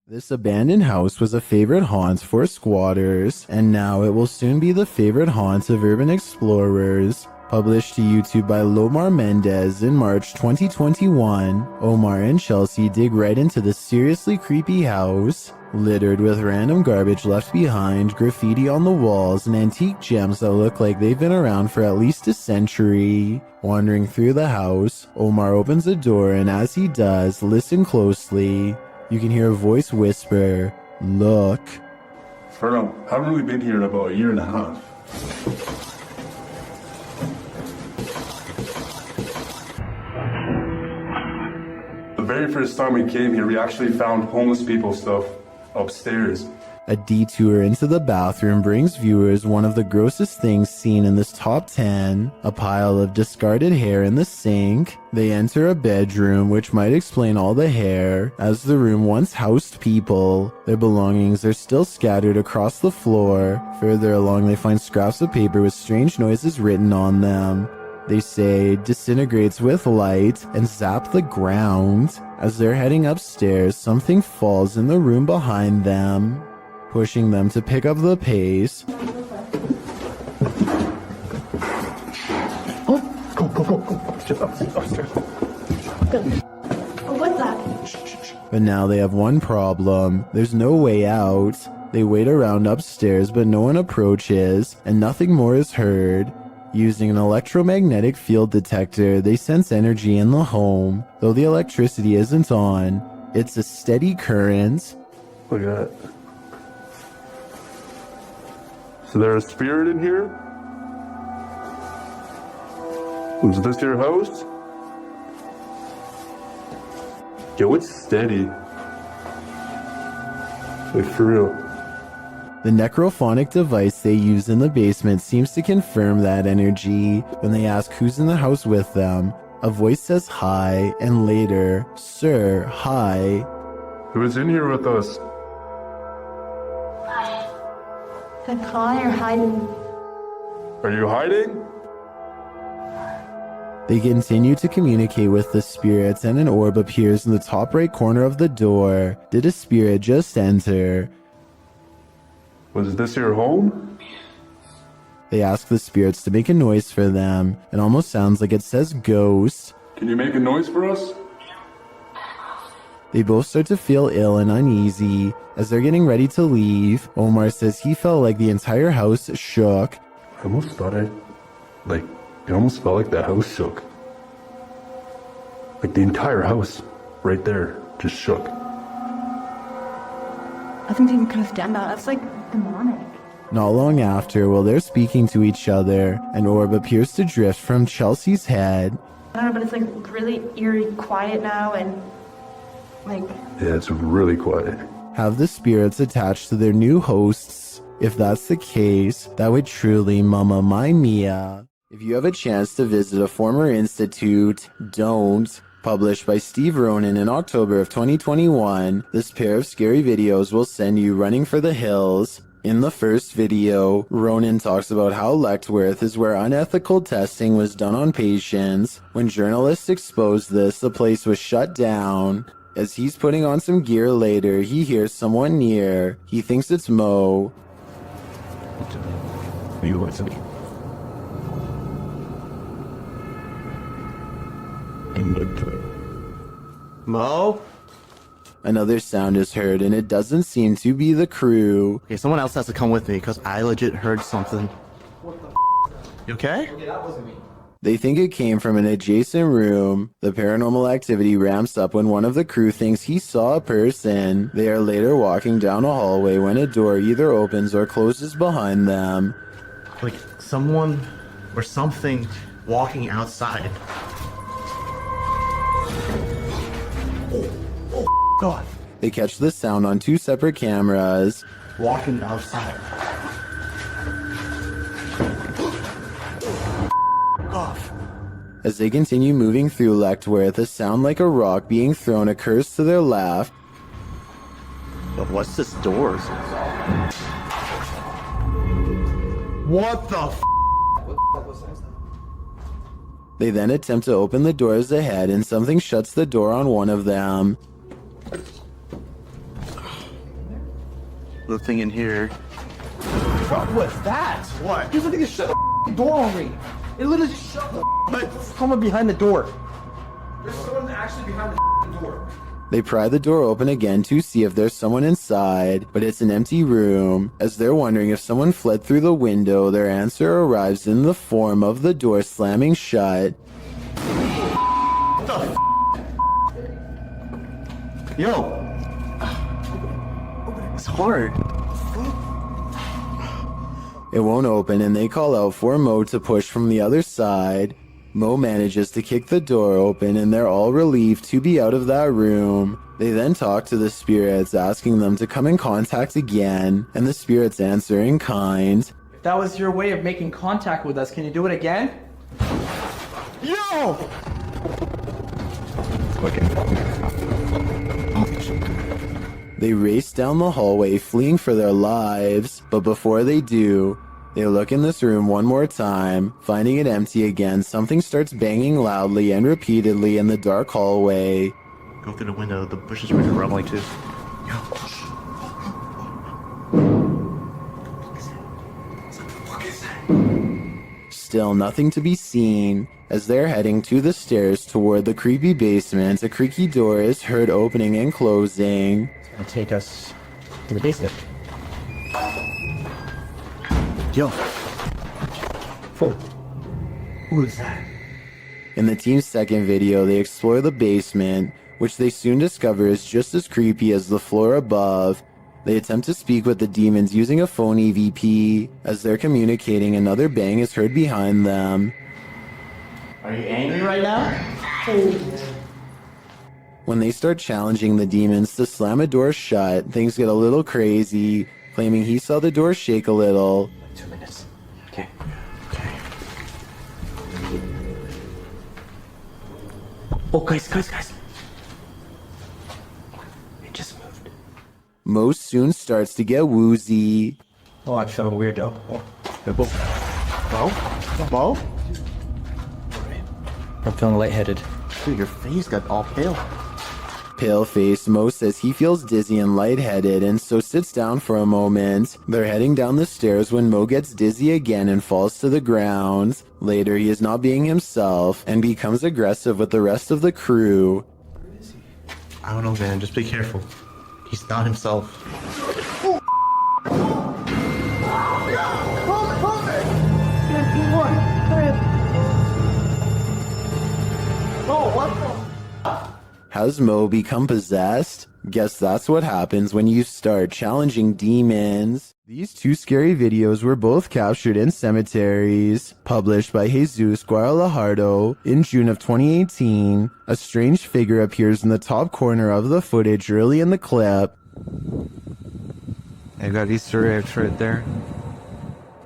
This abandoned house was a favorite haunt for squatters, and now it will soon be the favorite haunt of urban explorers. Published to YouTube by Lomar Mendez in March 2021, Omar and Chelsea dig right into the seriously creepy house, littered with random garbage left behind, graffiti on the walls, and antique gems that look like they've been around for at least a century. Wandering through the house, Omar opens a door, and as he does, listen closely. You can hear a voice whisper, "Look." Ferno, haven't really been here in about a year and a half. The very first time we came here, we actually found homeless people stuff upstairs. A detour into the bathroom brings viewers one of the grossest things seen in this top 10, a pile of discarded hair in the sink. They enter a bedroom, which might explain all the hair, as the room once housed people. Their belongings are still scattered across the floor. Further along, they find scraps of paper with strange noises written on them. They say disintegrates with light and zap the ground. As they're heading upstairs, something falls in the room behind them, pushing them to pick up the pace. Oh, go. Just upstairs. What's that? But now they have one problem. There's no way out. They wait around upstairs, but no one approaches, and nothing more is heard. Using an electromagnetic field detector, they sense energy in the home. Though the electricity isn't on, it's a steady current. Look at that. So there's a spirit in here? Was this your house? Yo, it's steady. Like, for real. The necrophonic device they use in the basement seems to confirm that energy. When they ask who's in the house with them, a voice says hi, and later, "Sir, hi." Who is in here with us? The car you're hiding. Are you hiding? They continue to communicate with the spirits, and an orb appears in the top right corner of the door. Did a spirit just enter? Was this your home? They ask the spirits to make a noise for them. It almost sounds like it says ghost. Can you make a noise for us? They both start to feel ill and uneasy. As they're getting ready to leave, Omar says he felt like the entire house shook. I almost thought it almost felt like the house shook. Like the entire house, right there, just shook. I think they could have done that. That's like demonic. Not long after, while they're speaking to each other, an orb appears to drift from Chelsea's head. I don't know, but it's like really eerie quiet now and like... Yeah, it's really quiet. Have the spirits attached to their new hosts? If that's the case, that would truly mama my mia. If you have a chance to visit a former institute, don't. Published by Steve Ronan in October of 2021, this pair of scary videos will send you running for the hills. In the first video, Ronan talks about how Lechtworth is where unethical testing was done on patients. When journalists exposed this, the place was shut down. As he's putting on some gear later, he hears someone near. He thinks it's Mo. You want to me? Mo? Another sound is heard, and it doesn't seem to be the crew. Okay, someone else has to come with me, because I legit heard something. What the You okay? Okay, that wasn't me. They think it came from an adjacent room. The paranormal activity ramps up when one of the crew thinks he saw a person. They are later walking down a hallway when a door either opens or closes behind them. Like, someone or something walking outside. Oh, God. They catch the sound on two separate cameras. Walking outside. Off. As they continue moving through Lechtworth, a sound like a rock being thrown occurs to their left. But what's this doors? What the f? They then attempt to open the doors ahead, and something shuts the door on one of them. Nothing in here. Bro, what's that? What? You literally just shut the door on me. It literally just shut someone behind the door. There's someone actually behind the door. They pry the door open again to see if there's someone inside, but it's an empty room. As they're wondering if someone fled through the window, their answer arrives in the form of the door slamming shut. Yo! It's hard. It won't open and they call out for Mo to push from the other side. Mo manages to kick the door open and they're all relieved to be out of that room. They then talk to the spirits, asking them to come in contact again, and the spirits answer in kind. If that was your way of making contact with us, can you do it again? Yo! They race down the hallway, fleeing for their lives, but before they do, they look in this room one more time. Finding it empty again, something starts banging loudly and repeatedly in the dark hallway. Go through the window. The bushes were rumbling too. Still nothing to be seen. As they're heading to the stairs toward the creepy basement, a creaky door is heard opening and closing. It'll take us to the basement. Yo! Who is that? In the team's second video, they explore the basement, which they soon discover is just as creepy as the floor above. They attempt to speak with the demons using a phone EVP. As they're communicating, another bang is heard behind them. Are you angry right now? When they start challenging the demons to slam a door shut, things get a little crazy, claiming he saw the door shake a little. 2 minutes. Okay. Oh, guys. It just moved. Mo soon starts to get woozy. Oh, I feel weird though. Bo? I'm feeling lightheaded. Dude, your face got all pale. Pale-faced, Mo says he feels dizzy and lightheaded and so sits down for a moment. They're heading down the stairs when Mo gets dizzy again and falls to the ground. Later, he is not being himself and becomes aggressive with the rest of the crew. I don't know, man. Just be careful. He's not himself. Has Mo become possessed? Guess that's what happens when you start challenging demons. These two scary videos were both captured in cemeteries. Published by Jesus Guaralajardo in June of 2018, a strange figure appears in the top corner of the footage early in the clip. I got Easter eggs right there.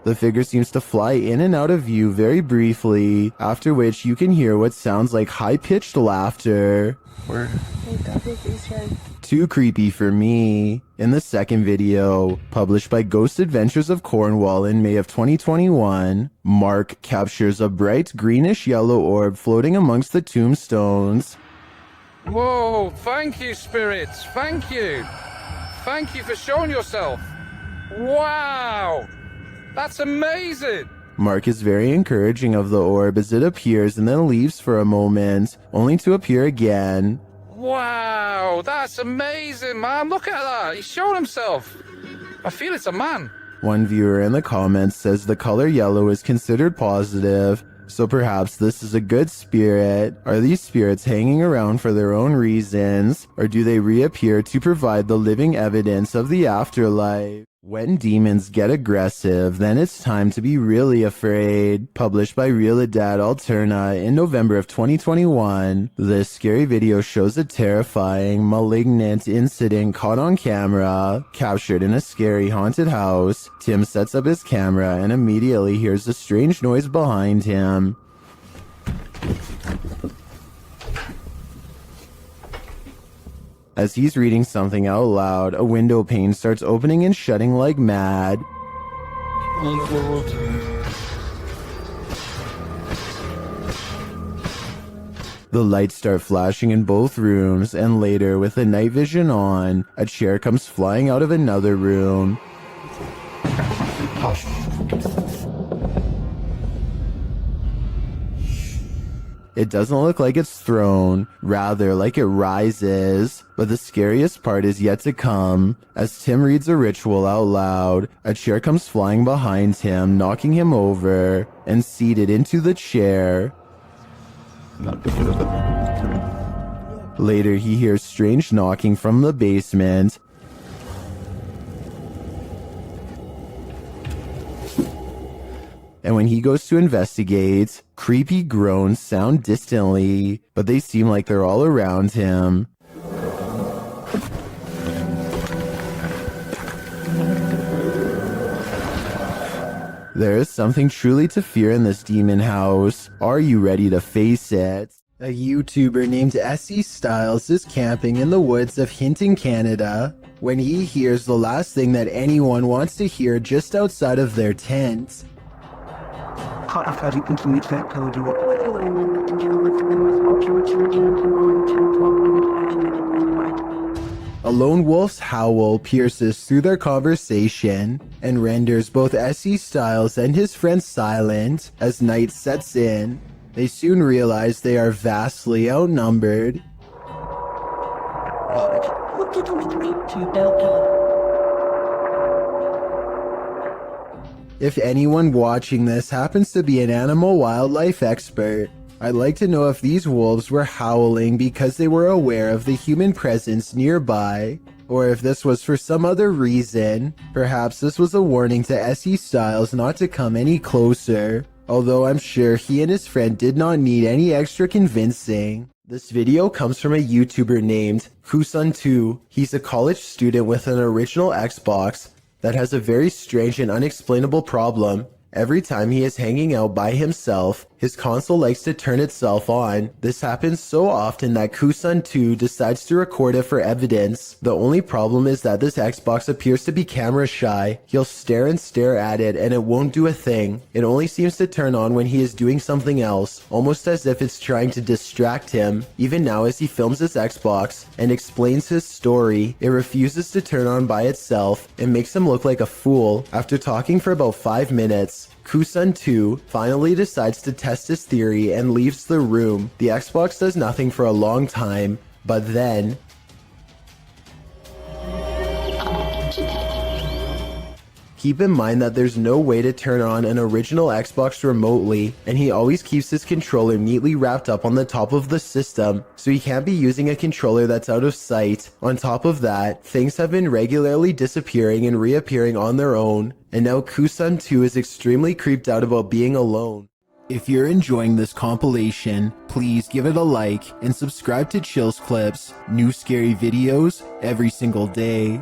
The figure seems to fly in and out of view very briefly, after which you can hear what sounds like high-pitched laughter. Where? Too creepy for me. In the second video, published by Ghost Adventures of Cornwall in May of 2021, Mark captures a bright greenish-yellow orb floating amongst the tombstones. Whoa, thank you, spirits. Thank you. Thank you for showing yourself. Wow. That's amazing! Mark is very encouraging of the orb as it appears and then leaves for a moment, only to appear again. Wow, that's amazing, man. Look at that. He's showing himself. I feel it's a man. One viewer in the comments says the color yellow is considered positive, so perhaps this is a good spirit. Are these spirits hanging around for their own reasons, or do they reappear to provide the living evidence of the afterlife? When demons get aggressive, then it's time to be really afraid. Published by Realidad Alterna in November of 2021, this scary video shows a terrifying, malignant incident caught on camera, captured in a scary haunted house. Tim sets up his camera and immediately hears a strange noise behind him. As he's reading something out loud, a window pane starts opening and shutting like mad. The lights start flashing in both rooms, and later, with the night vision on, a chair comes flying out of another room. It doesn't look like it's thrown, rather like it rises. But the scariest part is yet to come. As Tim reads a ritual out loud, a chair comes flying behind him, knocking him over, and seated into the chair. Later, he hears strange knocking from the basement. And when he goes to investigate, creepy groans sound distantly, but they seem like they're all around him. There is something truly to fear in this demon house. Are you ready to face it? A YouTuber named SE Styles is camping in the woods of Hinton, Canada, when he hears the last thing that anyone wants to hear just outside of their tent. A lone wolf's howl pierces through their conversation and renders both SE Styles and his friend silent as night sets in. They soon realize they are vastly outnumbered. If anyone watching this happens to be an animal wildlife expert, I'd like to know if these wolves were howling because they were aware of the human presence nearby, or if this was for some other reason. Perhaps this was a warning to SE Styles not to come any closer, although I'm sure he and his friend did not need any extra convincing. This video comes from a YouTuber named Kusun2. He's a college student with an original Xbox that has a very strange and unexplainable problem. Every time he is hanging out by himself, his console likes to turn itself on. This happens so often that Kusun2 decides to record it for evidence. The only problem is that this Xbox appears to be camera shy. He'll stare and stare at it and it won't do a thing. It only seems to turn on when he is doing something else, almost as if it's trying to distract him. Even now as he films his Xbox and explains his story, it refuses to turn on by itself and makes him look like a fool. After talking for about 5 minutes, Kusun2 finally decides to test his theory and leaves the room. The Xbox does nothing for a long time, but then keep in mind that there's no way to turn on an original Xbox remotely, and he always keeps his controller neatly wrapped up on the top of the system, so he can't be using a controller that's out of sight. On top of that, things have been regularly disappearing and reappearing on their own, and now Kusun2 is extremely creeped out about being alone. If you're enjoying this compilation, please give it a like and subscribe to Chills Clips, new scary videos every single day.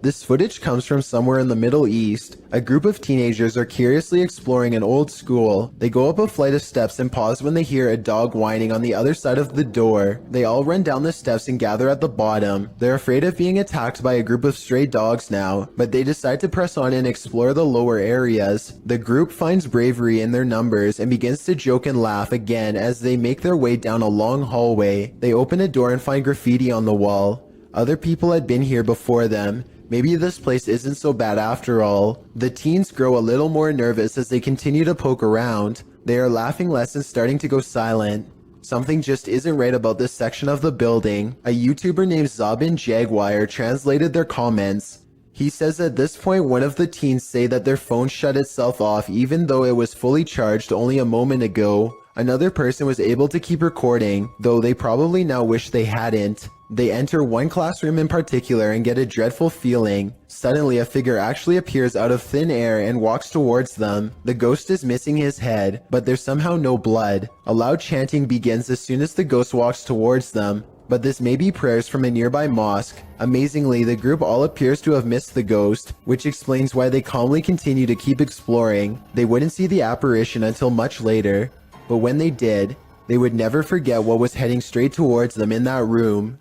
This footage comes from somewhere in the Middle East. A group of teenagers are curiously exploring an old school. They go up a flight of steps and pause when they hear a dog whining on the other side of the door. They all run down the steps and gather at the bottom. They're afraid of being attacked by a group of stray dogs now, but they decide to press on and explore the lower areas. The group finds bravery in their numbers and begins to joke and laugh again as they make their way down a long hallway. They open a door and find graffiti on the wall. Other people had been here before them. Maybe this place isn't so bad after all. The teens grow a little more nervous as they continue to poke around. They are laughing less and starting to go silent. Something just isn't right about this section of the building. A YouTuber named Zabin Jaguar translated their comments. He says at this point one of the teens say that their phone shut itself off even though it was fully charged only a moment ago. Another person was able to keep recording, though they probably now wish they hadn't. They enter one classroom in particular and get a dreadful feeling. Suddenly a figure actually appears out of thin air and walks towards them. The ghost is missing his head, but there's somehow no blood. A loud chanting begins as soon as the ghost walks towards them, but this may be prayers from a nearby mosque. Amazingly, the group all appears to have missed the ghost, which explains why they calmly continue to keep exploring. They wouldn't see the apparition until much later, but when they did, they would never forget what was heading straight towards them in that room.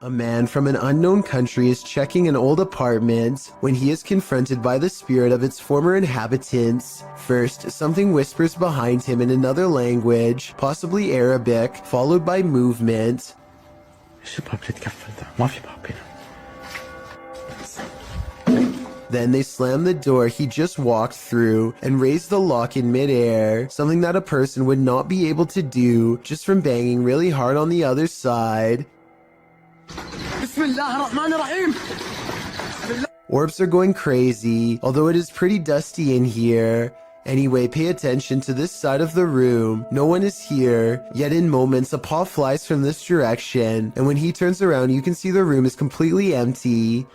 A man from an unknown country is checking an old apartment when he is confronted by the spirit of its former inhabitants. First, something whispers behind him in another language, possibly Arabic, followed by movement. Then they slam the door he just walked through and raise the lock in midair, something that a person would not be able to do just from banging really hard on the other side. Orbs are going crazy, although it is pretty dusty in here. Anyway, pay attention to this side of the room. No one is here, yet in moments a paw flies from this direction, and when he turns around you can see the room is completely empty.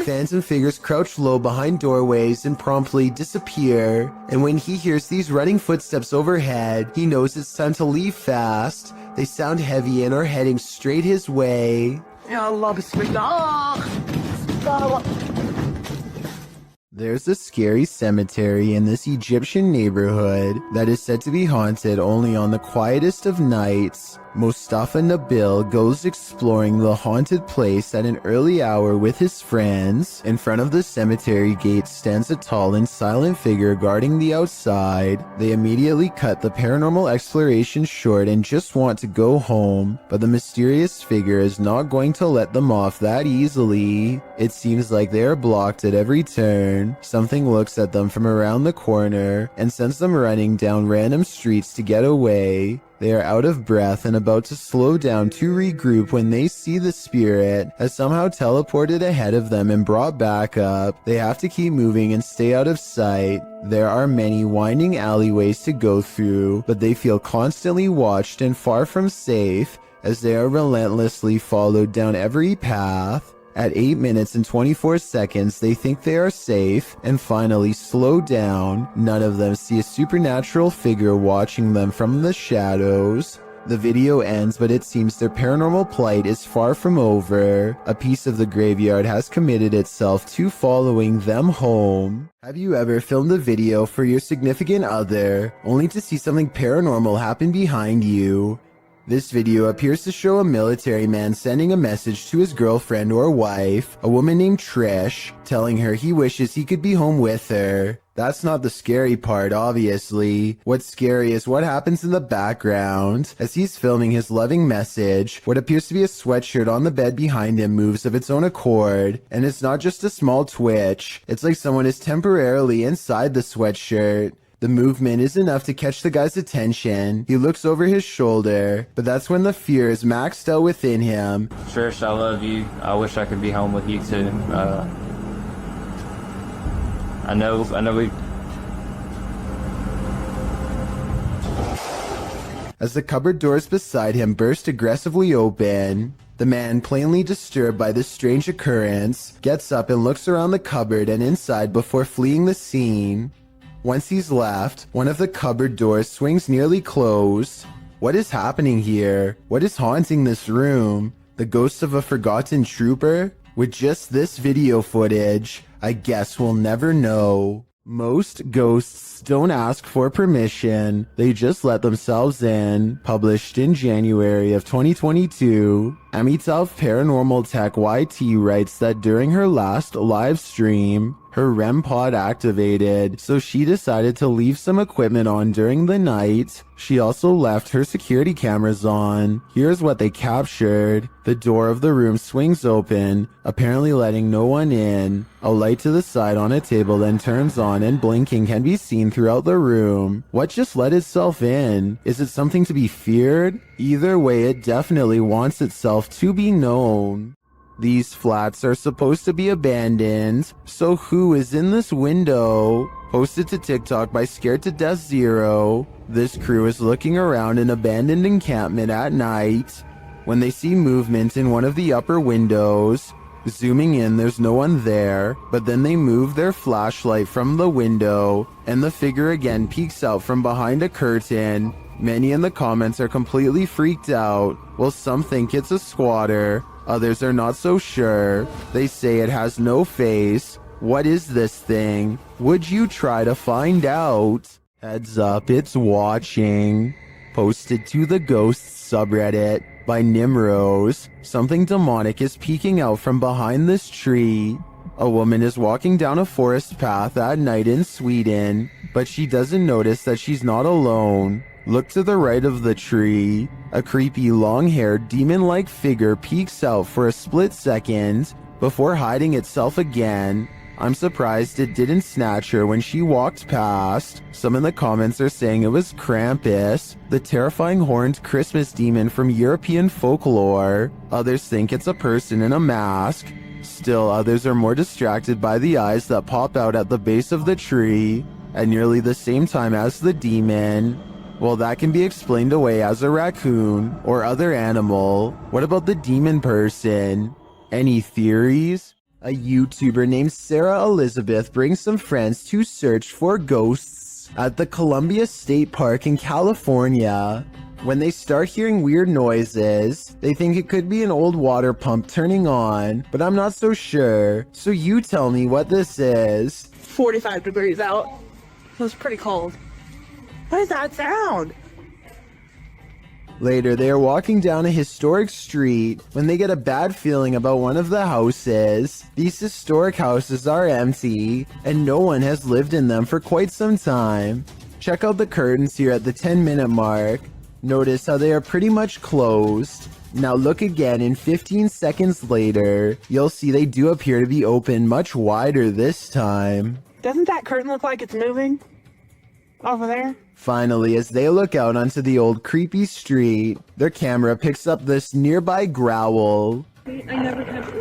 Phantom figures crouch low behind doorways and promptly disappear. And when he hears these running footsteps overhead, he knows it's time to leave fast. They sound heavy and are heading straight his way. There's a scary cemetery in this Egyptian neighborhood that is said to be haunted only on the quietest of nights. Mustafa Nabil goes exploring the haunted place at an early hour with his friends. In front of the cemetery gate stands a tall and silent figure guarding the outside. They immediately cut the paranormal exploration short and just want to go home, but the mysterious figure is not going to let them off that easily. It seems like they are blocked at every turn. Something looks at them from around the corner and sends them running down random streets to get away. They are out of breath and about to slow down to regroup when they see the spirit has somehow teleported ahead of them and brought back up. They have to keep moving and stay out of sight. There are many winding alleyways to go through, but they feel constantly watched and far from safe as they are relentlessly followed down every path. At 8 minutes and 24 seconds, they think they are safe and finally slow down. None of them see a supernatural figure watching them from the shadows. The video ends, but it seems their paranormal plight is far from over. A piece of the graveyard has committed itself to following them home. Have you ever filmed a video for your significant other, only to see something paranormal happen behind you? This video appears to show a military man sending a message to his girlfriend or wife, a woman named Trish, telling her he wishes he could be home with her. That's not the scary part, obviously. What's scary is what happens in the background. As he's filming his loving message, what appears to be a sweatshirt on the bed behind him moves of its own accord. And it's not just a small twitch. It's like someone is temporarily inside the sweatshirt. The movement is enough to catch the guy's attention. He looks over his shoulder, but that's when the fear is maxed out within him. Trish, I love you. I wish I could be home with you too. I know we... As the cupboard doors beside him burst aggressively open, the man, plainly disturbed by this strange occurrence, gets up and looks around the cupboard and inside before fleeing the scene. Once he's left, one of the cupboard doors swings nearly closed. What is happening here? What is haunting this room? The ghost of a forgotten trooper? With just this video footage, I guess we'll never know. Most ghosts don't ask for permission, they just let themselves in. Published in January of 2022, Amitav Paranormal Tech YT writes that during her last live stream, her REM pod activated, so she decided to leave some equipment on during the night. She also left her security cameras on. Here's what they captured. The door of the room swings open, apparently letting no one in. A light to the side on a table then turns on and blinking can be seen throughout the room. What just let itself in? Is it something to be feared? Either way, it definitely wants itself to be known. These flats are supposed to be abandoned, so who is in this window? Posted to TikTok by Scared to Death Zero, this crew is looking around an abandoned encampment at night when they see movement in one of the upper windows. Zooming in, there's no one there, but then they move their flashlight from the window, and the figure again peeks out from behind a curtain. Many in the comments are completely freaked out. Well, some think it's a squatter. Others are not so sure. They say it has no face. What is this thing? Would you try to find out? Heads up, it's watching. Posted to the Ghosts subreddit by Nimrose. Something demonic is peeking out from behind this tree. A woman is walking down a forest path at night in Sweden, but she doesn't notice that she's not alone. Look to the right of the tree. A creepy long-haired demon-like figure peeks out for a split second before hiding itself again. I'm surprised it didn't snatch her when she walked past. Some in the comments are saying it was Krampus, the terrifying horned Christmas demon from European folklore. Others think it's a person in a mask. Still, others are more distracted by the eyes that pop out at the base of the tree at nearly the same time as the demon. Well, that can be explained away as a raccoon or other animal. What about the demon person? Any theories? A YouTuber named Sarah Elizabeth brings some friends to search for ghosts at the Columbia State Park in California. When they start hearing weird noises, they think it could be an old water pump turning on, but I'm not so sure. So you tell me what this is. 45 degrees out. It was pretty cold. What is that sound? Later, they are walking down a historic street when they get a bad feeling about one of the houses. These historic houses are empty, and no one has lived in them for quite some time. Check out the curtains here at the 10-minute mark. Notice how they are pretty much closed. Now look again, and 15 seconds later, you'll see they do appear to be open much wider this time. Doesn't that curtain look like it's moving? Over there? Finally, as they look out onto the old creepy street, their camera picks up this nearby growl. I never kept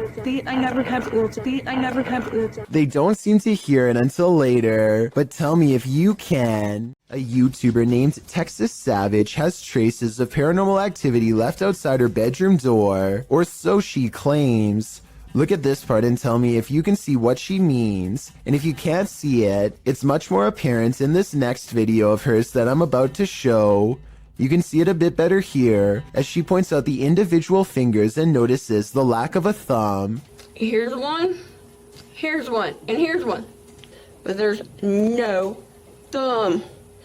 They don't seem to hear it until later, but tell me if you can. A YouTuber named Texas Savage has traces of paranormal activity left outside her bedroom door, or so she claims. Look at this part and tell me if you can see what she means. And if you can't see it, it's much more apparent in this next video of hers that I'm about to show. You can see it a bit better here, as she points out the individual fingers and notices the lack of a thumb. Here's one, and here's one. But there's no thumb.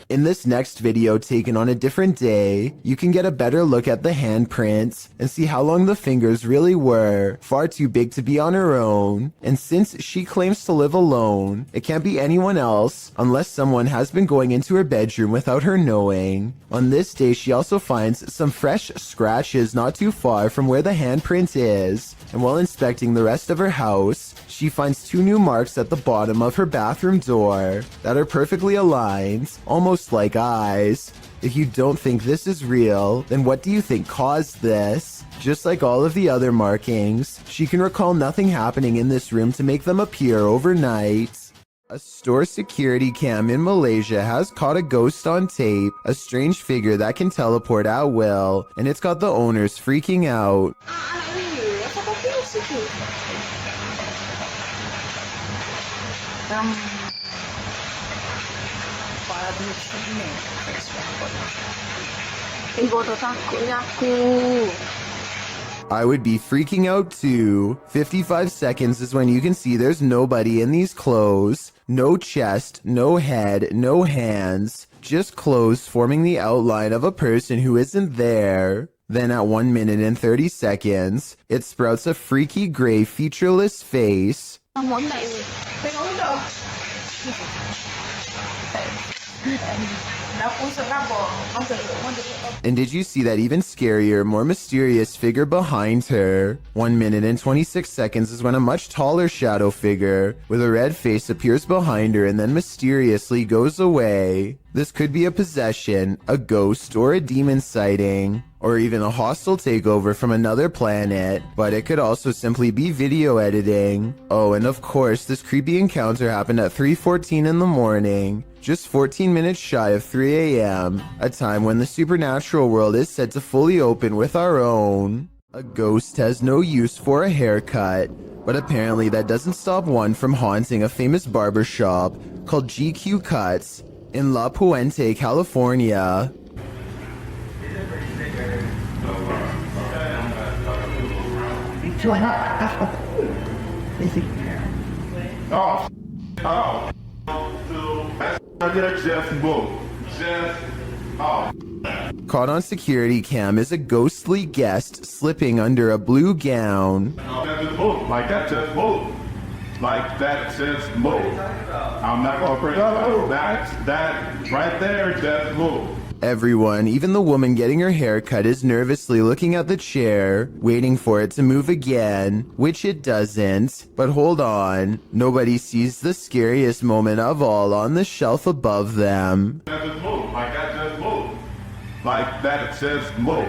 In this next video taken on a different day, you can get a better look at the handprints and see how long the fingers really were, far too big to be on her own. And since she claims to live alone, it can't be anyone else unless someone has been going into her bedroom without her knowing. On this day, she also finds some fresh scratches not too far from where the handprint is, and while inspecting the rest of her house, she finds 2 new marks at the bottom of her bathroom door that are perfectly aligned, almost like eyes. If you don't think this is real, then what do you think caused this? Just like all of the other markings, she can recall nothing happening in this room to make them appear overnight. A store security cam in Malaysia has caught a ghost on tape, a strange figure that can teleport at will, and it's got the owners freaking out. I would be freaking out too. 55 seconds is when you can see there's nobody in these clothes. No chest, no head, no hands. Just clothes forming the outline of a person who isn't there. Then at 1 minute and 30 seconds, it sprouts a freaky gray featureless face. And did you see that even scarier, more mysterious figure behind her? 1 minute and 26 seconds is when a much taller shadow figure with a red face appears behind her and then mysteriously goes away. This could be a possession, a ghost, or a demon sighting, or even a hostile takeover from another planet, but it could also simply be video editing. Oh, and of course, this creepy encounter happened at 3:14 in the morning, just 14 minutes shy of 3 a.m., a time when the supernatural world is said to fully open with our own. A ghost has no use for a haircut, but apparently that doesn't stop one from haunting a famous barber shop called GQ Cuts in La Puente, California. Caught on security cam is a ghostly guest slipping under a blue gown. Like that says move. Like that says move. I'm not gonna bring up that right there says move. Everyone, even the woman getting her hair cut, is nervously looking at the chair, waiting for it to move again, which it doesn't. But hold on, nobody sees the scariest moment of all on the shelf above them. Like that says move. Like that says move.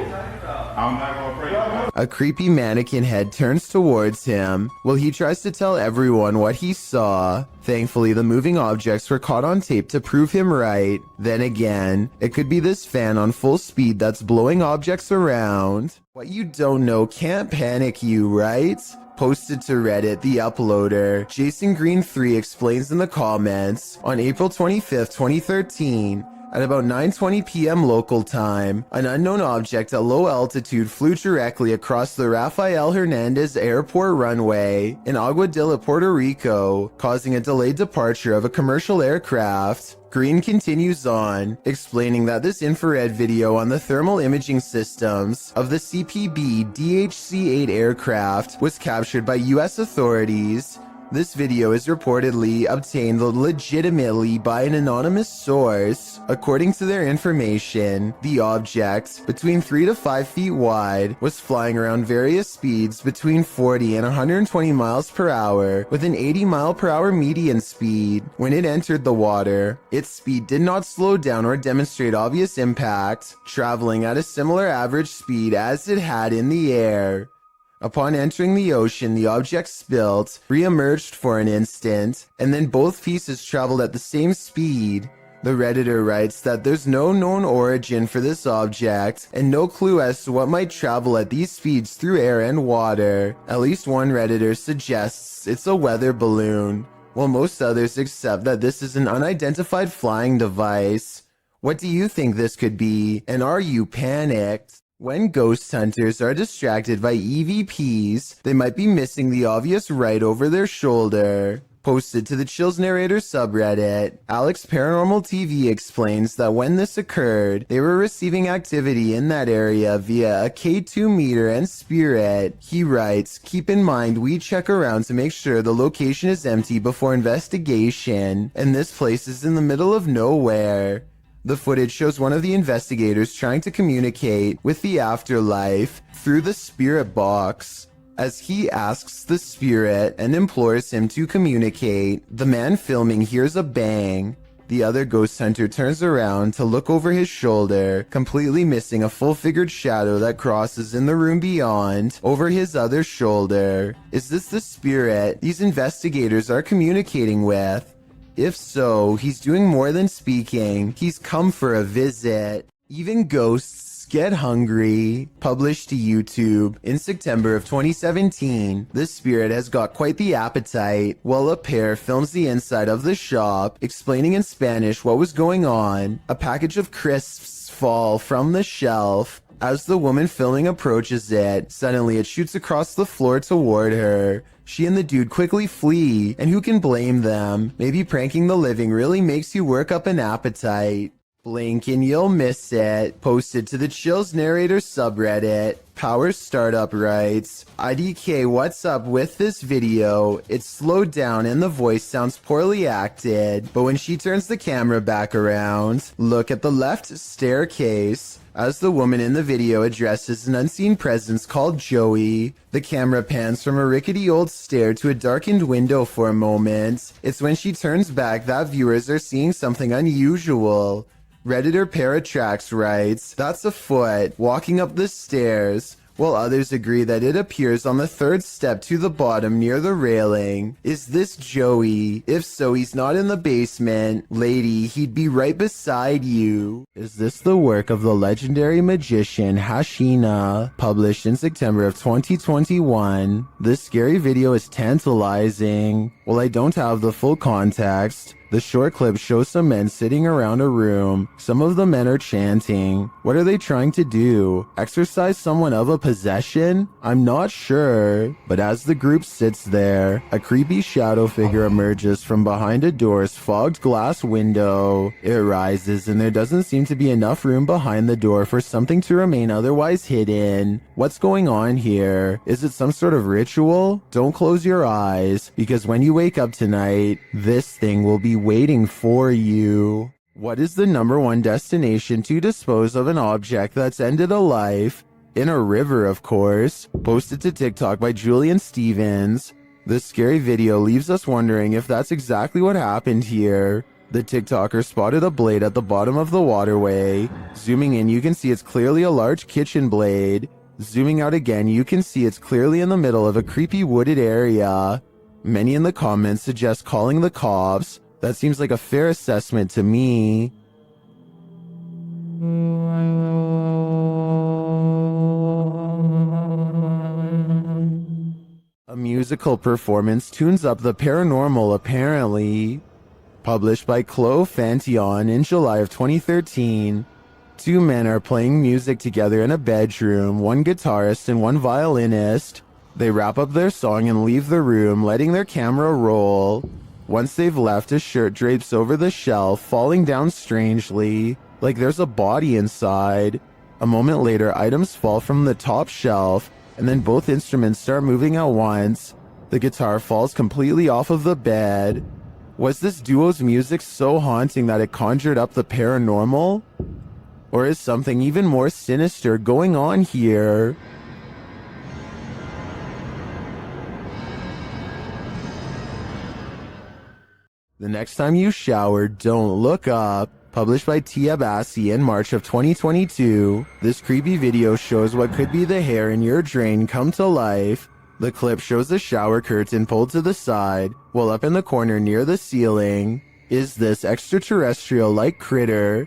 I'm not gonna bring up. A creepy mannequin head turns towards him while he tries to tell everyone what he saw. Thankfully, the moving objects were caught on tape to prove him right. Then again, it could be this fan on full speed that's blowing objects around. What you don't know can't panic you, right? Posted to Reddit, the uploader, Jason Green 3 explains in the comments, on April 25th, 2013, at about 9:20 p.m. local time, an unknown object at low altitude flew directly across the Rafael Hernandez Airport runway in Aguadilla, Puerto Rico, causing a delayed departure of a commercial aircraft. Green continues on, explaining that this infrared video on the thermal imaging systems of the CPB DHC-8 aircraft was captured by U.S. authorities. This video is reportedly obtained legitimately by an anonymous source. According to their information, the object, between 3 to 5 feet wide, was flying around various speeds between 40 and 120 miles per hour with an 80 mile per hour median speed. When it entered the water, its speed did not slow down or demonstrate obvious impact, traveling at a similar average speed as it had in the air. Upon entering the ocean, the object spilt, re-emerged for an instant, and then both pieces traveled at the same speed. The Redditor writes that there's no known origin for this object, and no clue as to what might travel at these speeds through air and water. At least one Redditor suggests it's a weather balloon, while most others accept that this is an unidentified flying device. What do you think this could be, and are you panicked? When ghost hunters are distracted by EVPs, they might be missing the obvious right over their shoulder. Posted to the Chills Narrator subreddit, Alex Paranormal TV explains that when this occurred, they were receiving activity in that area via a K2 meter and spirit. He writes, "Keep in mind we check around to make sure the location is empty before investigation, and this place is in the middle of nowhere." The footage shows one of the investigators trying to communicate with the afterlife through the spirit box. As he asks the spirit and implores him to communicate, the man filming hears a bang. The other ghost hunter turns around to look over his shoulder, completely missing a full-figured shadow that crosses in the room beyond, over his other shoulder. Is this the spirit these investigators are communicating with? If so, he's doing more than speaking. He's come for a visit. Even ghosts get hungry. Published to YouTube in September of 2017, this spirit has got quite the appetite. While a pair films the inside of the shop, explaining in Spanish what was going on, a package of crisps fall from the shelf. As the woman filming approaches it, suddenly it shoots across the floor toward her. She and the dude quickly flee, and who can blame them? Maybe pranking the living really makes you work up an appetite. Blink and you'll miss it. Posted to the Chills Narrator subreddit, Power Startup writes, "IDK, what's up with this video? It's slowed down and the voice sounds poorly acted, but when she turns the camera back around, look at the left staircase." As the woman in the video addresses an unseen presence called Joey, the camera pans from a rickety old stair to a darkened window for a moment. It's when she turns back that viewers are seeing something unusual. Redditor Paratrax writes, "That's a foot walking up the stairs," while others agree that it appears on the third step to the bottom near the railing. Is this Joey? If so, he's not in the basement. Lady, he'd be right beside you. Is this the work of the legendary magician Hashina? Published in September of 2021. This scary video is tantalizing. While I don't have the full context, The short clip shows some men sitting around a room. Some of the men are chanting. What are they trying to do? Exorcise someone of a possession? I'm not sure. But as the group sits there, a creepy shadow figure emerges from behind a door's fogged glass window. It rises, and there doesn't seem to be enough room behind the door for something to remain otherwise hidden. What's going on here? Is it some sort of ritual? Don't close your eyes, because when you wake up tonight, this thing will be waiting for you. What is the #1 destination to dispose of an object that's ended a life? In a river, of course. Posted to TikTok by Julian Stevens. This scary video leaves us wondering if that's exactly what happened here. The TikToker spotted a blade at the bottom of the waterway. Zooming in, you can see it's clearly a large kitchen blade. Zooming out again, you can see it's clearly in the middle of a creepy wooded area. Many in the comments suggest calling the cops. That seems like a fair assessment to me. A musical performance tunes up the paranormal, apparently. Published by Chloe Fantion in July of 2013. Two men are playing music together in a bedroom, one guitarist and one violinist. They wrap up their song and leave the room, letting their camera roll. Once they've left, a shirt drapes over the shelf, falling down strangely, like there's a body inside. A moment later, items fall from the top shelf, and then both instruments start moving at once. The guitar falls completely off of the bed. Was this duo's music so haunting that it conjured up the paranormal? Or is something even more sinister going on here? The next time you shower, don't look up. Published by Tia Bassi in March of 2022. This creepy video shows what could be the hair in your drain come to life. The clip shows the shower curtain pulled to the side, while up in the corner near the ceiling is this extraterrestrial-like critter.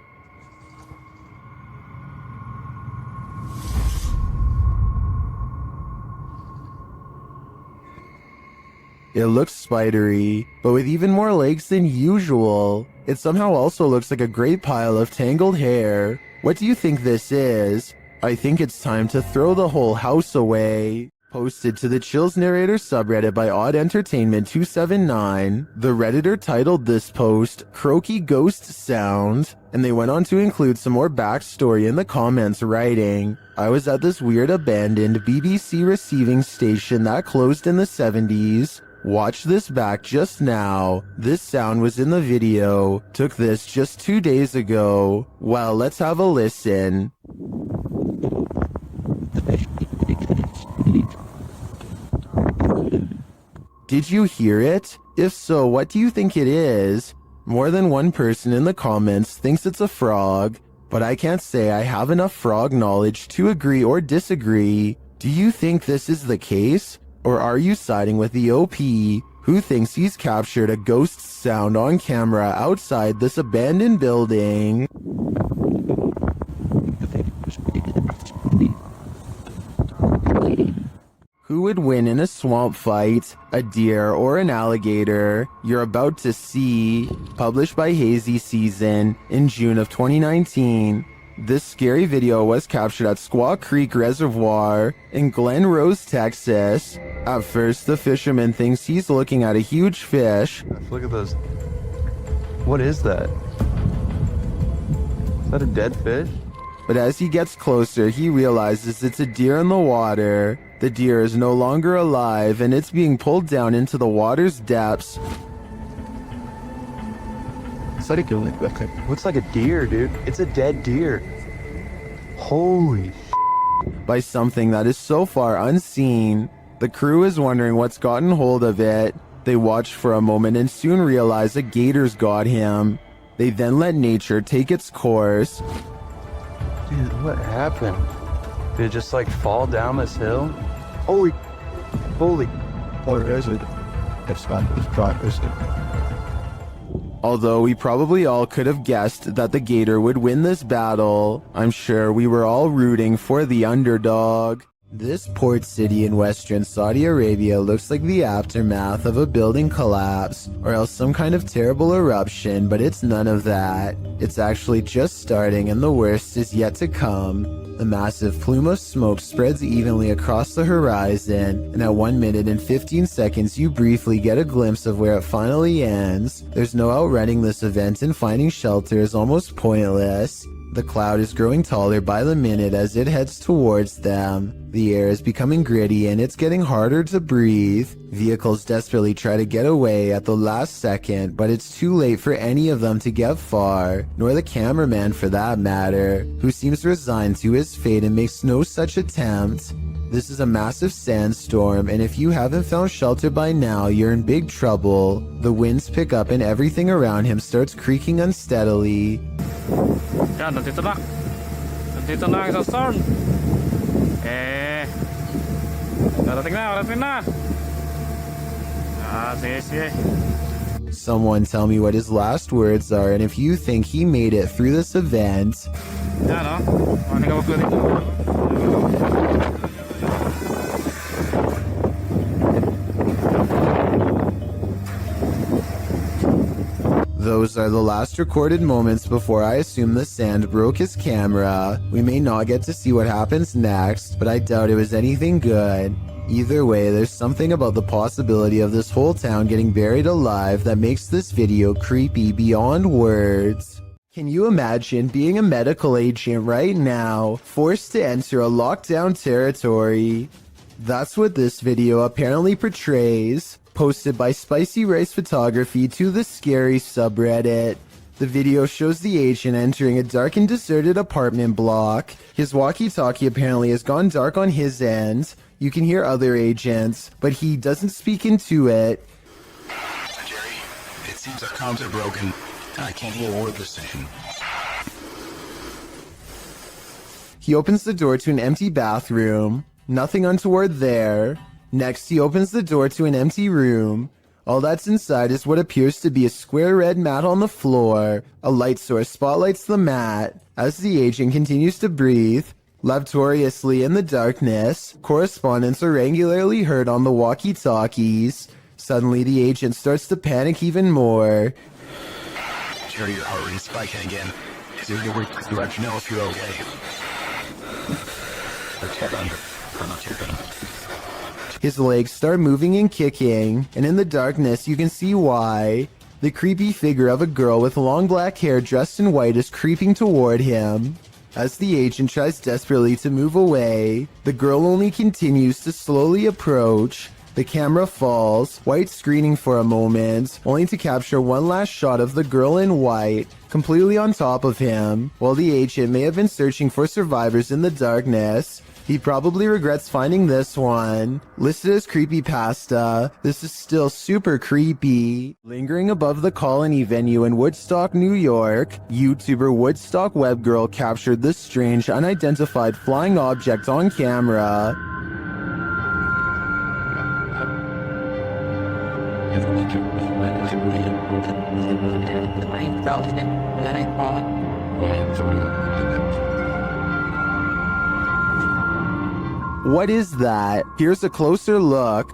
It looks spidery, but with even more legs than usual. It somehow also looks like a great pile of tangled hair. What do you think this is? I think it's time to throw the whole house away. Posted to the Chills Narrator subreddit by Odd Entertainment 279, the Redditor titled this post, Croaky Ghost Sound, and they went on to include some more backstory in the comments, writing, I was at this weird abandoned BBC receiving station that closed in the 70s. Watch this back just now. This sound was in the video. Took this just 2 days ago. Well, let's have a listen. Did you hear it? If so, what do you think it is? More than one person in the comments thinks it's a frog, but I can't say I have enough frog knowledge to agree or disagree. Do you think this is the case? Or are you siding with the OP, who thinks he's captured a ghost sound on camera outside this abandoned building? Who would win in a swamp fight, a deer or an alligator? You're about to see. Published by Hazy Season in June of 2019. This scary video was captured at Squaw Creek Reservoir in Glen Rose, Texas. At first, the fisherman thinks he's looking at a huge fish. Look at those. What is that? Is that a dead fish? But as he gets closer, he realizes it's a deer in the water. The deer is no longer alive, and it's being pulled down into the water's depths. Looks like a deer, dude. It's a dead deer. Holy by something that is so far unseen. The crew is wondering what's gotten hold of it. They watch for a moment and soon realize a gator's got him. They then let nature take its course. dude, what happened? Did it just like fall down this hill? Holy. What is it? It's not is it? Although we probably all could have guessed that the gator would win this battle, I'm sure we were all rooting for the underdog. This port city in western Saudi Arabia looks like the aftermath of a building collapse, or else some kind of terrible eruption, but it's none of that. It's actually just starting and the worst is yet to come. A massive plume of smoke spreads evenly across the horizon, and at 1 minute and 15 seconds you briefly get a glimpse of where it finally ends. There's no outrunning this event and finding shelter is almost pointless. The cloud is growing taller by the minute as it heads towards them. The air is becoming gritty and it's getting harder to breathe. Vehicles desperately try to get away at the last second, but it's too late for any of them to get far, nor the cameraman for that matter, who seems resigned to his fate and makes no such attempt. This is a massive sandstorm, and if you haven't found shelter by now, you're in big trouble. The winds pick up and everything around him starts creaking unsteadily. Yan, nandito na. Nandito na ang isang storm. Darating na. Sige, sige. Someone tell me what his last words are, and if you think he made it through this event. Yan, oh. Ano ka ba dito? Those are the last recorded moments before I assume the sand broke his camera. We may not get to see what happens next, but I doubt it was anything good. Either way, there's something about the possibility of this whole town getting buried alive that makes this video creepy beyond words. Can you imagine being a medical agent right now, forced to enter a lockdown territory? That's what this video apparently portrays. Posted by Spicy Rice Photography to the Scary subreddit. The video shows the agent entering a dark and deserted apartment block. His walkie-talkie apparently has gone dark on his end. You can hear other agents, but he doesn't speak into it. Jerry, it seems our comms are broken. I can't hear a word they're saying. He opens the door to an empty bathroom. Nothing untoward there. Next, he opens the door to an empty room. All that's inside is what appears to be a square red mat on the floor. A light source spotlights the mat. As the agent continues to breathe, laboriously in the darkness, correspondents are regularly heard on the walkie-talkies. Suddenly, the agent starts to panic even more. Jerry, your heart rate's spiking again. Is there any way to let you know if you're okay? Let's head under. I'm not too bad. His legs start moving and kicking, and in the darkness you can see why. The creepy figure of a girl with long black hair dressed in white is creeping toward him. As the agent tries desperately to move away, the girl only continues to slowly approach. The camera falls, white screening for a moment, only to capture one last shot of the girl in white, completely on top of him. While the agent may have been searching for survivors in the darkness, he probably regrets finding this one. Listed as creepypasta, this is still super creepy. Lingering above the colony venue in Woodstock, New York, YouTuber Woodstock Webgirl captured this strange unidentified flying object on camera. I felt it, and then I thought. What is that? Here's a closer look.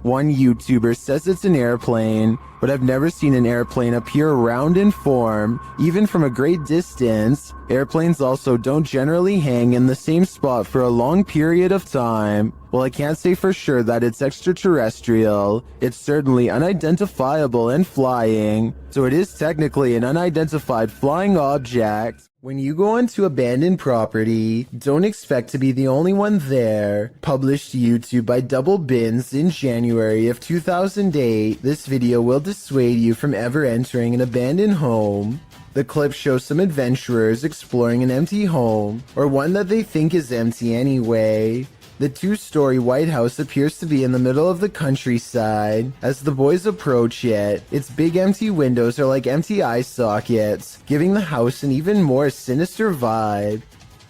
One YouTuber says it's an airplane, but I've never seen an airplane appear round in form, even from a great distance. Airplanes also don't generally hang in the same spot for a long period of time. Well, I can't say for sure that it's extraterrestrial. It's certainly unidentifiable and flying, so it is technically an unidentified flying object. When you go onto abandoned property, don't expect to be the only one there. Published to YouTube by Double Bins in January of 2008, this video will dissuade you from ever entering an abandoned home. The clip shows some adventurers exploring an empty home, or one that they think is empty anyway. The two-story White House appears to be in the middle of the countryside. As the boys approach it, its big empty windows are like empty eye sockets, giving the house an even more sinister vibe.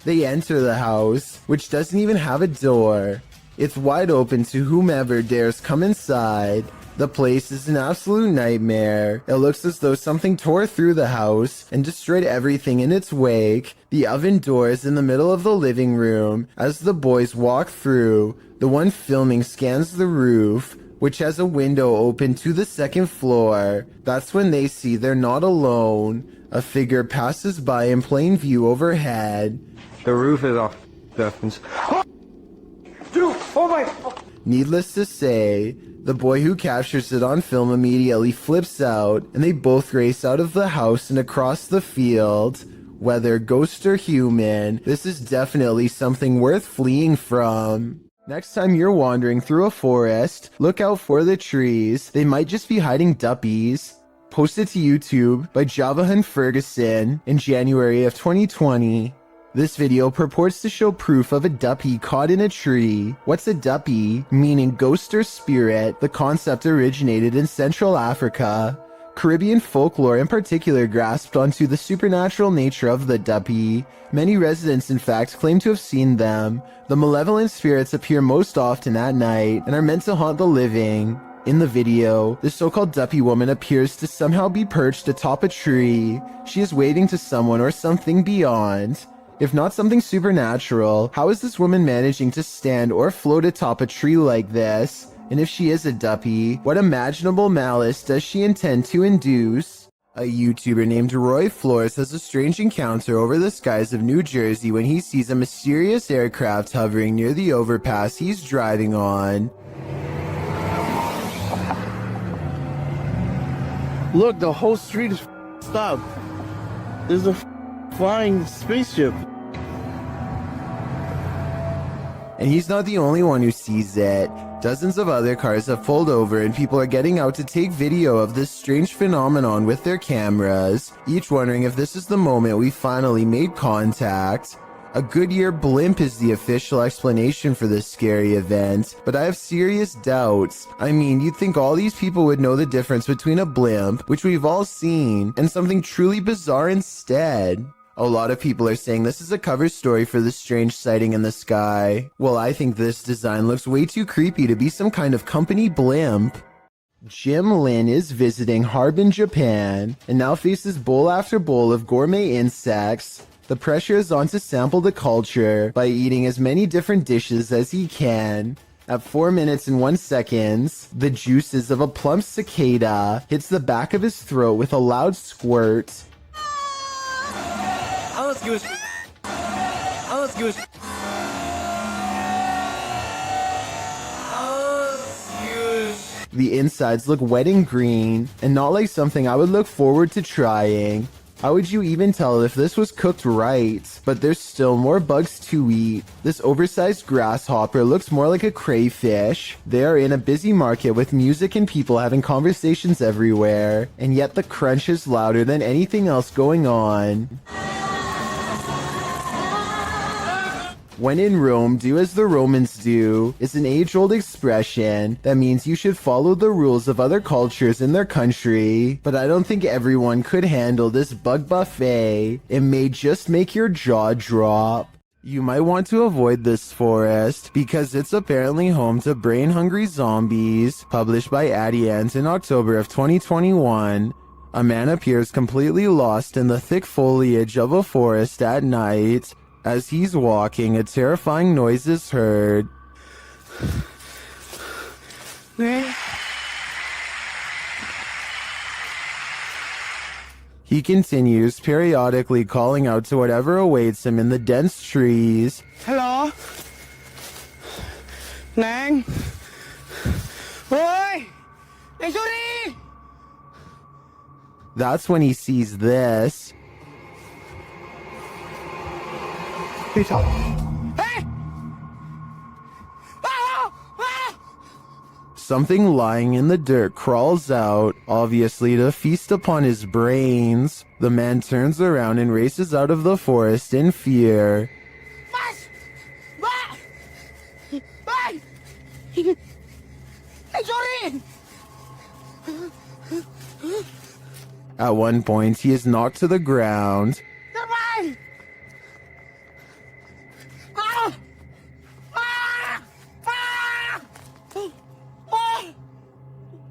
They enter the house, which doesn't even have a door. It's wide open to whomever dares come inside. The place is an absolute nightmare. It looks as though something tore through the house and destroyed everything in its wake. The oven door is in the middle of the living room. As the boys walk through, the one filming scans the roof, which has a window open to the second floor. That's when they see they're not alone. A figure passes by in plain view overhead. The roof is off. Dude, oh my... Needless to say, the boy who captures it on film immediately flips out, and they both race out of the house and across the field. Whether ghost or human, this is definitely something worth fleeing from. Next time you're wandering through a forest, look out for the trees. They might just be hiding duppies. Posted to YouTube by Javahan Ferguson in January of 2020. This video purports to show proof of a duppy caught in a tree. What's a duppy? Meaning ghost or spirit. The concept originated in Central Africa. Caribbean folklore in particular grasped onto the supernatural nature of the duppy. Many residents in fact claim to have seen them. The malevolent spirits appear most often at night and are meant to haunt the living. In the video, the so-called duppy woman appears to somehow be perched atop a tree. She is waving to someone or something beyond. If not something supernatural, how is this woman managing to stand or float atop a tree like this? And if she is a duppy, what imaginable malice does she intend to induce? A YouTuber named Roy Flores has a strange encounter over the skies of New Jersey when he sees a mysterious aircraft hovering near the overpass he's driving on. Look, the whole street is stopped. There's a flying spaceship. And he's not the only one who sees it. Dozens of other cars have pulled over and people are getting out to take video of this strange phenomenon with their cameras, each wondering if this is the moment we finally made contact. A Goodyear blimp is the official explanation for this scary event, but I have serious doubts. I mean, you'd think all these people would know the difference between a blimp, which we've all seen, and something truly bizarre instead. A lot of people are saying this is a cover story for this strange sighting in the sky. Well, I think this design looks way too creepy to be some kind of company blimp. Jim Lin is visiting Harbin, Japan, and now faces bowl after bowl of gourmet insects. The pressure is on to sample the culture by eating as many different dishes as he can. At 4 minutes and 1 second, the juices of a plump cicada hits the back of his throat with a loud squirt. The insides look wet and green, and not like something I would look forward to trying. How would you even tell if this was cooked right? But there's still more bugs to eat. This oversized grasshopper looks more like a crayfish. They are in a busy market with music and people having conversations everywhere, and yet the crunch is louder than anything else going on. When in Rome, do as the Romans do is an age-old expression that means you should follow the rules of other cultures in their country. But I don't think everyone could handle this bug buffet. It may just make your jaw drop. You might want to avoid this forest because it's apparently home to brain-hungry zombies, published by Adiant in October of 2021. A man appears completely lost in the thick foliage of a forest at night. As he's walking, a terrifying noise is heard. He continues, periodically calling out to whatever awaits him in the dense trees. Hello? Nang? Oi! Sorry! That's when he sees this. Hey! Something lying in the dirt crawls out, obviously to feast upon his brains. The man turns around and races out of the forest in fear. At one point, he is knocked to the ground.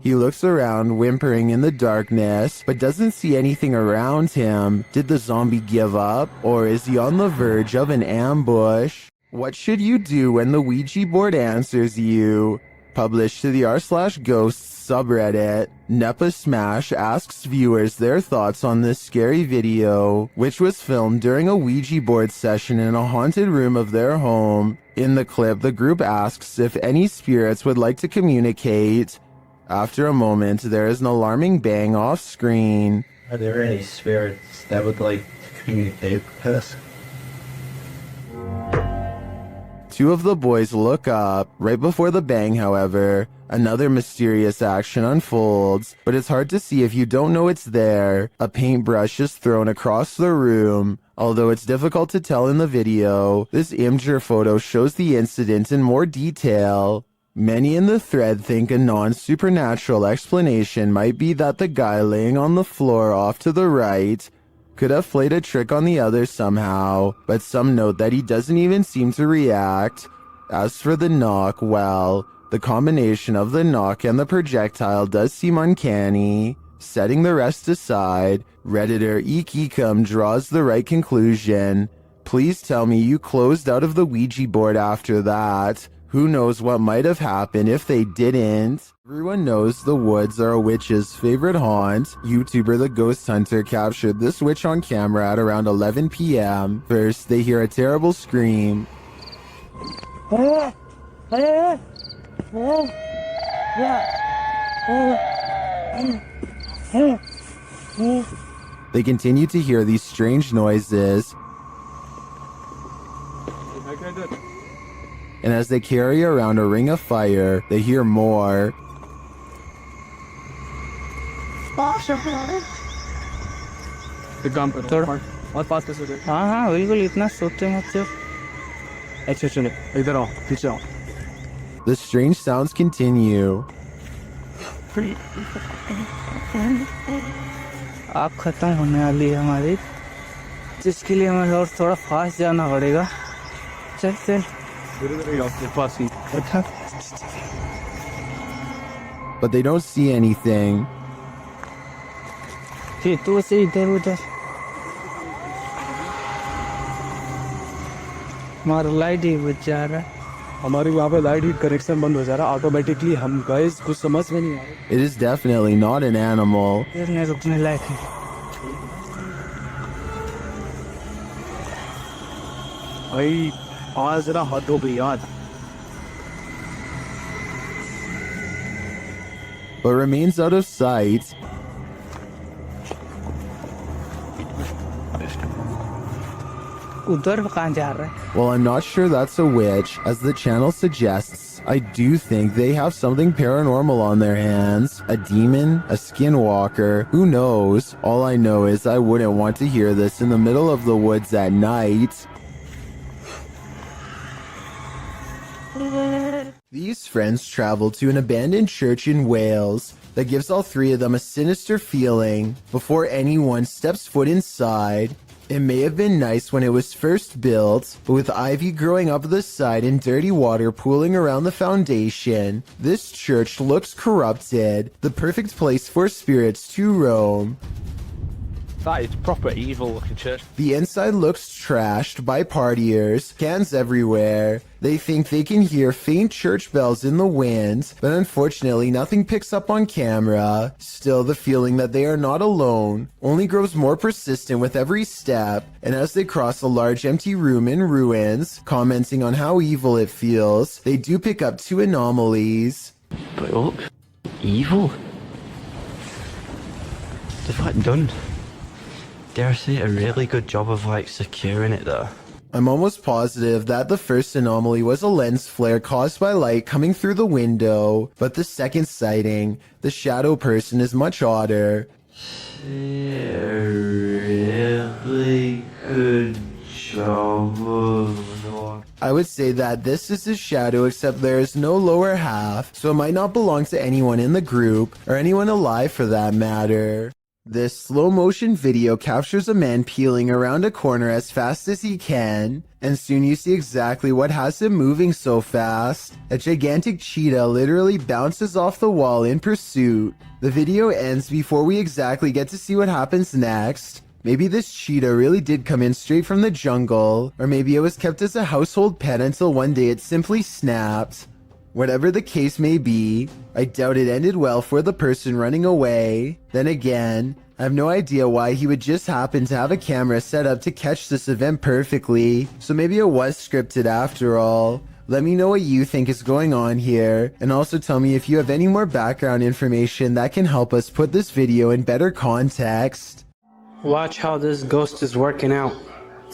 He looks around, whimpering in the darkness, but doesn't see anything around him. Did the zombie give up, or is he on the verge of an ambush? What should you do when the Ouija board answers you? Published to the r/ghosts subreddit, Nepa Smash asks viewers their thoughts on this scary video, which was filmed during a Ouija board session in a haunted room of their home. In the clip, the group asks if any spirits would like to communicate. After a moment, there is an alarming bang off screen. Are there any spirits that would like to communicate with us? Two of the boys look up. Right before the bang, however, another mysterious action unfolds, but it's hard to see if you don't know it's there. A paintbrush is thrown across the room. Although it's difficult to tell in the video, this Imgur photo shows the incident in more detail. Many in the thread think a non-supernatural explanation might be that the guy laying on the floor off to the right could have played a trick on the others somehow, but some note that he doesn't even seem to react. As for the knock, well, the combination of the knock and the projectile does seem uncanny. Setting the rest aside, Redditor Eekecum draws the right conclusion. Please tell me you closed out of the Ouija board after that. Who knows what might have happened if they didn't? Everyone knows the woods are a witch's favorite haunt. YouTuber The Ghost Hunter captured this witch on camera at around 11 p.m. First, they hear a terrible scream. They continue to hear these strange noises. And as they carry around a ring of fire, they hear more. काम करो थोड़ा और पास पे सोचो हाँ हाँ बिल्कुल इतना सोचते मत सिर्फ ऐसे चलो इधर आओ पीछे आओ. The strange sounds continue. आग खत्म होने वाली है हमारी, जिसके लिए हमें और थोड़ा फास्ट जाना पड़ेगा. चल चल. But they don't see anything. तू से इधर उधर हमारा लाइट ही बुझ जा रहा है. हमारी वहाँ पे लाइट हीट कनेक्शन बंद हो जा रहा है ऑटोमेटिकली. हम गाइस कुछ समझ में नहीं आ रहा. It is definitely not an animal. रुकने लायक है. भाई आज जरा हद हो गई आज. But remains out of sight. उधर कहाँ जा रहा है? Well, I'm not sure that's a witch. As the channel suggests, I do think they have something paranormal on their hands. A demon, a skinwalker, who knows? All I know is I wouldn't want to hear this in the middle of the woods at night. These friends travel to an abandoned church in Wales that gives all three of them a sinister feeling before anyone steps foot inside. It may have been nice when it was first built, but with ivy growing up the side and dirty water pooling around the foundation, this church looks corrupted, the perfect place for spirits to roam. That is proper evil looking church. The inside looks trashed by partiers, cans everywhere. They think they can hear faint church bells in the wind, but unfortunately nothing picks up on camera. Still, the feeling that they are not alone only grows more persistent with every step, and as they cross a large empty room in ruins, commenting on how evil it feels, they do pick up two anomalies. But look, evil? They've done, dare I say, a really good job of securing it though. I'm almost positive that the first anomaly was a lens flare caused by light coming through the window, but the second sighting, the shadow person, is much odder. A really good job of... I would say that this is his shadow, except there is no lower half, so it might not belong to anyone in the group, or anyone alive for that matter. This slow motion video captures a man peeling around a corner as fast as he can, And soon you see exactly what has him moving so fast. A gigantic cheetah literally bounces off the wall in pursuit. The video ends before we exactly get to see what happens next. Maybe this cheetah really did come in straight from the jungle, or maybe it was kept as a household pet until one day it simply snapped. Whatever the case may be, I doubt it ended well for the person running away. Then again, I have no idea why he would just happen to have a camera set up to catch this event perfectly, so maybe it was scripted after all. Let me know what you think is going on here, and also tell me if you have any more background information that can help us put this video in better context. Watch how this ghost is working out.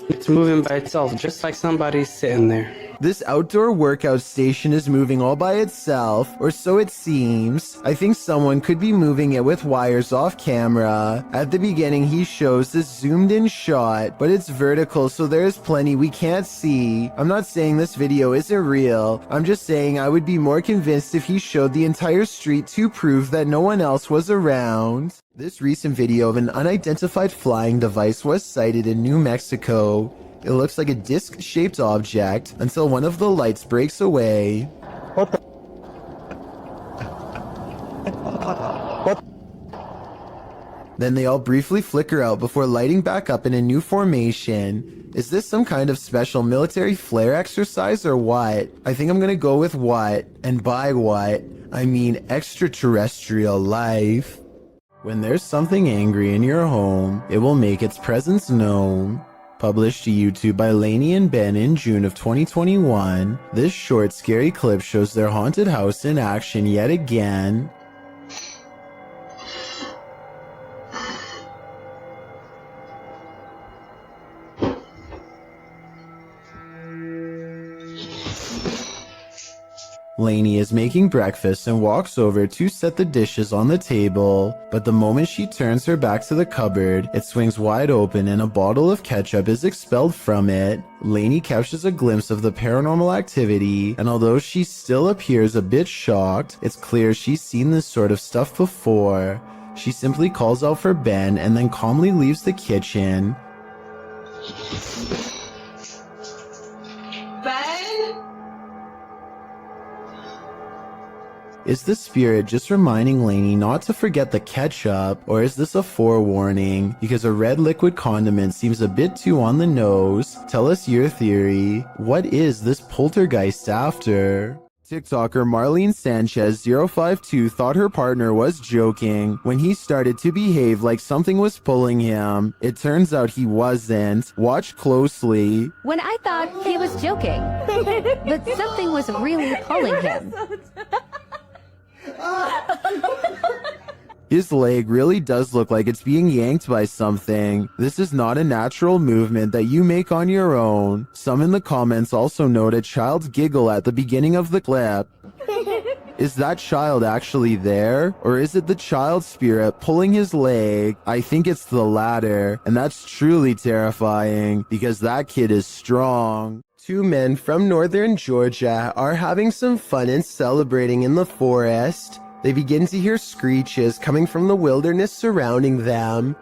It's moving by itself, just like somebody's sitting there. This outdoor workout station is moving all by itself, or so it seems. I think someone could be moving it with wires off camera. At the beginning, he shows this zoomed in shot, but it's vertical, so there's plenty we can't see. I'm not saying this video isn't real. I'm just saying I would be more convinced if he showed the entire street to prove that no one else was around. This recent video of an unidentified flying device was sighted in New Mexico. It looks like a disc-shaped object until one of the lights breaks away. What the? What? Then they all briefly flicker out before lighting back up in a new formation. Is this some kind of special military flare exercise or what? I think I'm gonna go with what, and by what, I mean extraterrestrial life. When there's something angry in your home, it will make its presence known. Published to YouTube by Lainey and Ben in June of 2021, this short, scary clip shows their haunted house in action yet again. Lainey is making breakfast and walks over to set the dishes on the table, but the moment she turns her back to the cupboard, it swings wide open and a bottle of ketchup is expelled from it. Lainey catches a glimpse of the paranormal activity, and although she still appears a bit shocked, it's clear she's seen this sort of stuff before. She simply calls out for Ben and then calmly leaves the kitchen. Ben? Is the spirit just reminding Lainey not to forget the ketchup, or is this a forewarning? Because a red liquid condiment seems a bit too on the nose. Tell us your theory. What is this poltergeist after? TikToker Marlene Sanchez 052 thought her partner was joking when he started to behave like something was pulling him. It turns out he wasn't. Watch closely. When I thought he was joking, but something was really pulling him. His leg really does look like it's being yanked by something. This is not a natural movement that you make on your own. Some in the comments also note a child's giggle at the beginning of the clip. Is that child actually there? Or is it the child spirit pulling his leg? I think it's the latter, and that's truly terrifying because that kid is strong. Two men from northern Georgia are having some fun and celebrating in the forest. They begin to hear screeches coming from the wilderness surrounding them.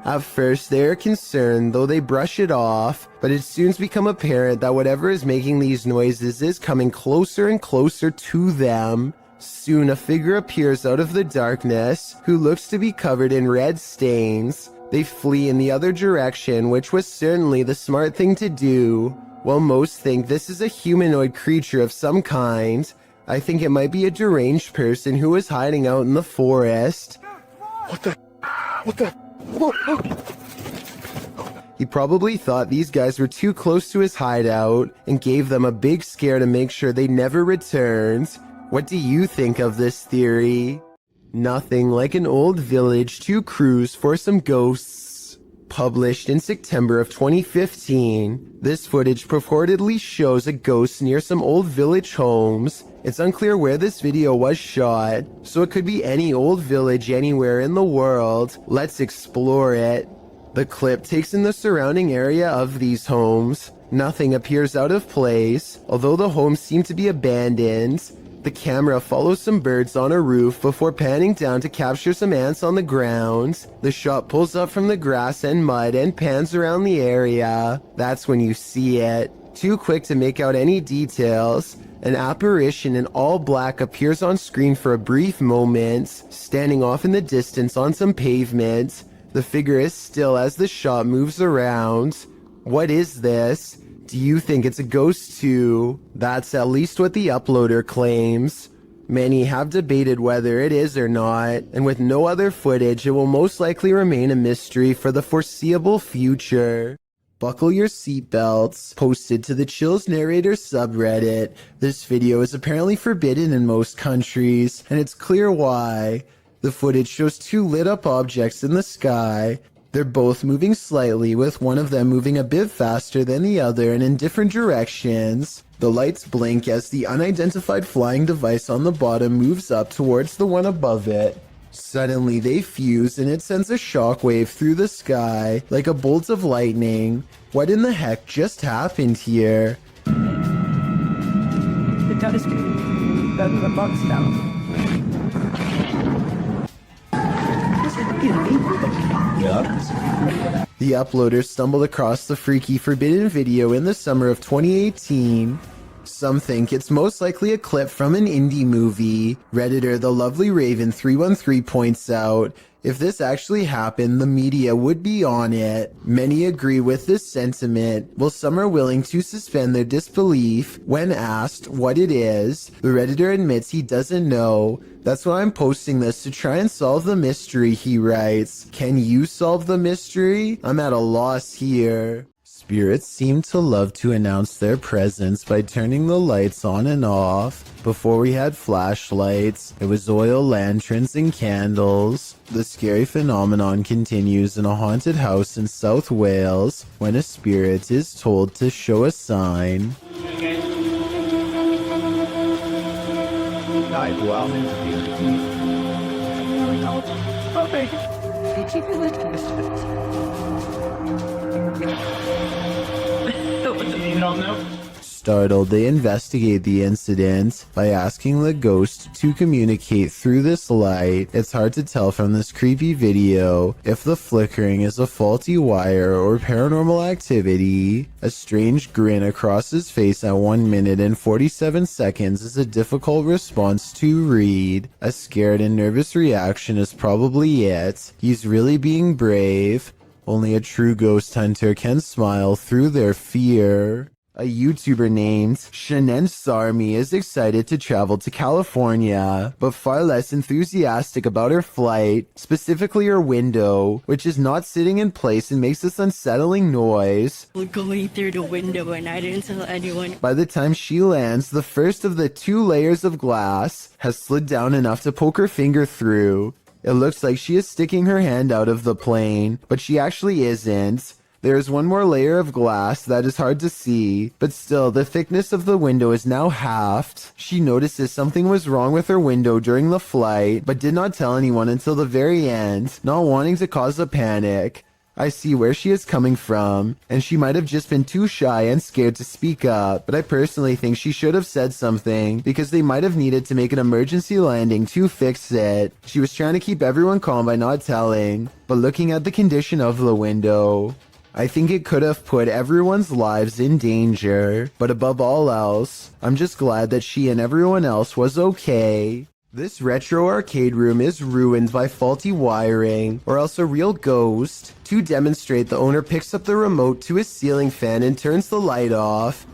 At first, they are concerned, though they brush it off, but it soon becomes apparent that whatever is making these noises is coming closer and closer to them. Soon, a figure appears out of the darkness, who looks to be covered in red stains. They flee in the other direction, which was certainly the smart thing to do. While most think this is a humanoid creature of some kind, I think it might be a deranged person who is hiding out in the forest. What the? He probably thought these guys were too close to his hideout and gave them a big scare to make sure they never returned. What do you think of this theory? Nothing like an old village to cruise for some ghosts. Published in September of 2015, this footage purportedly shows a ghost near some old village homes. It's unclear where this video was shot, so it could be any old village anywhere in the world. Let's explore it. The clip takes in the surrounding area of these homes. Nothing appears out of place, although the homes seem to be abandoned. The camera follows some birds on a roof before panning down to capture some ants on the ground. The shot pulls up from the grass and mud and pans around the area. That's when you see it. Too quick to make out any details, an apparition in all black appears on screen for a brief moment, standing off in the distance on some pavement. The figure is still as the shot moves around. What is this? Do you think it's a ghost too? That's at least what the uploader claims. Many have debated whether it is or not, and with no other footage, it will most likely remain a mystery for the foreseeable future. Buckle your seatbelts. Posted to the Chills Narrator subreddit. This video is apparently forbidden in most countries, and it's clear why. The footage shows two lit up objects in the sky. They're both moving slightly, with one of them moving a bit faster than the other and in different directions. The lights blink as the unidentified flying device on the bottom moves up towards the one above it. Suddenly they fuse and it sends a shockwave through the sky like a bolt of lightning. What in the heck just happened here? The telescope. Button the box down. The uploader stumbled across the freaky forbidden video in the summer of 2018. Some think it's most likely a clip from an indie movie. Redditor The Lovely Raven 313 points out, if this actually happened, the media would be on it. Many agree with this sentiment, while some are willing to suspend their disbelief. When asked what it is, the Redditor admits he doesn't know. That's why I'm posting this, to try and solve the mystery, he writes. Can you solve the mystery? I'm at a loss here. Spirits seem to love to announce their presence by turning the lights on and off. Before we had flashlights, it was oil lanterns and candles. The scary phenomenon continues in a haunted house in South Wales when a spirit is told to show a sign. Startled, they investigate the incident by asking the ghost to communicate through this light. It's hard to tell from this creepy video if the flickering is a faulty wire or paranormal activity. A strange grin across his face at 1 minute and 47 seconds is a difficult response to read. A scared and nervous reaction is probably it. He's really being brave. Only a true ghost hunter can smile through their fear. A YouTuber named Shanen Sarmi is excited to travel to California, but far less enthusiastic about her flight, specifically her window, which is not sitting in place and makes this unsettling noise. We're going through the window and I didn't tell anyone. By the time she lands, the first of the 2 layers of glass has slid down enough to poke her finger through. It looks like she is sticking her hand out of the plane, but she actually isn't. There is one more layer of glass that is hard to see, but still, the thickness of the window is now halved. She notices something was wrong with her window during the flight, but did not tell anyone until the very end, not wanting to cause a panic. I see where she is coming from, and she might have just been too shy and scared to speak up, but I personally think she should have said something, because they might have needed to make an emergency landing to fix it. She was trying to keep everyone calm by not telling, but looking at the condition of the window, I think it could have put everyone's lives in danger, but above all else, I'm just glad that she and everyone else was okay. This retro arcade room is ruined by faulty wiring, or else a real ghost. To demonstrate, the owner picks up the remote to his ceiling fan and turns the light off.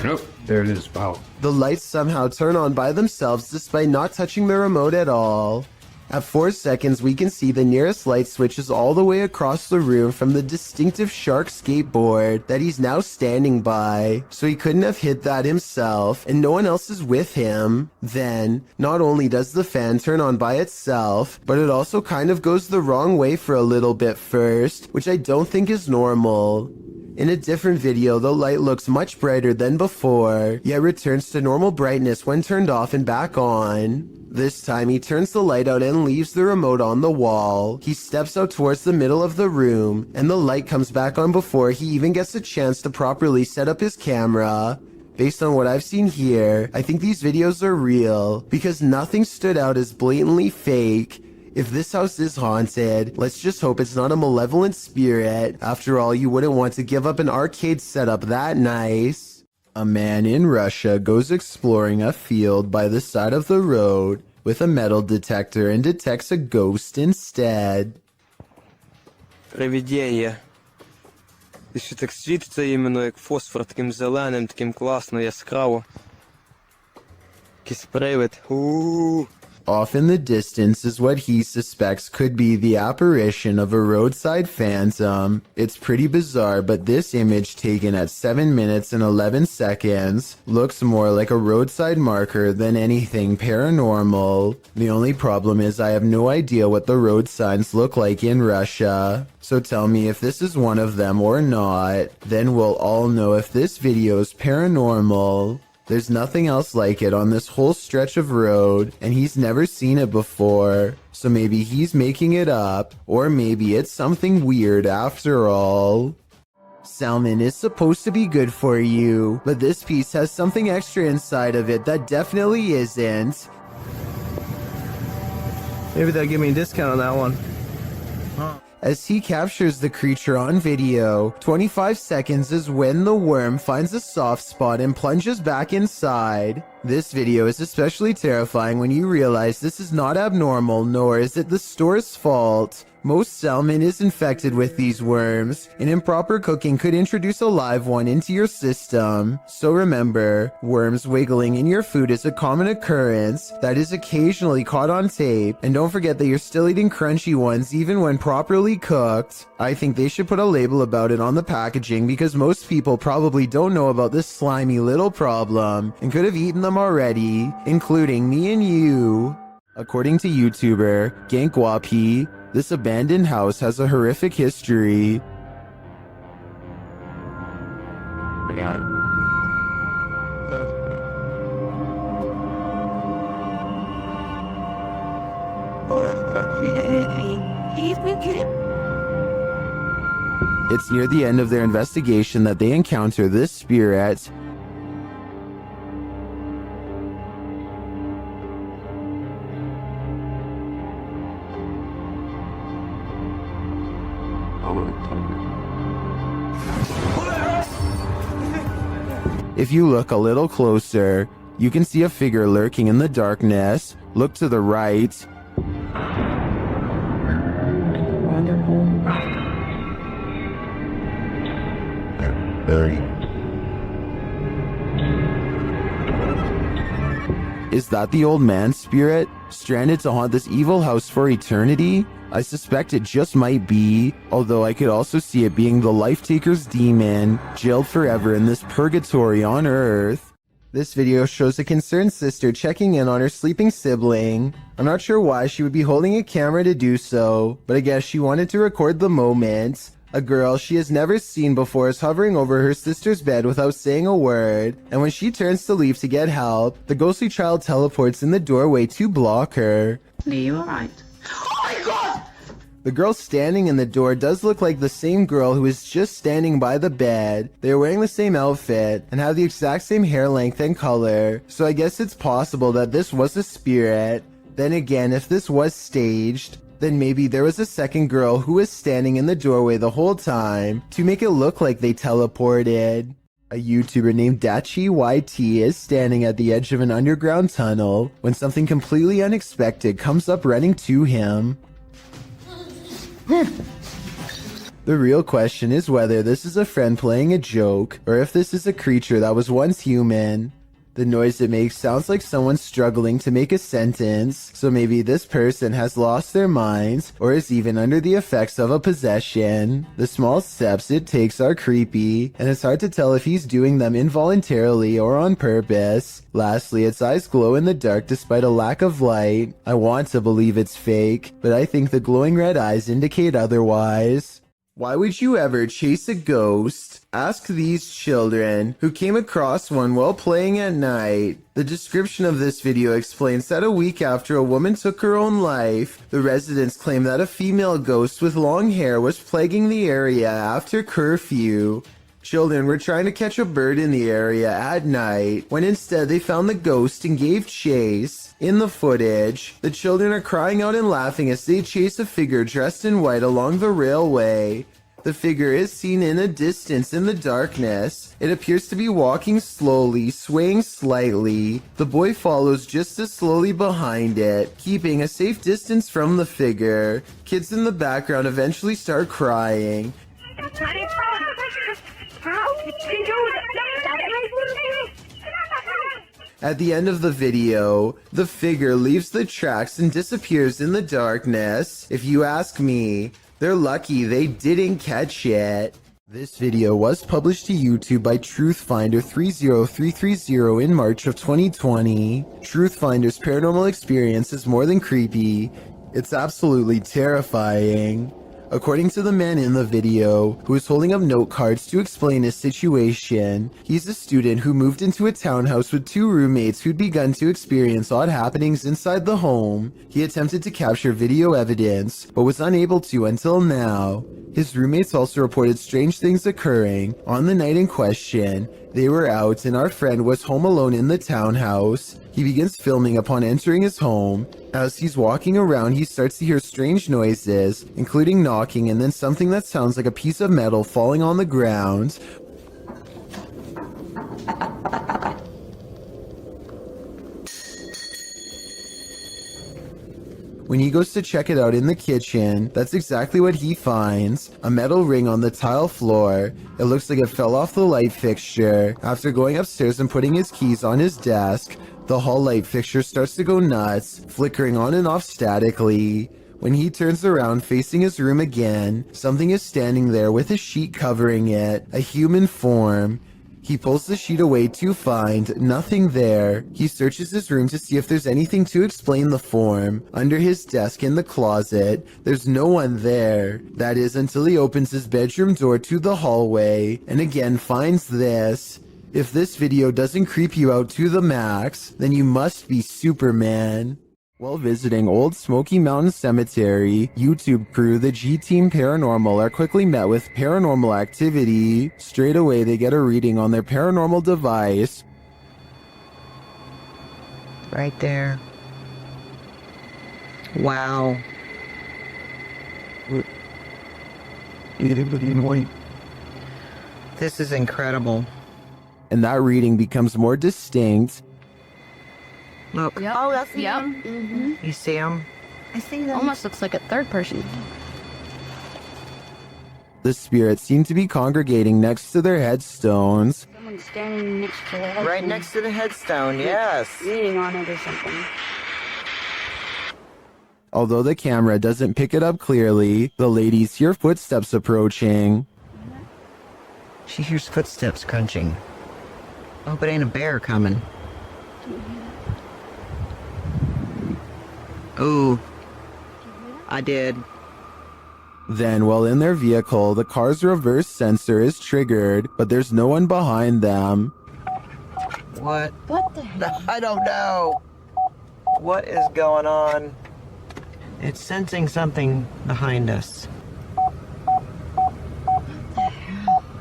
Nope, there it is. Wow. The lights somehow turn on by themselves despite not touching the remote at all. At 4 seconds, we can see the nearest light switch is all the way across the room from the distinctive shark skateboard that he's now standing by, so he couldn't have hit that himself, and no one else is with him. Then, not only does the fan turn on by itself, but it also kind of goes the wrong way for a little bit first, which I don't think is normal. In a different video, the light looks much brighter than before, yet returns to normal brightness when turned off and back on. This time he turns the light out and leaves the remote on the wall. He steps out towards the middle of the room, and the light comes back on before he even gets a chance to properly set up his camera. Based on what I've seen here, I think these videos are real, because nothing stood out as blatantly fake. If this house is haunted, let's just hope it's not a malevolent spirit. After all, you wouldn't want to give up an arcade setup that nice. A man in Russia goes exploring a field by the side of the road with a metal detector and detects a ghost instead. Привидіння. І ще так світиться іменно як фосфор, таким зеленим, таким класно, яскраво. Якийсь привид. Off in the distance is what he suspects could be the apparition of a roadside phantom. It's pretty bizarre, but this image taken at 7 minutes and 11 seconds looks more like a roadside marker than anything paranormal. The only problem is I have no idea what the road signs look like in Russia. So tell me if this is one of them or not. Then we'll all know if this video is paranormal. There's nothing else like it on this whole stretch of road, and he's never seen it before. So maybe he's making it up, or maybe it's something weird after all. Salmon is supposed to be good for you, but this piece has something extra inside of it that definitely isn't. Maybe they'll give me a discount on that one. As he captures the creature on video, 25 seconds is when the worm finds a soft spot and plunges back inside. This video is especially terrifying when you realize this is not abnormal, nor is it the store's fault. Most salmon is infected with these worms, and improper cooking could introduce a live one into your system. So remember, worms wiggling in your food is a common occurrence that is occasionally caught on tape, and don't forget that you're still eating crunchy ones even when properly cooked. I think they should put a label about it on the packaging because most people probably don't know about this slimy little problem and could have eaten them already, including me and you. According to YouTuber Gankwapi, this abandoned house has a horrific history. It's near the end of their investigation that they encounter this spirit. If you look a little closer, you can see a figure lurking in the darkness. Look to the right. Is that the old man's spirit, stranded to haunt this evil house for eternity? I suspect it just might be, although I could also see it being the Life-Taker's demon, jailed forever in this purgatory on Earth. This video shows a concerned sister checking in on her sleeping sibling. I'm not sure why she would be holding a camera to do so, but I guess she wanted to record the moment. A girl she has never seen before is hovering over her sister's bed without saying a word, and when she turns to leave to get help, the ghostly child teleports in the doorway to block her. Are you alright? Oh my god! The girl standing in the door does look like the same girl who is just standing by the bed. They are wearing the same outfit and have the exact same hair length and color, so I guess it's possible that this was a spirit. Then again, if this was staged, then maybe there was a second girl who was standing in the doorway the whole time to make it look like they teleported. A YouTuber named Dachi YT is standing at the edge of an underground tunnel when something completely unexpected comes up running to him. The real question is whether this is a friend playing a joke or if this is a creature that was once human. The noise it makes sounds like someone struggling to make a sentence, so maybe this person has lost their minds or is even under the effects of a possession. The small steps it takes are creepy, and it's hard to tell if he's doing them involuntarily or on purpose. Lastly, its eyes glow in the dark despite a lack of light. I want to believe it's fake, but I think the glowing red eyes indicate otherwise. Why would you ever chase a ghost? Ask these children who came across one while playing at night. The description of this video explains that a week after a woman took her own life, the residents claim that a female ghost with long hair was plaguing the area after curfew. Children were trying to catch a bird in the area at night, when instead they found the ghost and gave chase. In the footage, the children are crying out and laughing as they chase a figure dressed in white along the railway. The figure is seen in a distance in the darkness. It appears to be walking slowly, swaying slightly. The boy follows just as slowly behind it, keeping a safe distance from the figure. Kids in the background eventually start crying. At the end of the video, the figure leaves the tracks and disappears in the darkness. If you ask me, they're lucky they didn't catch it. This video was published to YouTube by Truthfinder 30330 in March of 2020. Truthfinder's paranormal experience is more than creepy. It's absolutely terrifying. According to the man in the video, who is holding up note cards to explain his situation, he's a student who moved into a townhouse with two roommates who'd begun to experience odd happenings inside the home. He attempted to capture video evidence, but was unable to until now. His roommates also reported strange things occurring. On the night in question, they were out and our friend was home alone in the townhouse. He begins filming upon entering his home. As he's walking around, he starts to hear strange noises, including knocking and then something that sounds like a piece of metal falling on the ground. When he goes to check it out in the kitchen, that's exactly what he finds. A metal ring on the tile floor. It looks like it fell off the light fixture. After going upstairs and putting his keys on his desk, the hall light fixture starts to go nuts, flickering on and off statically. When he turns around facing his room again, something is standing there with a sheet covering it, a human form. He pulls the sheet away to find nothing there. He searches his room to see if there's anything to explain the form. Under his desk in the closet, there's no one there. That is until he opens his bedroom door to the hallway and again finds this. If this video doesn't creep you out to the max, then you must be Superman. While visiting Old Smoky Mountain Cemetery, YouTube crew the G-Team Paranormal are quickly met with paranormal activity. Straight away they get a reading on their paranormal device. Right there. Wow. This is incredible. And that reading becomes more distinct. Look. Yep. Oh, that's yep. him. You see him? I see them. Almost looks like a third person. The spirits seem to be congregating next to their headstones. Someone's standing next to the headstone. Right next to the headstone, yes. Reading on it or something. Although the camera doesn't pick it up clearly, the ladies hear footsteps approaching. She hears footsteps crunching. Hope it ain't a bear coming. Ooh, I did. Then, while in their vehicle, the car's reverse sensor is triggered, but there's no one behind them. What? What the hell? I don't know. What is going on? It's sensing something behind us.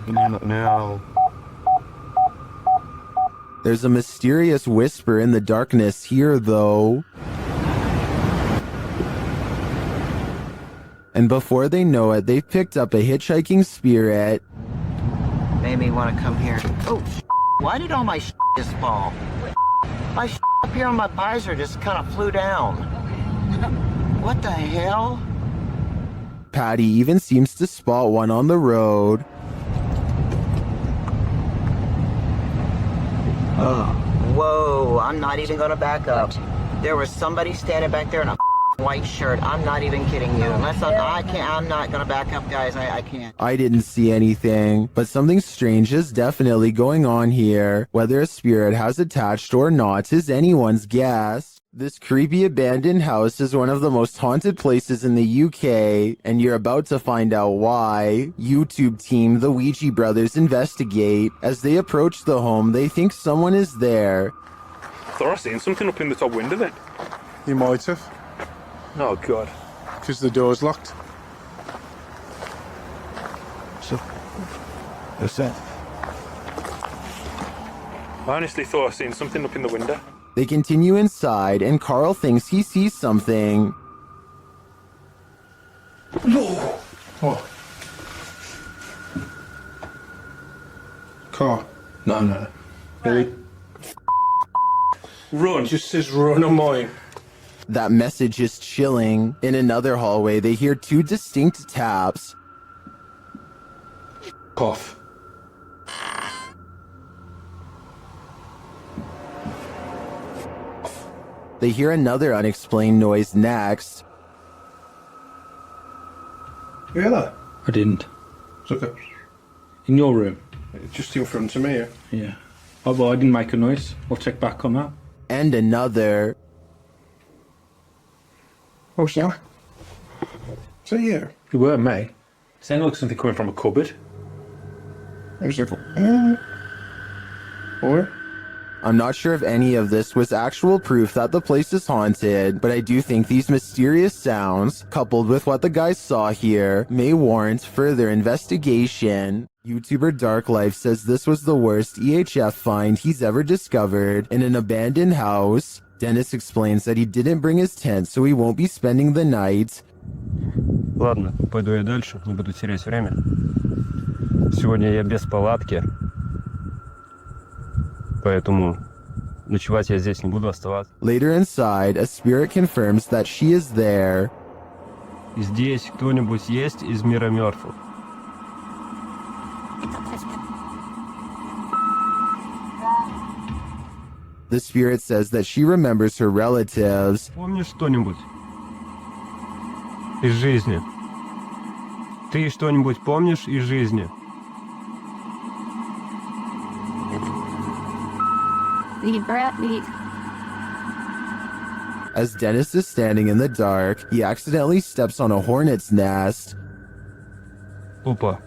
No. There's a mysterious whisper in the darkness here, though. And before they know it, they've picked up a hitchhiking spirit. Made me want to come here. Oh, why did all my just fall? My up here on my visor just kind of flew down. What the hell? Patty even seems to spot one on the road. Oh, whoa, I'm not even gonna back up. There was somebody standing back there in a white shirt. I'm not even kidding you. Unless I'm not gonna back up, guys. I can't. I didn't see anything, but something strange is definitely going on here. Whether a spirit has attached or not is anyone's guess. This creepy abandoned house is one of the most haunted places in the UK, and you're about to find out why. YouTube team The Ouija Brothers investigate. As they approach the home, they think someone is there. Thought I seen something up in the top window then. You might have. Oh, God. Because the door's locked. So, what's that? I honestly thought I seen something up in the window. They continue inside, and Carl thinks he sees something. No! Oh. Car. No. Really? Run. It just says run on mine. That message is chilling. In another hallway, they hear two distinct taps. Cough. They hear another unexplained noise next. You hear that? I didn't. It's okay. In your room? It's just in front of me, yeah. Yeah. Oh, well, I didn't make a noise. I'll check back on that. And another. Oh, yeah. So, yeah. You were, mate. Sounded like something coming from a cupboard. There's a... Or? I'm not sure if any of this was actual proof that the place is haunted, but I do think these mysterious sounds, coupled with what the guys saw here, may warrant further investigation. YouTuber Dark Life says this was the worst EHF find he's ever discovered in an abandoned house. Dennis explains that he didn't bring his tent, so he won't be spending the night. Ладно, пойду я дальше, не буду терять время. Сегодня я без палатки. Поэтому ночевать я здесь не буду оставаться. Later inside, a spirit confirms that she is there. Здесь кто-нибудь есть из мира мертвых? The spirit says that she remembers her relatives. Помнишь что-нибудь из жизни? Ты что-нибудь помнишь из жизни? As Dennis is standing in the dark, he accidentally steps on a hornet's nest. Опа.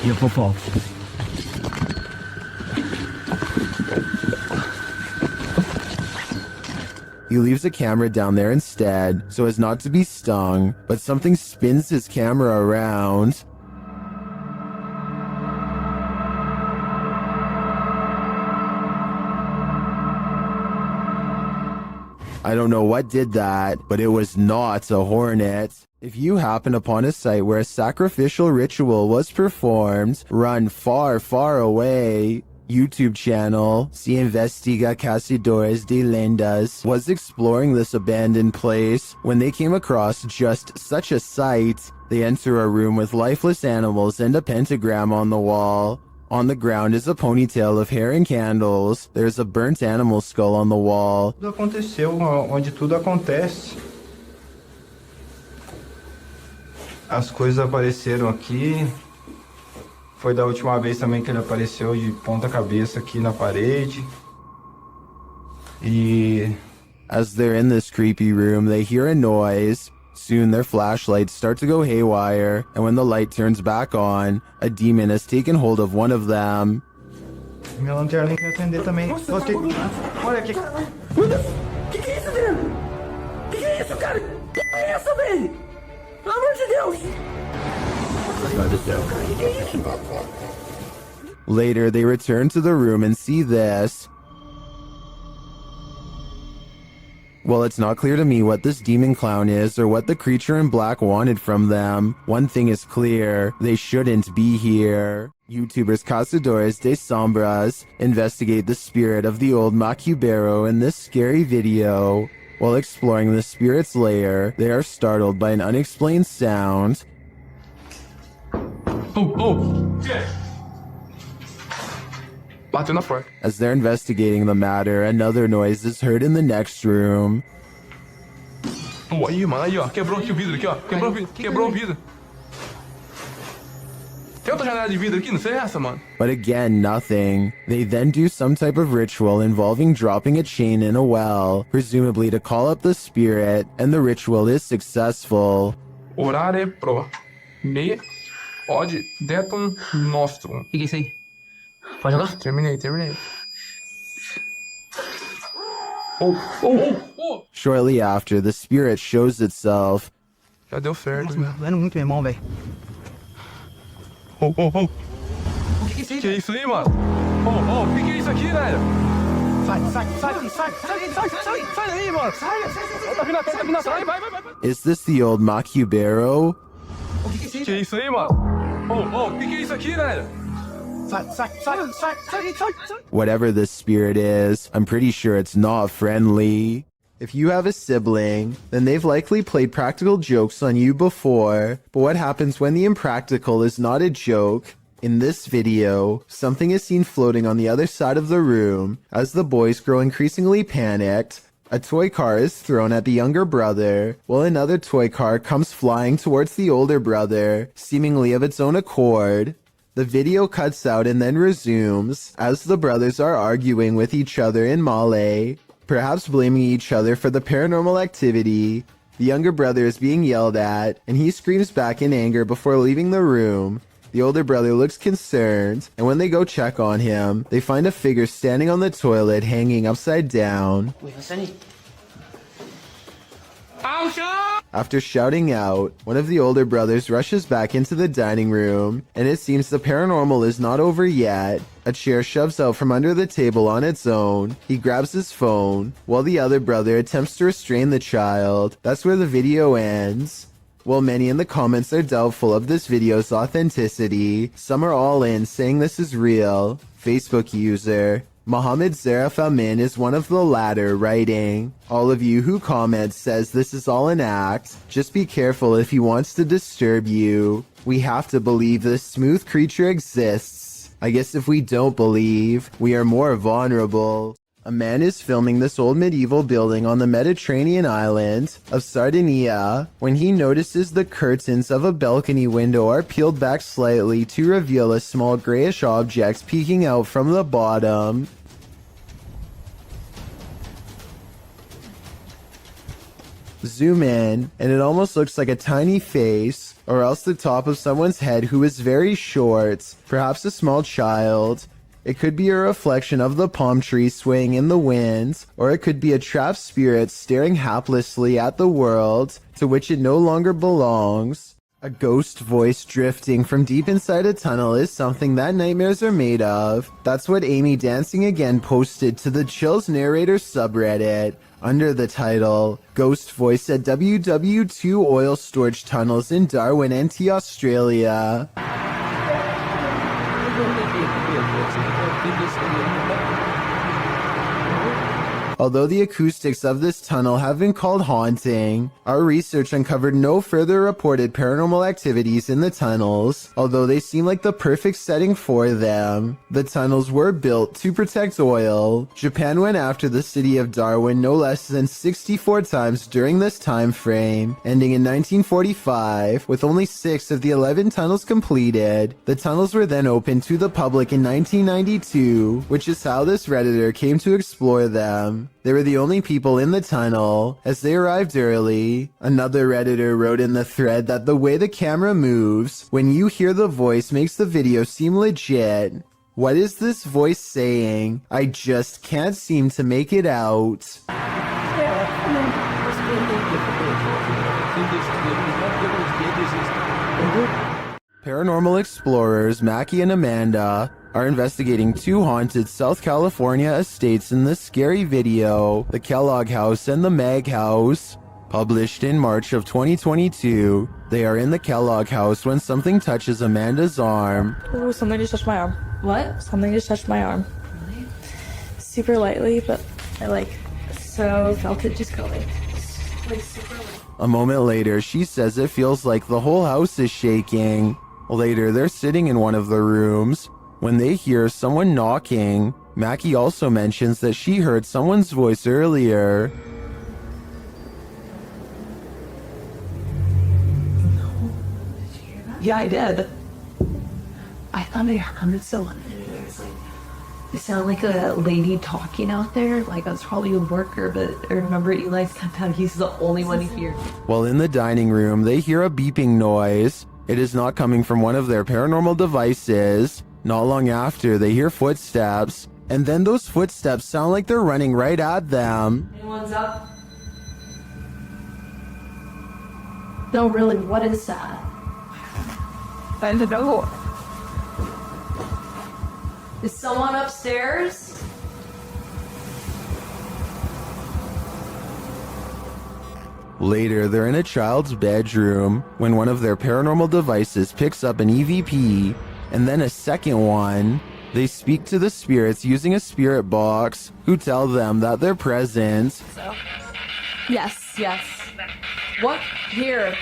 Я попал. He leaves a camera down there instead, so as not to be stung, but something spins his camera around. I don't know what did that, but it was not a hornet. If you happen upon a site where a sacrificial ritual was performed, run far, far away. YouTube channel, Se Investiga Cazadores de Lendas, was exploring this abandoned place when they came across just such a sight. They enter a room with lifeless animals and a pentagram on the wall. On the ground is a ponytail of hair and candles. There's a burnt animal skull on the wall. Tudo aconteceu onde tudo acontece. As coisas apareceram aqui. Foi da última vez também que ele apareceu de ponta cabeça aqui na parede. E as they're in this creepy room, they hear a noise. Soon their flashlights start to go haywire, and when the light turns back on, a demon has taken hold of one of them. minha lanterna quer acender também. Nossa, olha aqui. Que é isso, velho? Que é isso, cara? Que é isso, velho? Pelo amor de Deus! Later, they return to the room and see this. Well, it's not clear to me what this demon clown is or what the creature in black wanted from them. One thing is clear, they shouldn't be here. YouTubers Cazadores de Sombras investigate the spirit of the old Macubero in this scary video. While exploring the spirit's lair, they are startled by an unexplained sound. Bateu na porta. As they're investigating the matter, another noise is heard in the next room. Aí, mano, aí, ó. Quebrou aqui o vidro, aqui, ó. Quebrou o vidro. Tem outra janela de vidro aqui, não sei essa, mano. But again, nothing. They then do some type of ritual involving dropping a chain in a well, presumably to call up the spirit, and the ritual is successful. Orare pro me od detum nostrum. O que é isso aí? Pode jogar? Terminei. Oh. Shortly after, the spirit shows itself. Já deu certo. Nossa, doendo muito meu irmão, velho. O que é isso aí? Que é isso aí, mano? O que é isso aqui, velho? Sai daí, mano. Sai. Tá vindo atrás, vai. Is this the old Macubero? O que é isso aí, mano? O que é isso aqui, velho? Sai. Whatever this spirit is, I'm pretty sure it's not friendly. If you have a sibling, then they've likely played practical jokes on you before, but what happens when the impractical is not a joke? In this video, something is seen floating on the other side of the room. As the boys grow increasingly panicked, a toy car is thrown at the younger brother, while another toy car comes flying towards the older brother, seemingly of its own accord. The video cuts out and then resumes, as the brothers are arguing with each other in Malay, perhaps blaming each other for the paranormal activity. The younger brother is being yelled at, and he screams back in anger before leaving the room. The older brother looks concerned, and when they go check on him, they find a figure standing on the toilet hanging upside down. After shouting out, one of the older brothers rushes back into the dining room, and it seems the paranormal is not over yet. A chair shoves out from under the table on its own. He grabs his phone, while the other brother attempts to restrain the child. That's where the video ends. While many in the comments are doubtful of this video's authenticity, some are all in saying this is real. Facebook user Mohammed Zarif Amin is one of the latter, writing, "All of you who comment says this is all an act. Just be careful if he wants to disturb you. We have to believe this smooth creature exists. I guess if we don't believe, we are more vulnerable." A man is filming this old medieval building on the Mediterranean island of Sardinia when he notices the curtains of a balcony window are peeled back slightly to reveal a small grayish object peeking out from the bottom. Zoom in, and it almost looks like a tiny face, or else the top of someone's head who is very short, perhaps a small child. It could be a reflection of the palm tree swaying in the wind, or it could be a trapped spirit staring haplessly at the world to which it no longer belongs. A ghost voice drifting from deep inside a tunnel is something that nightmares are made of. That's what Amy Dancing Again posted to the Chills Narrator subreddit under the title, "Ghost Voice at WW2 Oil Storage Tunnels in Darwin, NT, Australia." Although the acoustics of this tunnel have been called haunting, our research uncovered no further reported paranormal activities in the tunnels, although they seem like the perfect setting for them. The tunnels were built to protect oil. Japan went after the city of Darwin no less than 64 times during this time frame, ending in 1945, with only 6 of the 11 tunnels completed. The tunnels were then opened to the public in 1992, which is how this Redditor came to explore them. They were the only people in the tunnel, as they arrived early. Another Redditor wrote in the thread that the way the camera moves when you hear the voice makes the video seem legit. What is this voice saying? I just can't seem to make it out. Paranormal explorers Mackie and Amanda are investigating 2 haunted South California estates in this scary video, the Kellogg House and the Mag House. Published in March of 2022, they are in the Kellogg House when something touches Amanda's arm. Oh, something just touched my arm. What? Something just touched my arm. Really? Super lightly, but I felt it just go super light. A moment later, she says it feels like the whole house is shaking. Later, they're sitting in one of the rooms when they hear someone knocking. Mackie also mentions that she heard someone's voice earlier. Yeah, I did. time I heard someone, it sounded like a lady talking out there. Like I was probably a worker, but I remember Eli's compound, he's the only one here. While in the dining room, they hear a beeping noise. It is not coming from one of their paranormal devices. Not long after, they hear footsteps, and then those footsteps sound like they're running right at them. Anyone's up? No, really, what is that? I don't know. Is someone upstairs? Later, they're in a child's bedroom when one of their paranormal devices picks up an EVP, and then a second one. They speak to the spirits using a spirit box, who tell them that they're present. So, yes. What? Here.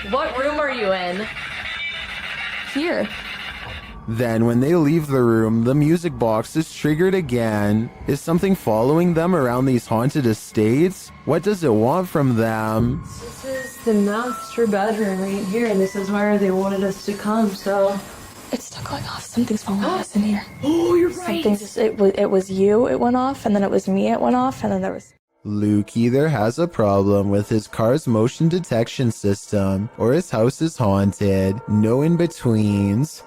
What room are you in? Here. Then, when they leave the room, the music box is triggered again. Is something following them around these haunted estates? What does it want from them? This is the master bedroom right here, and this is where they wanted us to come, so... It's still going off. Something's following us in here. Oh, you're right. It was you, it went off, and then it was me, it went off, and then there was... Luke either has a problem with his car's motion detection system, or his house is haunted. No in-betweens.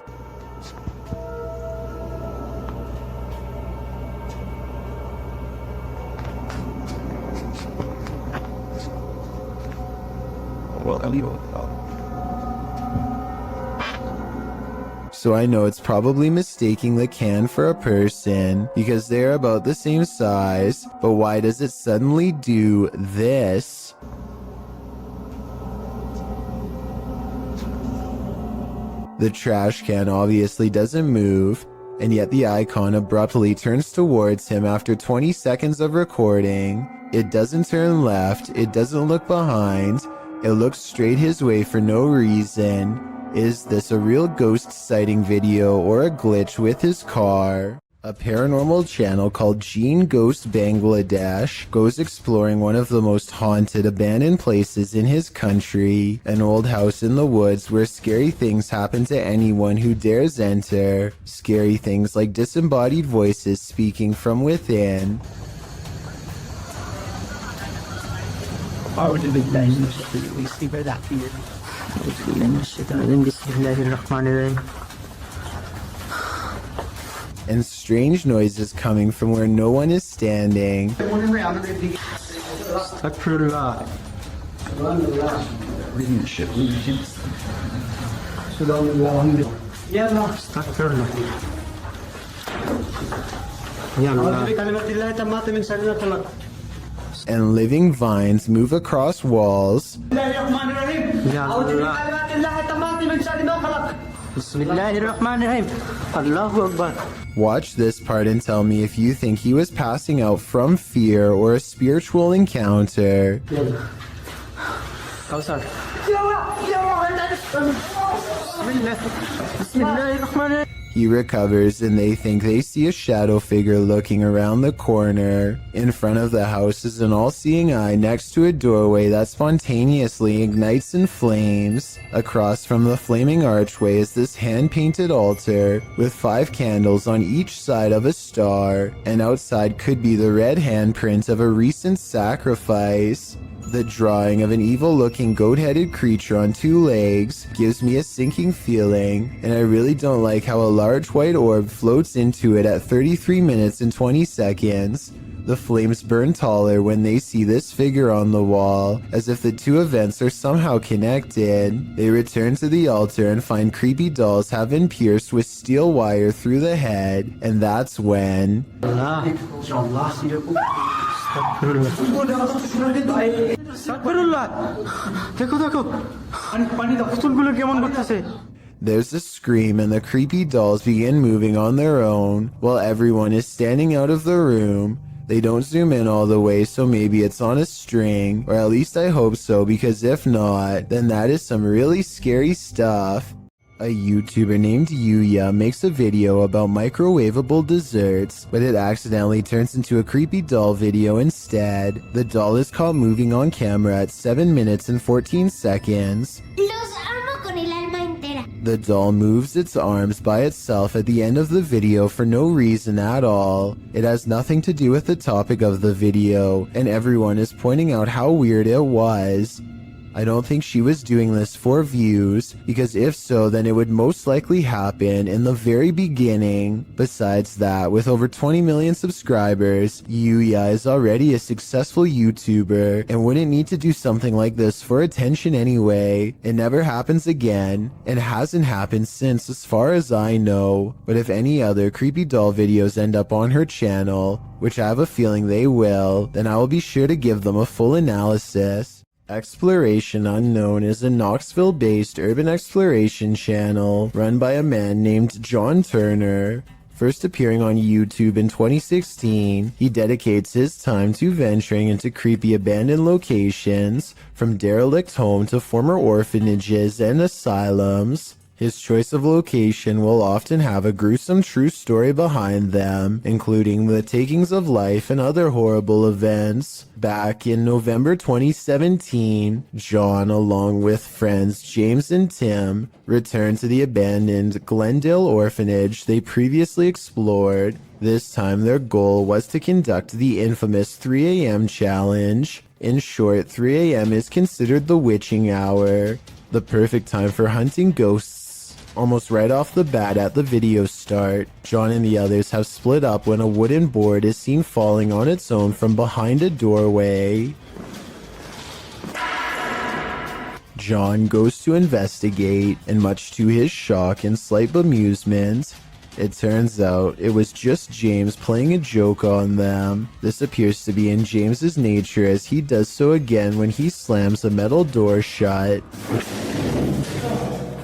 So I know it's probably mistaking the can for a person because they're about the same size, but why does it suddenly do this? The trash can obviously doesn't move, and yet the icon abruptly turns towards him after 20 seconds of recording. It doesn't turn left, it doesn't look behind, it looks straight his way for no reason. Is this a real ghost sighting video or a glitch with his car? A paranormal channel called Gene Ghost Bangladesh goes exploring one of the most haunted abandoned places in his country, an old house in the woods where scary things happen to anyone who dares enter. Scary things like disembodied voices speaking from within. And strange noises coming from where no one is standing. And living vines move across walls. Watch this part and tell me if you think he was passing out from fear or a spiritual encounter. He recovers and they think they see a shadow figure looking around the corner. In front of the house is an all-seeing eye next to a doorway that spontaneously ignites in flames. Across from the flaming archway is this hand-painted altar with 5 candles on each side of a star, and outside could be the red handprint of a recent sacrifice. The drawing of an evil-looking goat-headed creature on 2 legs gives me a sinking feeling, and I really don't like how a large white orb floats into it at 33 minutes and 20 seconds. The flames burn taller when they see this figure on the wall, as if the 2 events are somehow connected. They return to the altar and find creepy dolls have been pierced with steel wire through the head, and that's when... There's a scream and the creepy dolls begin moving on their own while everyone is standing out of the room. They don't zoom in all the way, so maybe it's on a string, or at least I hope so, because if not, then that is some really scary stuff. A YouTuber named Yuya makes a video about microwavable desserts, but it accidentally turns into a creepy doll video instead. The doll is caught moving on camera at 7 minutes and 14 seconds. Los amo con el alma entera. The doll moves its arms by itself at the end of the video for no reason at all. It has nothing to do with the topic of the video, and everyone is pointing out how weird it was. I don't think she was doing this for views, because if so, then it would most likely happen in the very beginning. Besides that, with over 20 million subscribers, Yuya is already a successful YouTuber and wouldn't need to do something like this for attention anyway. It never happens again, and hasn't happened since as far as I know. But if any other creepy doll videos end up on her channel, which I have a feeling they will, then I will be sure to give them a full analysis. Exploration Unknown is a Knoxville-based urban exploration channel run by a man named John Turner. First appearing on YouTube in 2016, he dedicates his time to venturing into creepy abandoned locations, from derelict homes to former orphanages and asylums. His choice of location will often have a gruesome true story behind them, including the takings of life and other horrible events. Back in November 2017, John, along with friends James and Tim, returned to the abandoned Glendale orphanage they previously explored. This time their goal was to conduct the infamous 3 a.m. challenge. In short, 3 a.m. is considered the witching hour, the perfect time for hunting ghosts. Almost right off the bat at the video start, John and the others have split up when a wooden board is seen falling on its own from behind a doorway. John goes to investigate, and much to his shock and slight bemusement, it turns out it was just James playing a joke on them. This appears to be in James's nature, as he does so again when he slams a metal door shut,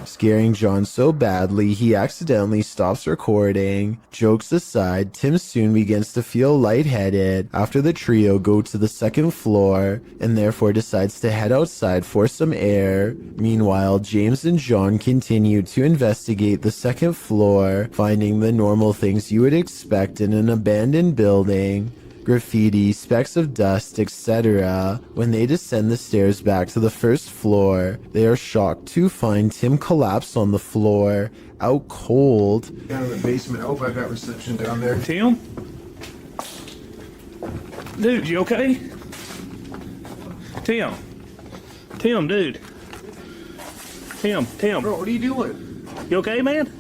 scaring John so badly he accidentally stops recording. Jokes aside, Tim soon begins to feel lightheaded after the trio go to the second floor, and therefore decides to head outside for some air. Meanwhile, James and John continue to investigate the second floor, finding the normal things you would expect in an abandoned building: graffiti, specks of dust, etc. When they descend the stairs back to the first floor, they are shocked to find Tim collapsed on the floor, out cold. Down in the basement. I hope I got reception down there. Tim? Dude, you okay? Tim? Tim, dude. Tim. Bro, what are you doing? You okay, man?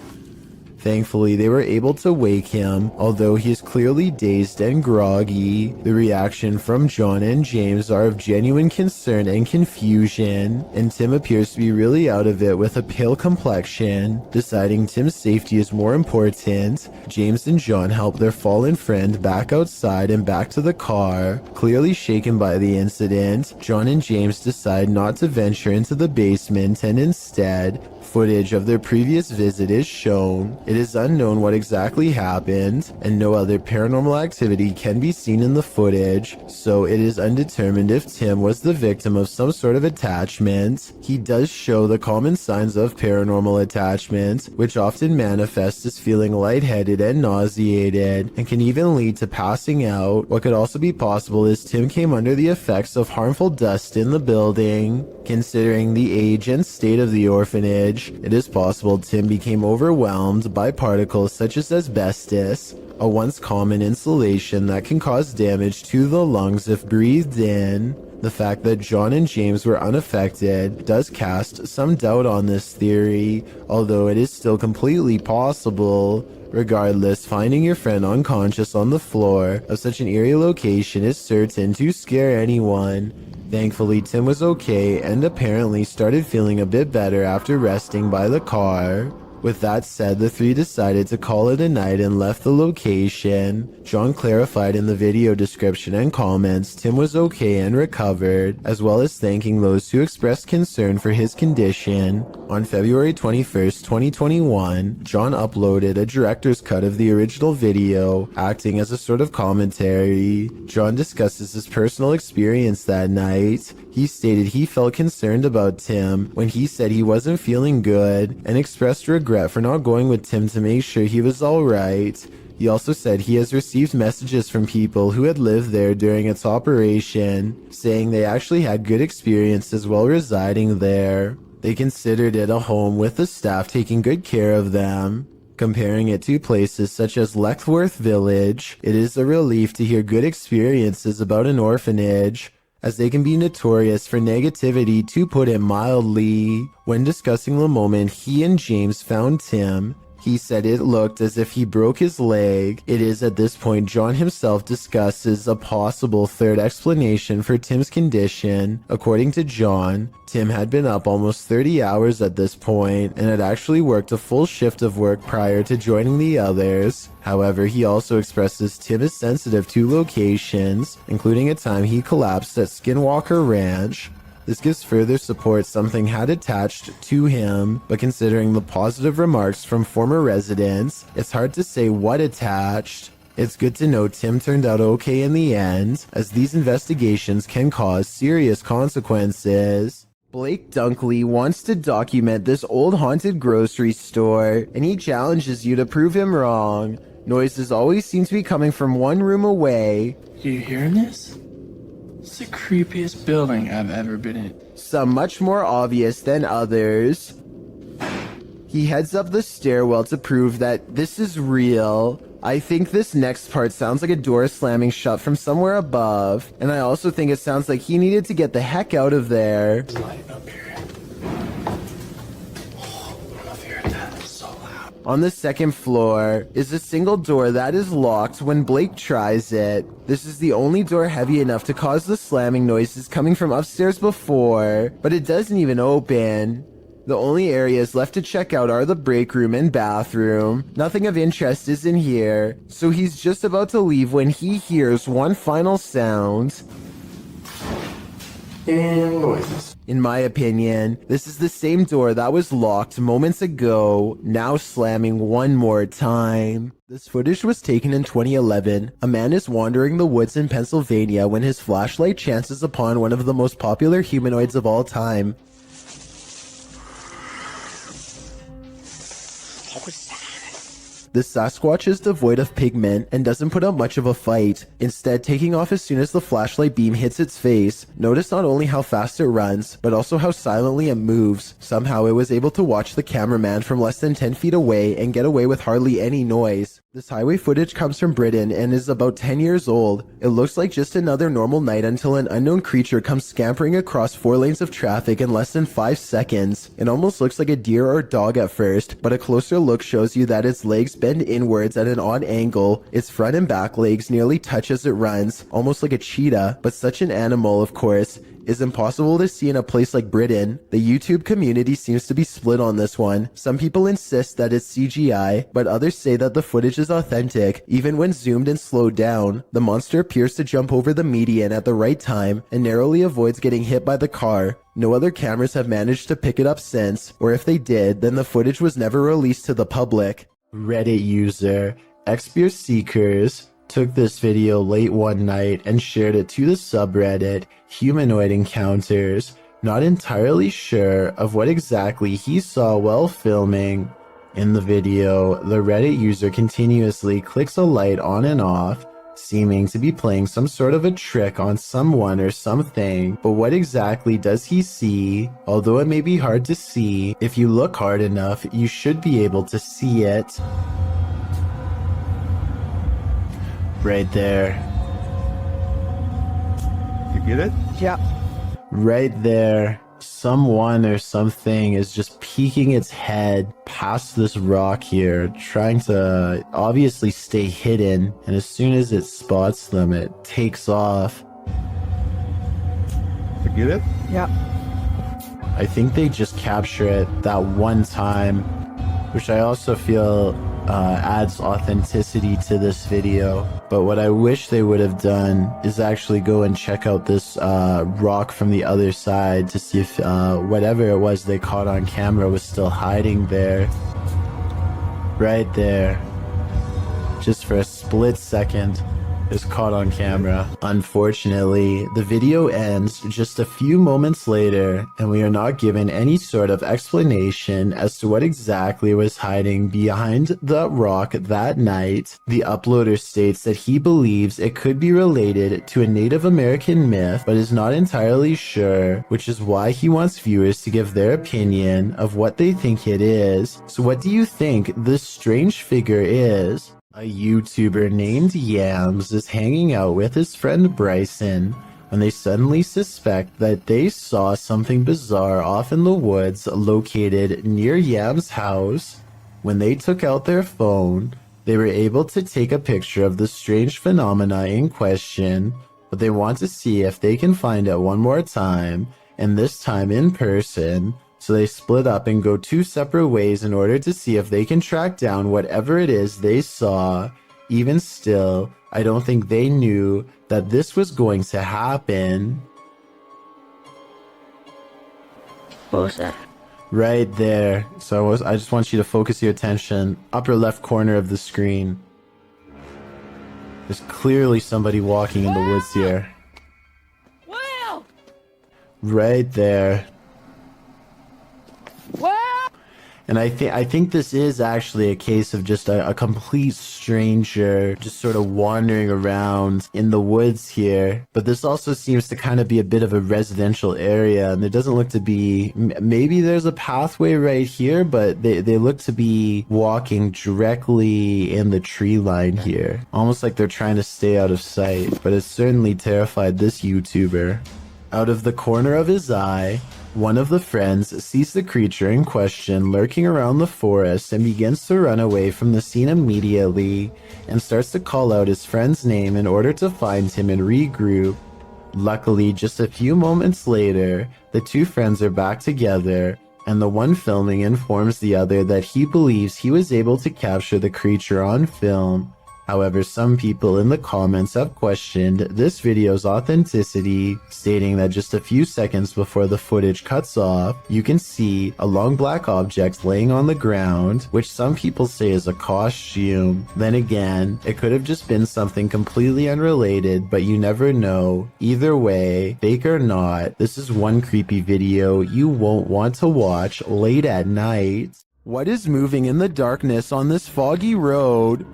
Thankfully, they were able to wake him, although he is clearly dazed and groggy. The reaction from John and James are of genuine concern and confusion, and Tim appears to be really out of it with a pale complexion. Deciding Tim's safety is more important, James and John help their fallen friend back outside and back to the car. Clearly shaken by the incident, John and James decide not to venture into the basement, and instead, footage of their previous visit is shown. It is unknown what exactly happened, and no other paranormal activity can be seen in the footage, so it is undetermined if Tim was the victim of some sort of attachment. He does show the common signs of paranormal attachment, which often manifest as feeling lightheaded and nauseated, and can even lead to passing out. What could also be possible is Tim came under the effects of harmful dust in the building. Considering the age and state of the orphanage, it is possible Tim became overwhelmed by particles such as asbestos, a once common insulation that can cause damage to the lungs if breathed in. The fact that John and James were unaffected does cast some doubt on this theory, although it is still completely possible. Regardless, finding your friend unconscious on the floor of such an eerie location is certain to scare anyone. Thankfully, Tim was okay and apparently started feeling a bit better after resting by the car. With that said, the three decided to call it a night and left the location. John clarified in the video description and comments Tim was okay and recovered, as well as thanking those who expressed concern for his condition. On February 21st, 2021, John uploaded a director's cut of the original video, acting as a sort of commentary. John discusses his personal experience that night. He stated he felt concerned about Tim when he said he wasn't feeling good, and expressed regret for not going with Tim to make sure he was alright. He also said he has received messages from people who had lived there during its operation, saying they actually had good experiences while residing there. They considered it a home with the staff taking good care of them. Comparing it to places such as Leckworth Village, it is a relief to hear good experiences about an orphanage, as they can be notorious for negativity, to put it mildly. When discussing the moment he and James found Tim, he said it looked as if he broke his leg. It is at this point John himself discusses a possible third explanation for Tim's condition. According to John, Tim had been up almost 30 hours at this point and had actually worked a full shift of work prior to joining the others. However, he also expresses Tim is sensitive to locations, including a time he collapsed at Skinwalker Ranch. This gives further support something had attached to him, but considering the positive remarks from former residents, it's hard to say what attached. It's good to know Tim turned out okay in the end, as these investigations can cause serious consequences. Blake Dunkley wants to document this old haunted grocery store, and he challenges you to prove him wrong. Noises always seem to be coming from one room away. You hearing this? It's the creepiest building I've ever been in. Some much more obvious than others. He heads up the stairwell to prove that this is real. I think this next part sounds like a door slamming shut from somewhere above, and I also think it sounds like he needed to get the heck out of there. On the second floor is a single door that is locked when Blake tries it. This is the only door heavy enough to cause the slamming noises coming from upstairs before, but it doesn't even open. The only areas left to check out are the break room and bathroom. Nothing of interest is in here, so he's just about to leave when he hears one final sound. And noises. In my opinion, this is the same door that was locked moments ago, now slamming one more time. This footage was taken in 2011. A man is wandering the woods in Pennsylvania when his flashlight chances upon one of the most popular humanoids of all time. The Sasquatch is devoid of pigment and doesn't put up much of a fight, instead taking off as soon as the flashlight beam hits its face. Notice not only how fast it runs, but also how silently it moves. Somehow it was able to watch the cameraman from less than 10 feet away and get away with hardly any noise. This highway footage comes from Britain and is about 10 years old. It looks like just another normal night until an unknown creature comes scampering across 4 lanes of traffic in less than 5 seconds. It almost looks like a deer or dog at first, but a closer look shows you that its legs bend inwards at an odd angle. Its front and back legs nearly touch as it runs, almost like a cheetah, but such an animal, of course, is impossible to see in a place like Britain. The YouTube community seems to be split on this one. Some people insist that it's CGI, but others say that the footage is authentic. Even when zoomed and slowed down, the monster appears to jump over the median at the right time and narrowly avoids getting hit by the car. No other cameras have managed to pick it up since, or if they did, then the footage was never released to the public. Reddit user Xbeer Seekers took this video late one night and shared it to the subreddit Humanoid Encounters, not entirely sure of what exactly he saw while filming. In the video, the Reddit user continuously clicks a light on and off, seeming to be playing some sort of a trick on someone or something, but what exactly does he see? Although it may be hard to see, if you look hard enough, you should be able to see it. Right there. You get it? Yeah. Right there. Someone or something is just peeking its head past this rock here, trying to obviously stay hidden, and as soon as it spots them, it takes off. You get it? Yeah. I think they just capture it that one time, which I also feel adds authenticity to this video. But what I wish they would have done is actually go and check out this rock from the other side to see if whatever it was they caught on camera was still hiding there. Right there. Just for a split second. is caught on camera. Unfortunately, the video ends just a few moments later, and we are not given any sort of explanation as to what exactly was hiding behind the rock that night. The uploader states that he believes it could be related to a Native American myth, but is not entirely sure, which is why he wants viewers to give their opinion of what they think it is. So what do you think this strange figure is? A YouTuber named Yams is hanging out with his friend Bryson when they suddenly suspect that they saw something bizarre off in the woods located near Yams' house. When they took out their phone, they were able to take a picture of the strange phenomena in question, but they want to see if they can find it one more time, and this time in person. So they split up and go two separate ways in order to see if they can track down whatever it is they saw. Even still, I don't think they knew that this was going to happen. What was that? Right there. So I just want you to focus your attention. Upper left corner of the screen. There's clearly somebody walking in the woods here. Will! Right there. Will! And I think this is actually a case of just a complete stranger just sort of wandering around in the woods here. But this also seems to kind of be a bit of a residential area, and there doesn't look to be, maybe there's a pathway right here, but they look to be walking directly in the tree line here. Almost like they're trying to stay out of sight, but it certainly terrified this YouTuber. Out of the corner of his eye, one of the friends sees the creature in question lurking around the forest and begins to run away from the scene immediately and starts to call out his friend's name in order to find him and regroup. Luckily, just a few moments later, the two friends are back together, and the one filming informs the other that he believes he was able to capture the creature on film. However, some people in the comments have questioned this video's authenticity, stating that just a few seconds before the footage cuts off, you can see a long black object laying on the ground, which some people say is a costume. Then again, it could have just been something completely unrelated, but you never know. Either way, fake or not, this is one creepy video you won't want to watch late at night. What is moving in the darkness on this foggy road?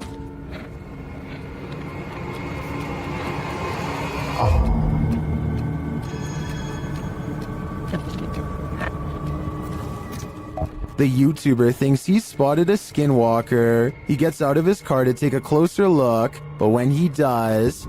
The YouTuber thinks he spotted a skinwalker. He gets out of his car to take a closer look, but when he does,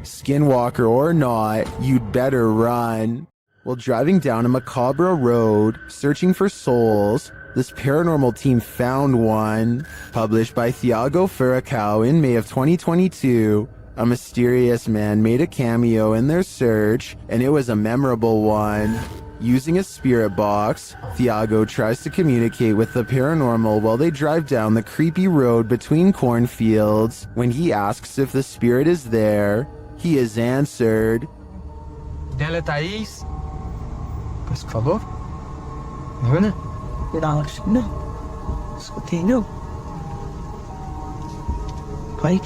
skinwalker or not, you'd better run. While driving down a macabre road, searching for souls, this paranormal team found one. Published by Thiago Furacao in May of 2022, a mysterious man made a cameo in their search, and it was a memorable one. Using a spirit box, Thiago tries to communicate with the paranormal while they drive down the creepy road between cornfields. When he asks if the spirit is there, he is answered. Dela Thaís. Por favor? Ana? Não. Escutei, não. Pike?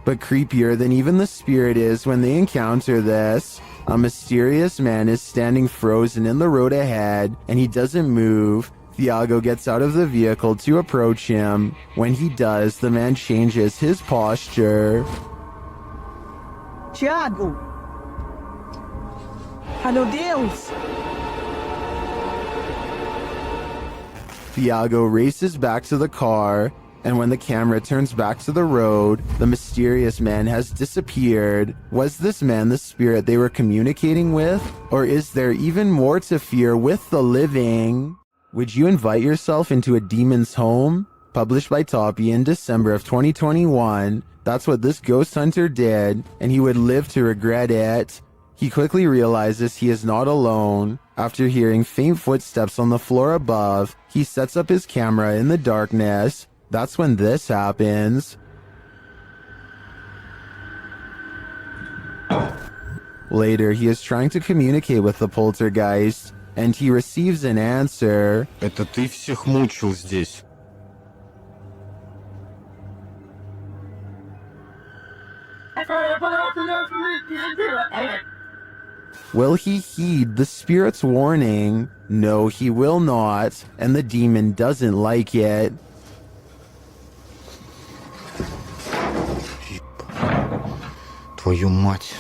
But creepier than even the spirit is when they encounter this. A mysterious man is standing frozen in the road ahead, and he doesn't move. Thiago gets out of the vehicle to approach him. When he does, the man changes his posture. Thiago! Ai, meu Deus! Thiago races back to the car, and when the camera turns back to the road, the mysterious man has disappeared. Was this man the spirit they were communicating with? Or is there even more to fear with the living? Would you invite yourself into a demon's home? Published by Toppy in December of 2021, that's what this ghost hunter did, and he would live to regret it. He quickly realizes he is not alone. After hearing faint footsteps on the floor above, he sets up his camera in the darkness. That's when this happens. Later, he is trying to communicate with the poltergeist, and he receives an answer. Это ты всех мучил здесь. Will he heed the spirit's warning? No, he will not, and the demon doesn't like it. Твою мать.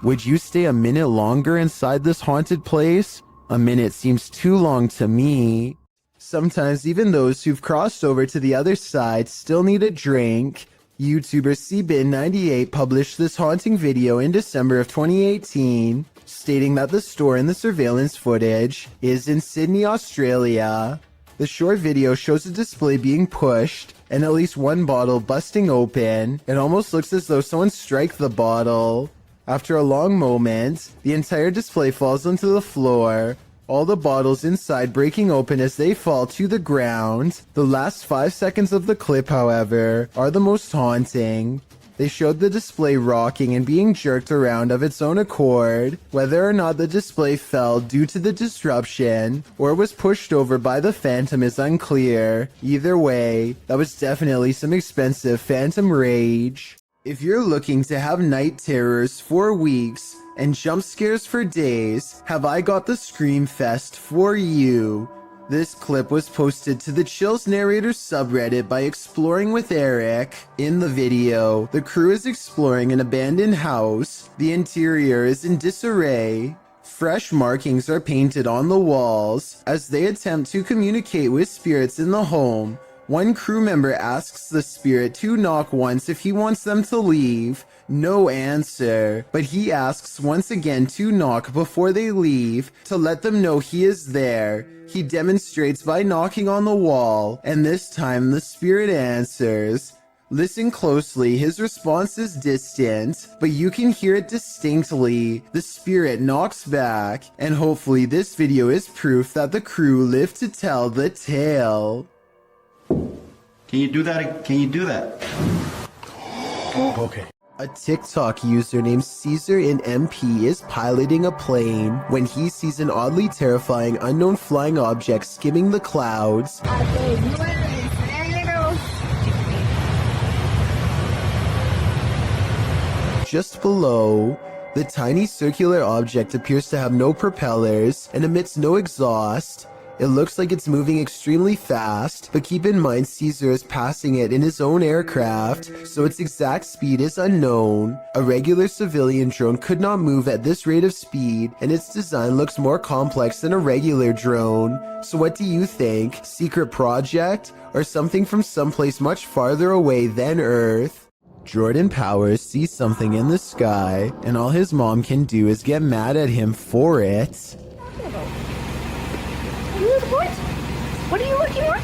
Would you stay a minute longer inside this haunted place? A minute seems too long to me. Sometimes even those who've crossed over to the other side still need a drink. YouTuber cbin98 published this haunting video in December of 2018, stating that the store in the surveillance footage is in Sydney, Australia. The short video shows a display being pushed and at least one bottle busting open. It almost looks as though someone struck the bottle. After a long moment, the entire display falls onto the floor, all the bottles inside breaking open as they fall to the ground. The last 5 seconds of the clip, however, are the most haunting. They showed the display rocking and being jerked around of its own accord. Whether or not the display fell due to the disruption or was pushed over by the phantom is unclear. Either way, that was definitely some expensive phantom rage. If you're looking to have night terrors for weeks and jump scares for days, have I got the Scream Fest for you. This clip was posted to the Chills Narrators subreddit by Exploring with Eric. In the video, the crew is exploring an abandoned house. The interior is in disarray. Fresh markings are painted on the walls as they attempt to communicate with spirits in the home. One crew member asks the spirit to knock once if he wants them to leave. No answer, but he asks once again to knock before they leave to let them know he is there. He demonstrates by knocking on the wall, and this time the spirit answers. Listen closely, his response is distant, but you can hear it distinctly. The spirit knocks back, and hopefully this video is proof that the crew lived to tell the tale. Can you do that? Can you do that? Okay. A TikTok user named Caesar in MP is piloting a plane when he sees an oddly terrifying unknown flying object skimming the clouds. Just below, the tiny circular object appears to have no propellers and emits no exhaust. It looks like it's moving extremely fast, but keep in mind Caesar is passing it in his own aircraft, so its exact speed is unknown. A regular civilian drone could not move at this rate of speed, and its design looks more complex than a regular drone. So what do you think? Secret project? Or something from someplace much farther away than Earth? Jordan Powers sees something in the sky, and all his mom can do is get mad at him for it. What are you looking at?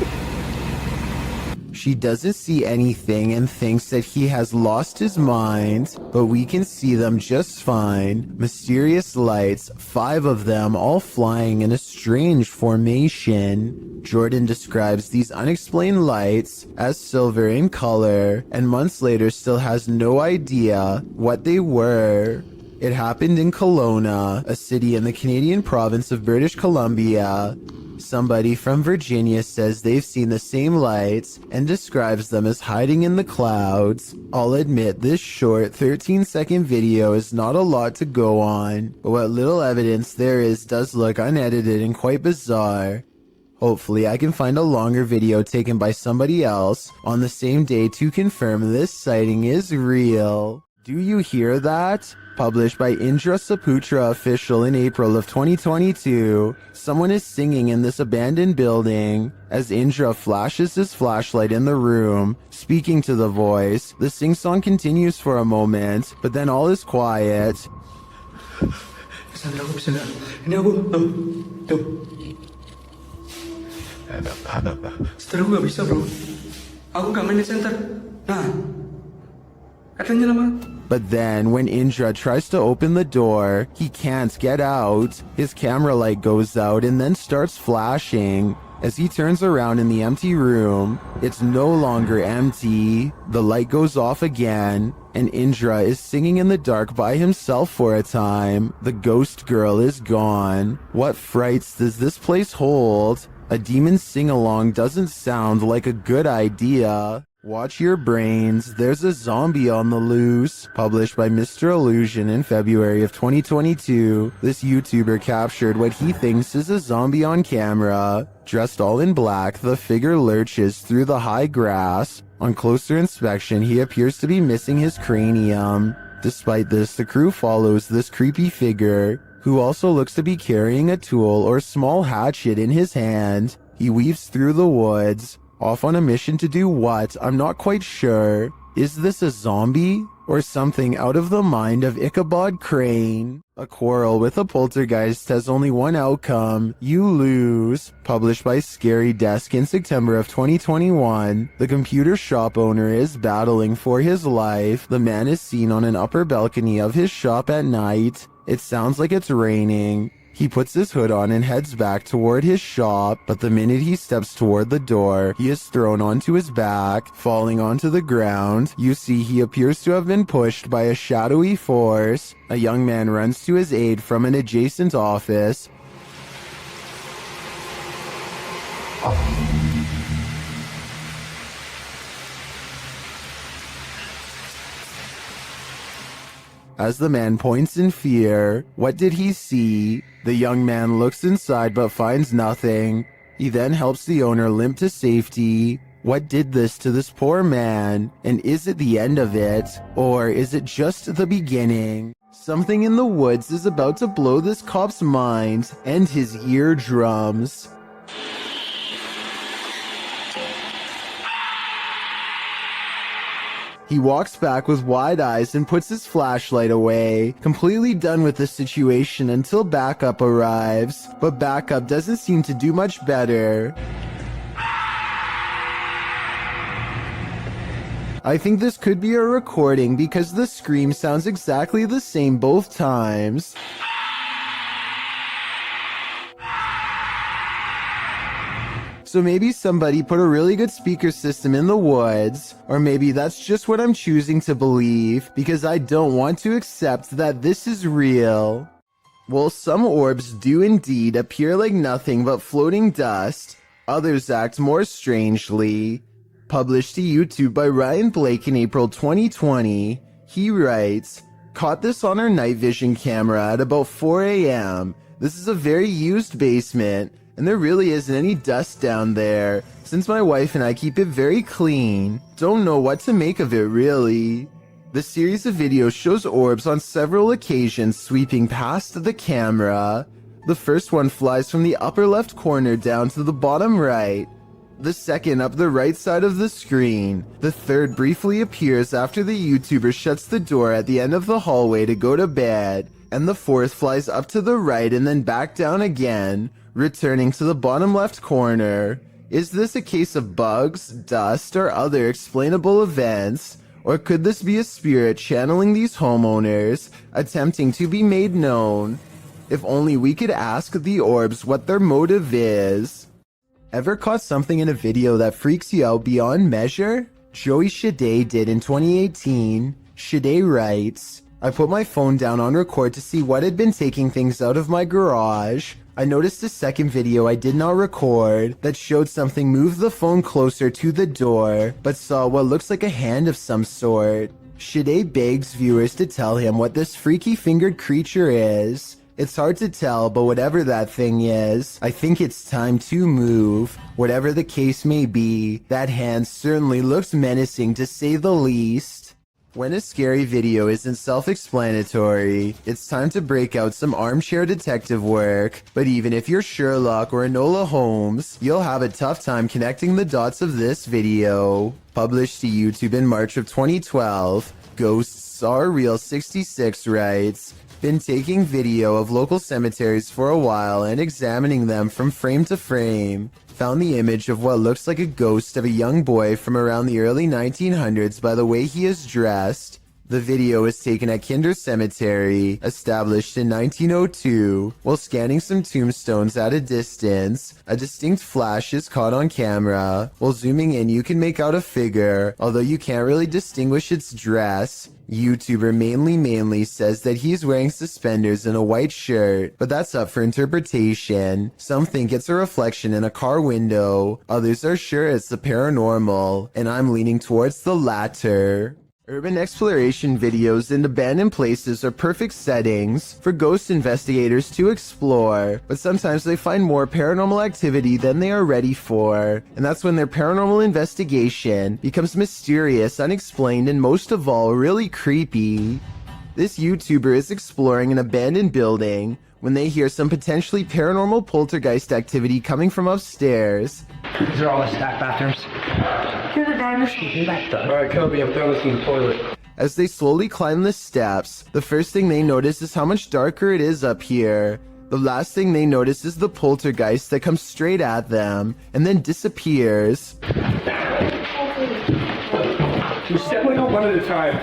She doesn't see anything and thinks that he has lost his mind, but we can see them just fine. Mysterious lights, 5 of them all flying in a strange formation. Jordan describes these unexplained lights as silver in color, and months later still has no idea what they were. It happened in Kelowna, a city in the Canadian province of British Columbia. Somebody from Virginia says they've seen the same lights and describes them as hiding in the clouds. I'll admit this short 13-second video is not a lot to go on, but what little evidence there is does look unedited and quite bizarre. Hopefully I can find a longer video taken by somebody else on the same day to confirm this sighting is real. Do you hear that? Published by Indra Saputra Official in April of 2022. Someone is singing in this abandoned building. As Indra flashes his flashlight in the room, speaking to the voice, the sing-song continues for a moment, but then all is quiet. Setelah gue gak bisa bro. Aku gak main di center. Nah, katanya lama. But then, when Indra tries to open the door, he can't get out. His camera light goes out and then starts flashing. As he turns around in the empty room, it's no longer empty. The light goes off again, and Indra is singing in the dark by himself for a time. The ghost girl is gone. What frights does this place hold? A demon sing-along doesn't sound like a good idea. Watch your brains, there's a zombie on the loose. Published by Mr. Illusion in February of 2022, this YouTuber captured what he thinks is a zombie on camera. Dressed all in black, the figure lurches through the high grass. On closer inspection, he appears to be missing his cranium. Despite this, the crew follows this creepy figure, who also looks to be carrying a tool or small hatchet in his hand. He weaves through the woods, off on a mission to do what? I'm not quite sure. Is this a zombie? Or something out of the mind of Ichabod Crane? A quarrel with a poltergeist has only one outcome. You lose. Published by Scary Desk in September of 2021. The computer shop owner is battling for his life. The man is seen on an upper balcony of his shop at night. It sounds like it's raining. He puts his hood on and heads back toward his shop, but the minute he steps toward the door, he is thrown onto his back, falling onto the ground. You see he appears to have been pushed by a shadowy force. A young man runs to his aid from an adjacent office. As the man points in fear, what did he see? The young man looks inside but finds nothing. He then helps the owner limp to safety. What did this to this poor man? And is it the end of it? Or is it just the beginning? Something in the woods is about to blow this cop's mind and his eardrums. He walks back with wide eyes and puts his flashlight away, completely done with the situation until backup arrives. But backup doesn't seem to do much better. I think this could be a recording because the scream sounds exactly the same both times. So maybe somebody put a really good speaker system in the woods, or maybe that's just what I'm choosing to believe, because I don't want to accept that this is real. Well, some orbs do indeed appear like nothing but floating dust. Others act more strangely. Published to YouTube by Ryan Blake in April 2020, he writes, "Caught this on our night vision camera at about 4 a.m. This is a very used basement, and there really isn't any dust down there, since my wife and I keep it very clean. Don't know what to make of it, really." The series of videos shows orbs on several occasions sweeping past the camera. The first one flies from the upper left corner down to the bottom right. The second up the right side of the screen. The third briefly appears after the YouTuber shuts the door at the end of the hallway to go to bed. And the fourth flies up to the right and then back down again, returning to the bottom left corner. Is this a case of bugs, dust, or other explainable events? Or could this be a spirit channeling these homeowners, attempting to be made known? If only we could ask the orbs what their motive is. Ever caught something in a video that freaks you out beyond measure? Joey Shade did in 2018. Shade writes, "I put my phone down on record to see what had been taking things out of my garage. I noticed a second video I did not record that showed something move the phone closer to the door, but saw what looks like a hand of some sort. Shade begs viewers to tell him what this freaky fingered creature is. It's hard to tell, but whatever that thing is, I think it's time to move. Whatever the case may be, that hand certainly looks menacing to say the least." When a scary video isn't self-explanatory, it's time to break out some armchair detective work. But even if you're Sherlock or Enola Holmes, you'll have a tough time connecting the dots of this video. Published to YouTube in March of 2012, Ghosts Are Real 66 writes, "Been taking video of local cemeteries for a while and examining them from frame to frame. Found the image of what looks like a ghost of a young boy from around the early 1900s by the way he is dressed. The video was taken at Kinder Cemetery, established in 1902. While scanning some tombstones at a distance, a distinct flash is caught on camera. While zooming in, you can make out a figure, although you can't really distinguish its dress. YouTuber Mainly says that he's wearing suspenders and a white shirt, but that's up for interpretation. Some think it's a reflection in a car window, others are sure it's the paranormal, and I'm leaning towards the latter. Urban exploration videos in abandoned places are perfect settings for ghost investigators to explore, but sometimes they find more paranormal activity than they are ready for, and that's when their paranormal investigation becomes mysterious, unexplained, and most of all, really creepy. This YouTuber is exploring an abandoned building when they hear some potentially paranormal poltergeist activity coming from upstairs. These are all the stacked bathrooms. Here's a diner sheet. Alright, Kobe, I'm throwing this in the toilet. As they slowly climb the steps, the first thing they notice is how much darker it is up here. The last thing they notice is the poltergeist that comes straight at them and then disappears. You step one at a time.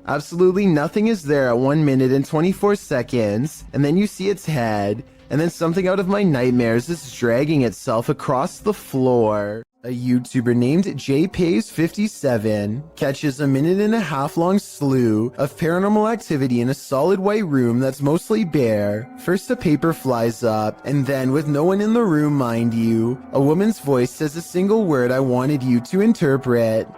Absolutely nothing is there at 1 minute and 24 seconds, and then you see its head, and then something out of my nightmares is dragging itself across the floor. A YouTuber named JPays57 catches a 1.5 minute long slew of paranormal activity in a solid white room that's mostly bare. First a paper flies up, and then, with no one in the room mind you, a woman's voice says a single word I wanted you to interpret.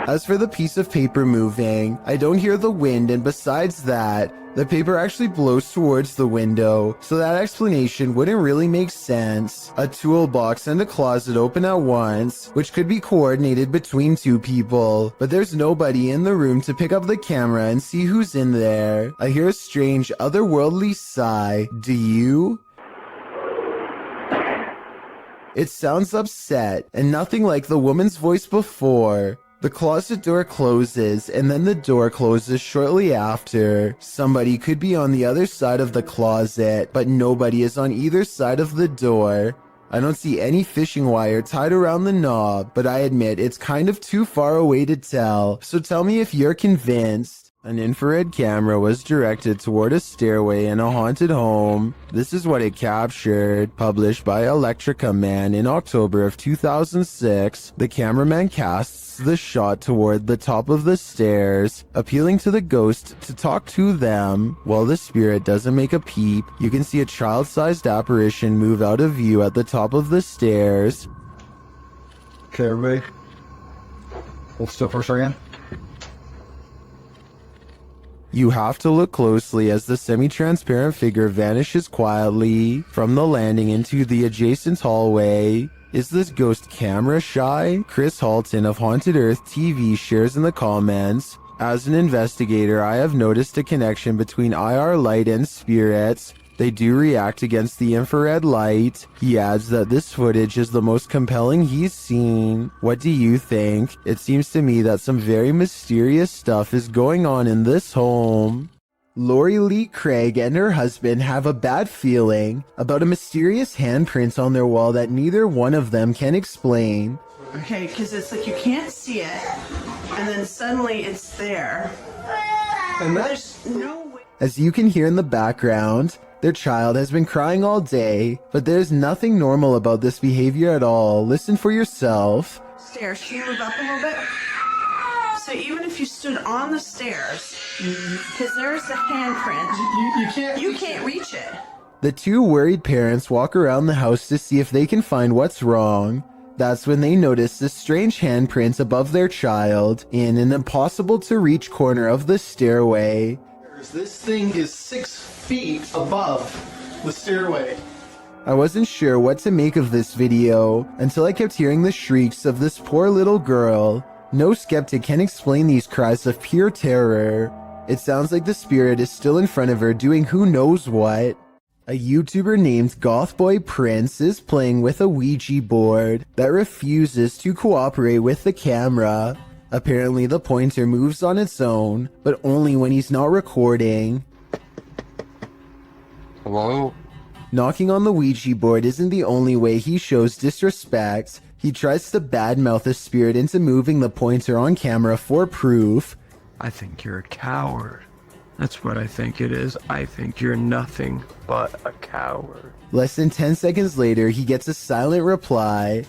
As for the piece of paper moving, I don't hear the wind, and besides that, the paper actually blows towards the window, so that explanation wouldn't really make sense. A toolbox and a closet open at once, which could be coordinated between two people, but there's nobody in the room to pick up the camera and see who's in there. I hear a strange, otherworldly sigh. Do you? It sounds upset, and nothing like the woman's voice before. The closet door closes, and then the door closes shortly after. Somebody could be on the other side of the closet, but nobody is on either side of the door. I don't see any fishing wire tied around the knob, but I admit it's kind of too far away to tell, so tell me if you're convinced. An infrared camera was directed toward a stairway in a haunted home. This is what it captured, published by Electrica Man in October of 2006. The cameraman casts the shot toward the top of the stairs, appealing to the ghost to talk to them. While the spirit doesn't make a peep, you can see a child-sized apparition move out of view at the top of the stairs. Okay, everybody. Hold still for a second. You have to look closely as the semi-transparent figure vanishes quietly from the landing into the adjacent hallway. Is this ghost camera shy? Chris Halton of Haunted Earth TV shares in the comments, as an investigator, I have noticed a connection between IR light and spirits. They do react against the infrared light. He adds that this footage is the most compelling he's seen. What do you think? It seems to me that some very mysterious stuff is going on in this home. Lori Lee Craig and her husband have a bad feeling about a mysterious handprint on their wall that neither one of them can explain. Okay, because it's like you can't see it, and then suddenly it's there. And there's no way. As you can hear in the background, their child has been crying all day, but there's nothing normal about this behavior at all. Listen for yourself. Stairs, can you move up a little bit? So even if you stood on the stairs, because there's the handprint, you can't reach it. The two worried parents walk around the house to see if they can find what's wrong. That's when they notice this strange handprint above their child in an impossible to reach corner of the stairway. This thing is 6 feet above the stairway. I wasn't sure what to make of this video until I kept hearing the shrieks of this poor little girl. No skeptic can explain these cries of pure terror. It sounds like the spirit is still in front of her doing who knows what. A YouTuber named Gothboy Prince is playing with a Ouija board that refuses to cooperate with the camera. Apparently the pointer moves on its own, but only when he's not recording. Hello? Knocking on the Ouija board isn't the only way he shows disrespect. He tries to badmouth the spirit into moving the pointer on camera for proof. I think you're a coward. That's what I think it is. I think you're nothing but a coward. Less than 10 seconds later, he gets a silent reply.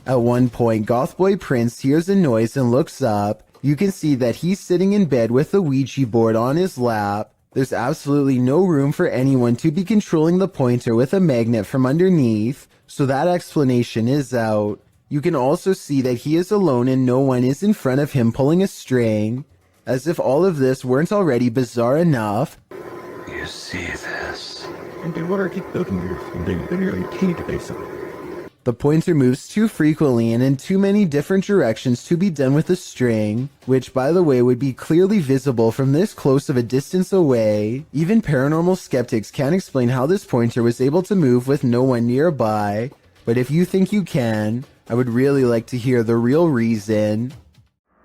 At one point, Gothboy Prince hears a noise and looks up. You can see that he's sitting in bed with the Ouija board on his lap. There's absolutely no room for anyone to be controlling the pointer with a magnet from underneath, so that explanation is out. You can also see that he is alone and no one is in front of him pulling a string. As if all of this weren't already bizarre enough. You see this? The pointer moves too frequently and in too many different directions to be done with a string, which by the way would be clearly visible from this close of a distance away. Even paranormal skeptics can't explain how this pointer was able to move with no one nearby, but if you think you can, I would really like to hear the real reason.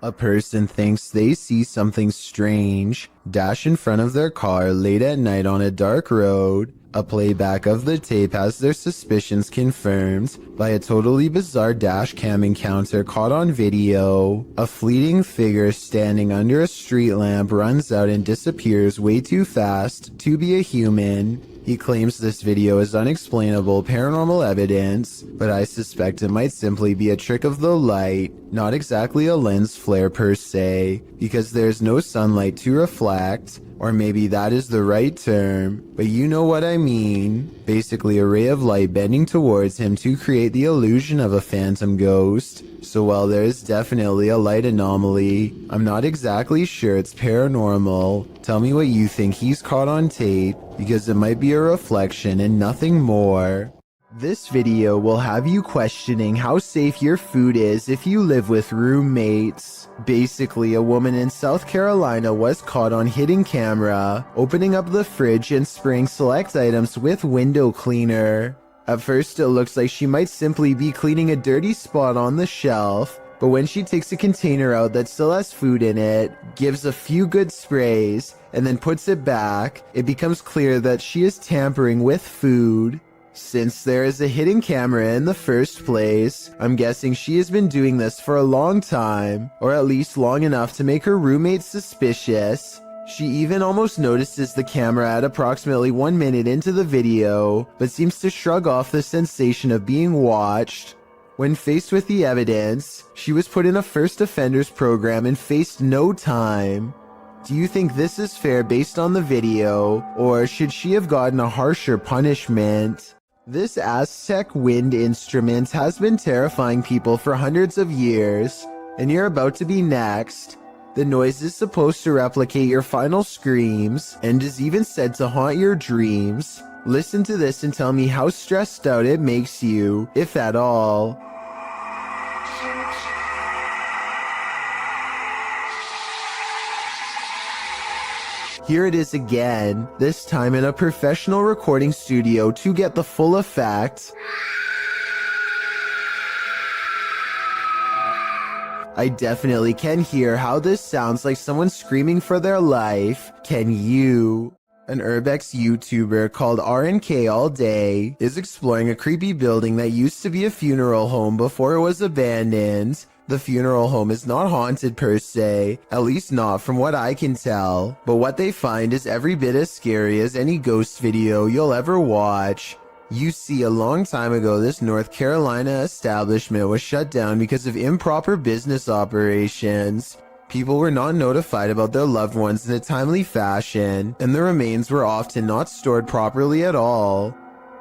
A person thinks they see something strange dash in front of their car late at night on a dark road. A playback of the tape has their suspicions confirmed by a totally bizarre dash cam encounter caught on video. A fleeting figure standing under a street lamp runs out and disappears way too fast to be a human. He claims this video is unexplainable paranormal evidence, but I suspect it might simply be a trick of the light, not exactly a lens flare per se, because there's no sunlight to reflect, or maybe that is the right term, but you know what I mean. Basically a ray of light bending towards him to create the illusion of a phantom ghost. So while there is definitely a light anomaly, I'm not exactly sure it's paranormal. Tell me what you think he's caught on tape, because it might be a reflection and nothing more. This video will have you questioning how safe your food is if you live with roommates. Basically, a woman in South Carolina was caught on hidden camera, opening up the fridge and spraying select items with window cleaner. At first, it looks like she might simply be cleaning a dirty spot on the shelf, but when she takes a container out that still has food in it, gives a few good sprays, and then puts it back, it becomes clear that she is tampering with food. Since there is a hidden camera in the first place, I'm guessing she has been doing this for a long time, or at least long enough to make her roommates suspicious. She even almost notices the camera at approximately 1 minute into the video, but seems to shrug off the sensation of being watched. When faced with the evidence, she was put in a first offenders program and faced no time. Do you think this is fair based on the video, or should she have gotten a harsher punishment? This Aztec wind instrument has been terrifying people for hundreds of years, and you're about to be next. The noise is supposed to replicate your final screams, and is even said to haunt your dreams. Listen to this and tell me how stressed out it makes you, if at all. Here it is again, this time in a professional recording studio to get the full effect. I definitely can hear how this sounds like someone screaming for their life. Can you? An Urbex YouTuber called RNK All Day is exploring a creepy building that used to be a funeral home before it was abandoned. The funeral home is not haunted per se, at least not from what I can tell, but what they find is every bit as scary as any ghost video you'll ever watch. You see, a long time ago, this North Carolina establishment was shut down because of improper business operations. People were not notified about their loved ones in a timely fashion, and the remains were often not stored properly at all.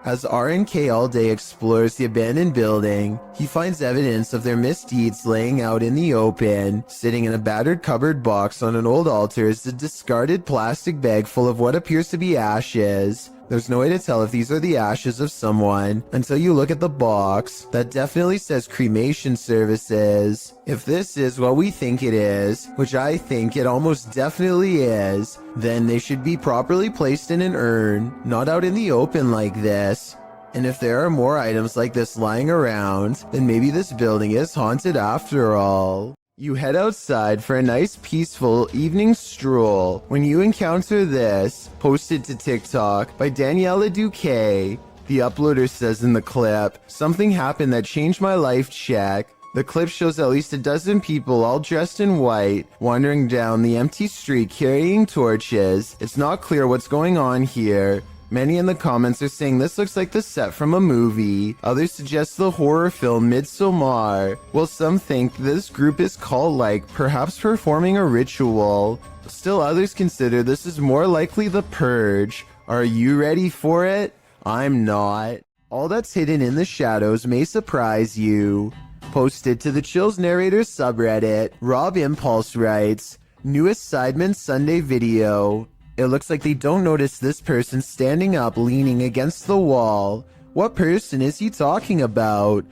As RNK All Day explores the abandoned building, he finds evidence of their misdeeds laying out in the open. Sitting in a battered cupboard box on an old altar is a discarded plastic bag full of what appears to be ashes. There's no way to tell if these are the ashes of someone until you look at the box that definitely says cremation services. If this is what we think it is, which I think it almost definitely is, then they should be properly placed in an urn, not out in the open like this. And if there are more items like this lying around, then maybe this building is haunted after all. You head outside for a nice peaceful evening stroll when you encounter this, posted to TikTok by Daniela Duque. The uploader says in the clip, "Something happened that changed my life, check." The clip shows at least a dozen people all dressed in white, wandering down the empty street carrying torches. It's not clear what's going on here. Many in the comments are saying this looks like the set from a movie. Others suggest the horror film Midsommar. While some think this group is cult-like, perhaps performing a ritual. Still others consider this is more likely the Purge. Are you ready for it? I'm not. All that's hidden in the shadows may surprise you. Posted to the Chills Narrators subreddit, Rob Impulse writes, "Newest Sidemen Sunday video. It looks like they don't notice this person standing up leaning against the wall. What person is he talking about?"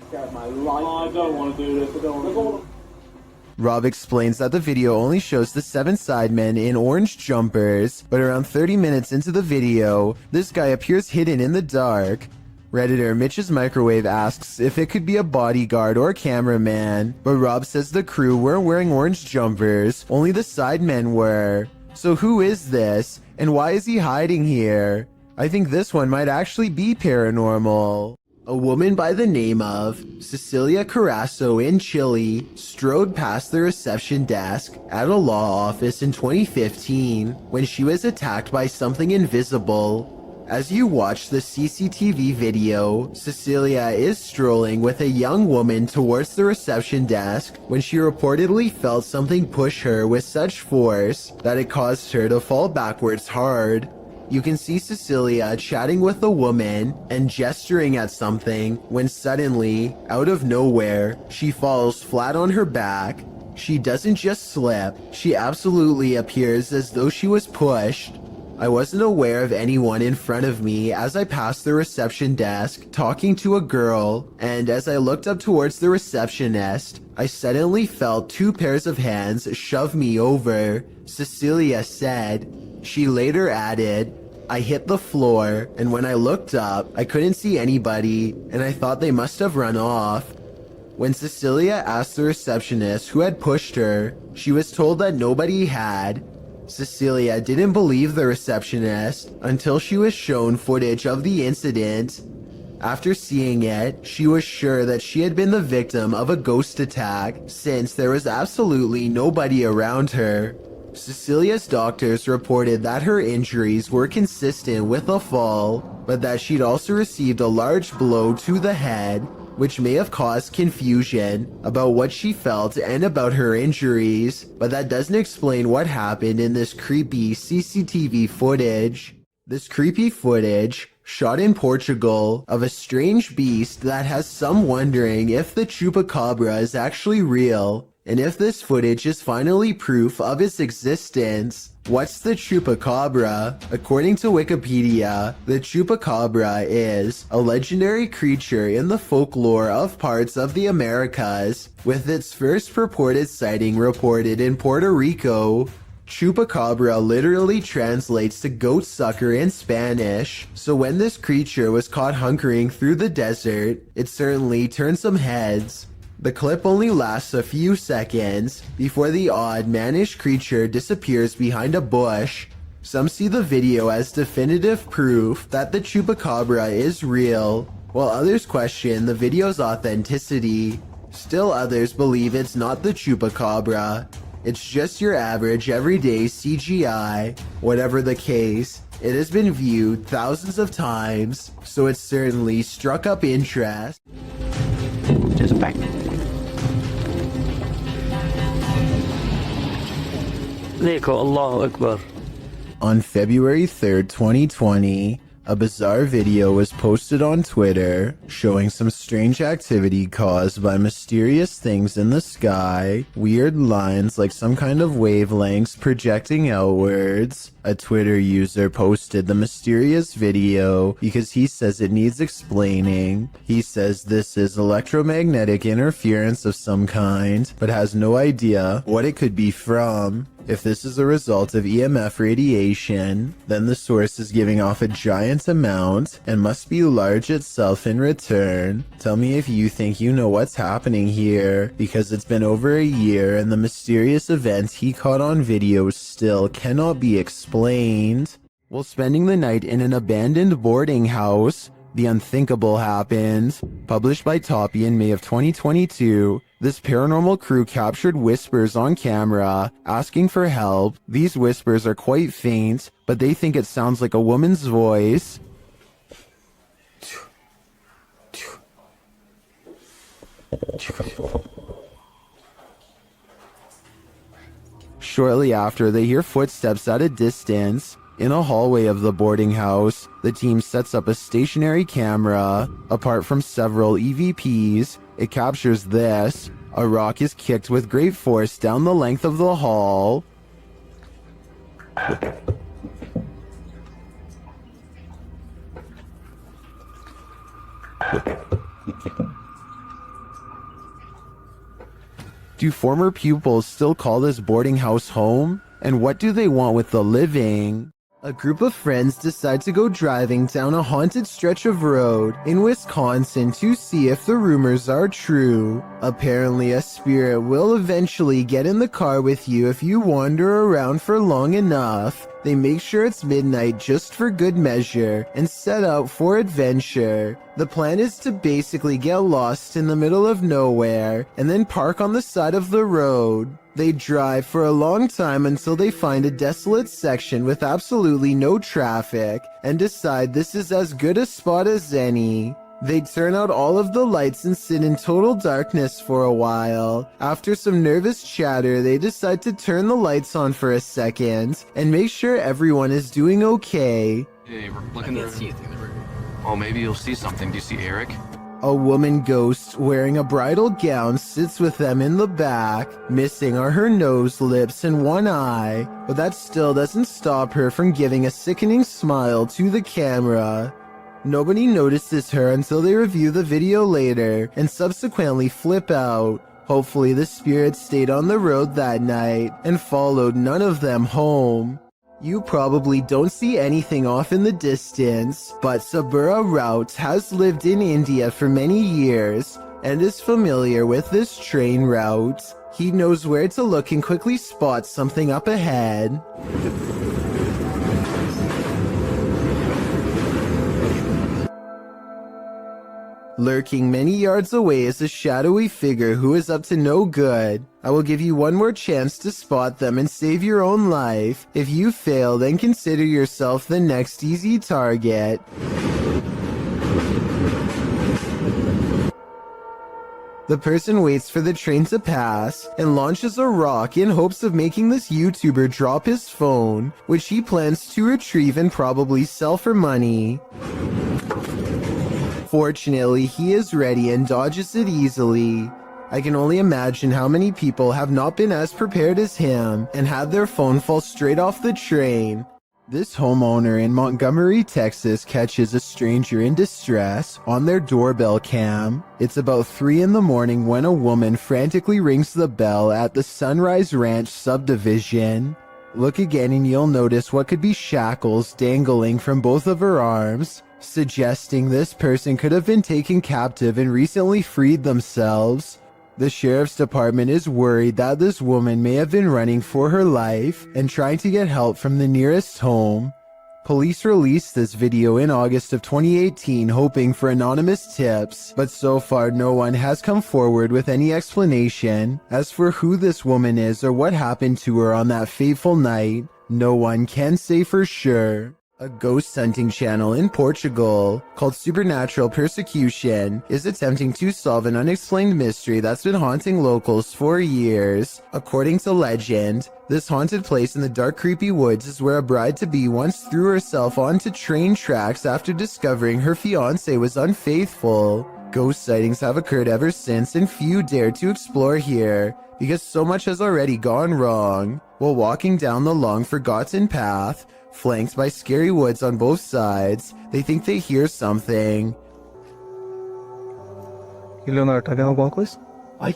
Rob explains that the video only shows the 7 sidemen in orange jumpers, but around 30 minutes into the video, this guy appears hidden in the dark. Redditor Mitch's Microwave asks if it could be a bodyguard or cameraman, but Rob says the crew weren't wearing orange jumpers, only the sidemen were. So who is this, and why is he hiding here? I think this one might actually be paranormal. A woman by the name of Cecilia Carasso in Chile strode past the reception desk at a law office in 2015 when she was attacked by something invisible. As you watch the CCTV video, Cecilia is strolling with a young woman towards the reception desk when she reportedly felt something push her with such force that it caused her to fall backwards hard. You can see Cecilia chatting with the woman and gesturing at something when suddenly, out of nowhere, she falls flat on her back. She doesn't just slip, she absolutely appears as though she was pushed. I wasn't aware of anyone in front of me as I passed the reception desk talking to a girl, and as I looked up towards the receptionist, I suddenly felt 2 pairs of hands shove me over, Cecilia said. She later added, "I hit the floor, and when I looked up, I couldn't see anybody, and I thought they must have run off." When Cecilia asked the receptionist who had pushed her, she was told that nobody had. Cecilia didn't believe the receptionist until she was shown footage of the incident. After seeing it, she was sure that she had been the victim of a ghost attack since there was absolutely nobody around her. Cecilia's doctors reported that her injuries were consistent with a fall, but that she'd also received a large blow to the head, which may have caused confusion about what she felt and about her injuries, but that doesn't explain what happened in this creepy CCTV footage. This creepy footage, shot in Portugal, of a strange beast that has some wondering if the chupacabra is actually real, and if this footage is finally proof of its existence. What's the chupacabra? According to Wikipedia, the chupacabra is a legendary creature in the folklore of parts of the Americas, with its first purported sighting reported in Puerto Rico. Chupacabra literally translates to goat sucker in Spanish, so when this creature was caught hunkering through the desert, it certainly turned some heads. The clip only lasts a few seconds before the odd mannish creature disappears behind a bush. Some see the video as definitive proof that the chupacabra is real, while others question the video's authenticity. Still others believe it's not the chupacabra. It's just your average everyday CGI. Whatever the case, it has been viewed thousands of times, so it certainly struck up interest. Just back. Allahu Akbar. On February 3rd, 2020, a bizarre video was posted on Twitter showing some strange activity caused by mysterious things in the sky, weird lines like some kind of wavelengths projecting outwards. A Twitter user posted the mysterious video because he says it needs explaining. He says this is electromagnetic interference of some kind, but has no idea what it could be from. If this is a result of EMF radiation, then the source is giving off a giant amount and must be large itself in return. Tell me if you think you know what's happening here, because it's been over a year and the mysterious event he caught on video still cannot be explained. While spending the night in an abandoned boarding house, the unthinkable happened. Published by Toppy in May of 2022, this paranormal crew captured whispers on camera, asking for help. These whispers are quite faint, but they think it sounds like a woman's voice. Shortly after, they hear footsteps at a distance. In a hallway of the boarding house, the team sets up a stationary camera. Apart from several EVPs, it captures this. A rock is kicked with great force down the length of the hall. Do former pupils still call this boarding house home? And what do they want with the living? A group of friends decide to go driving down a haunted stretch of road in Wisconsin to see if the rumors are true. Apparently, a spirit will eventually get in the car with you if you wander around for long enough. They make sure it's midnight just for good measure and set out for adventure. The plan is to basically get lost in the middle of nowhere and then park on the side of the road. They drive for a long time until they find a desolate section with absolutely no traffic and decide this is as good a spot as any. They turn out all of the lights and sit in total darkness for a while. After some nervous chatter, they decide to turn the lights on for a second and make sure everyone is doing okay. Hey, we're looking to see anything. Oh, maybe you'll see something. Do you see Eric? A woman ghost wearing a bridal gown sits with them in the back. Missing are her nose, lips, and one eye, but that still doesn't stop her from giving a sickening smile to the camera. Nobody notices her until they review the video later and subsequently flip out. Hopefully the spirit stayed on the road that night and followed none of them home. You probably don't see anything off in the distance, but Sabura Rout has lived in India for many years and is familiar with this train route. He knows where to look and quickly spots something up ahead. Lurking many yards away is a shadowy figure who is up to no good. I will give you one more chance to spot them and save your own life. If you fail, then consider yourself the next easy target. The person waits for the train to pass and launches a rock in hopes of making this YouTuber drop his phone, which he plans to retrieve and probably sell for money. Fortunately, he is ready and dodges it easily. I can only imagine how many people have not been as prepared as him and had their phone fall straight off the train. This homeowner in Montgomery, Texas catches a stranger in distress on their doorbell cam. It's about 3 in the morning when a woman frantically rings the bell at the Sunrise Ranch subdivision. Look again and you'll notice what could be shackles dangling from both of her arms, suggesting this person could have been taken captive and recently freed themselves. The sheriff's department is worried that this woman may have been running for her life and trying to get help from the nearest home. Police released this video in August of 2018 hoping for anonymous tips, but so far no one has come forward with any explanation. As for who this woman is or what happened to her on that fateful night, no one can say for sure. A ghost hunting channel in Portugal called Supernatural Persecution is attempting to solve an unexplained mystery that's been haunting locals for years. According to legend, this haunted place in the dark, creepy woods is where a bride-to-be once threw herself onto train tracks after discovering her fiancé was unfaithful. Ghost sightings have occurred ever since, and few dare to explore here because so much has already gone wrong. While walking down the long forgotten path, flanked by scary woods on both sides, they think they hear something. Leonardo, tá vendo alguma coisa? Ai.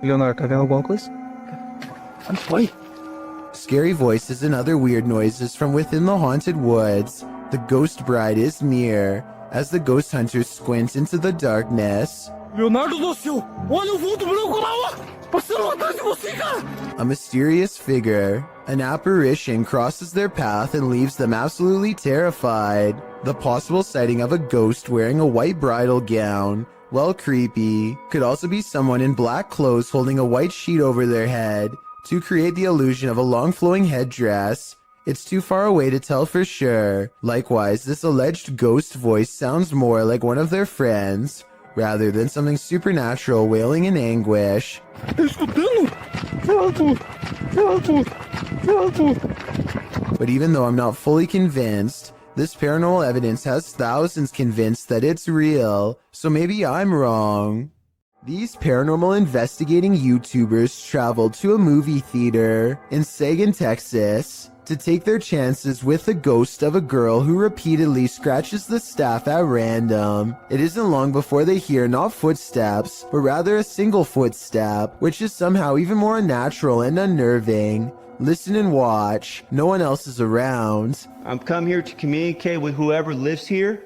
Leonardo, tá vendo alguma coisa? Ai. scary voices and other weird noises from within the haunted woods, the ghost bride is near. As the ghost hunters squint into the darkness, Leonardo do céu! Olha o vulto branco lá, ó! Passando atrás de você, cara! a mysterious figure, an apparition, crosses their path and leaves them absolutely terrified. The possible sighting of a ghost wearing a white bridal gown, well creepy, could also be someone in black clothes holding a white sheet over their head to create the illusion of a long flowing headdress. It's too far away to tell for sure. Likewise, this alleged ghost voice sounds more like one of their friends, rather than something supernatural wailing in anguish. But even though I'm not fully convinced, this paranormal evidence has thousands convinced that it's real, so maybe I'm wrong. These paranormal investigating YouTubers traveled to a movie theater in Sagan, Texas, to take their chances with the ghost of a girl who repeatedly scratches the staff at random. It isn't long before they hear not footsteps, but rather a single footstep, which is somehow even more unnatural and unnerving. Listen and watch. No one else is around. I'm come here to communicate with whoever lives here.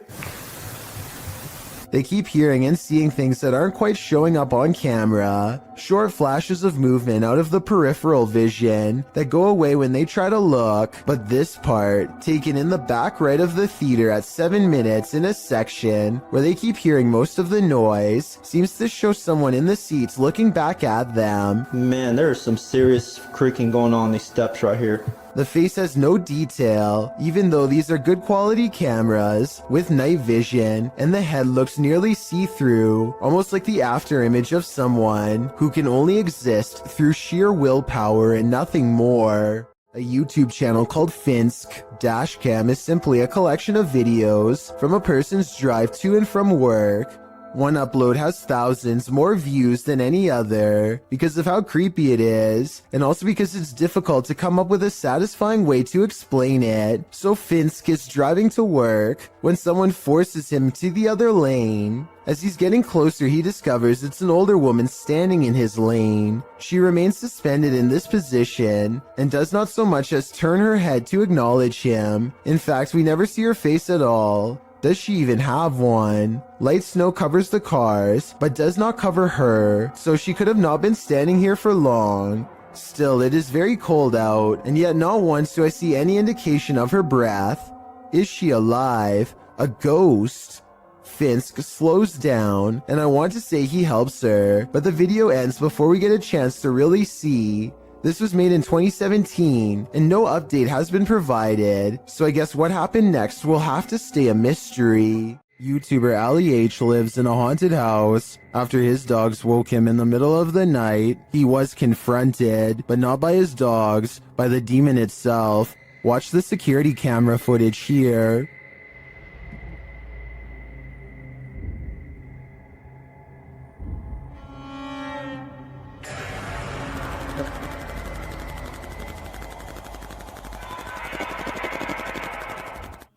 They keep hearing and seeing things that aren't quite showing up on camera. Short flashes of movement out of the peripheral vision that go away when they try to look. But this part, taken in the back right of the theater at 7 minutes in a section where they keep hearing most of the noise, seems to show someone in the seats looking back at them. Man, there's some serious creaking going on these steps right here. The face has no detail, even though these are good quality cameras with night vision, and the head looks nearly see-through, almost like the after image of someone who can only exist through sheer willpower and nothing more. A YouTube channel called Finsk Dashcam is simply a collection of videos from a person's drive to and from work. One upload has thousands more views than any other because of how creepy it is, and also because it's difficult to come up with a satisfying way to explain it. So Finsk is driving to work when someone forces him to the other lane. As he's getting closer, he discovers it's an older woman standing in his lane. She remains suspended in this position and does not so much as turn her head to acknowledge him. In fact, we never see her face at all. Does she even have one? Light snow covers the cars, but does not cover her, so she could have not been standing here for long. Still, it is very cold out, and yet not once do I see any indication of her breath. Is she alive? A ghost? Finsk slows down, and I want to say he helps her, but the video ends before we get a chance to really see. This was made in 2017, and no update has been provided, so I guess what happened next will have to stay a mystery. YouTuber Ali H lives in a haunted house. After his dogs woke him in the middle of the night, he was confronted, but not by his dogs, by the demon itself. Watch the security camera footage here.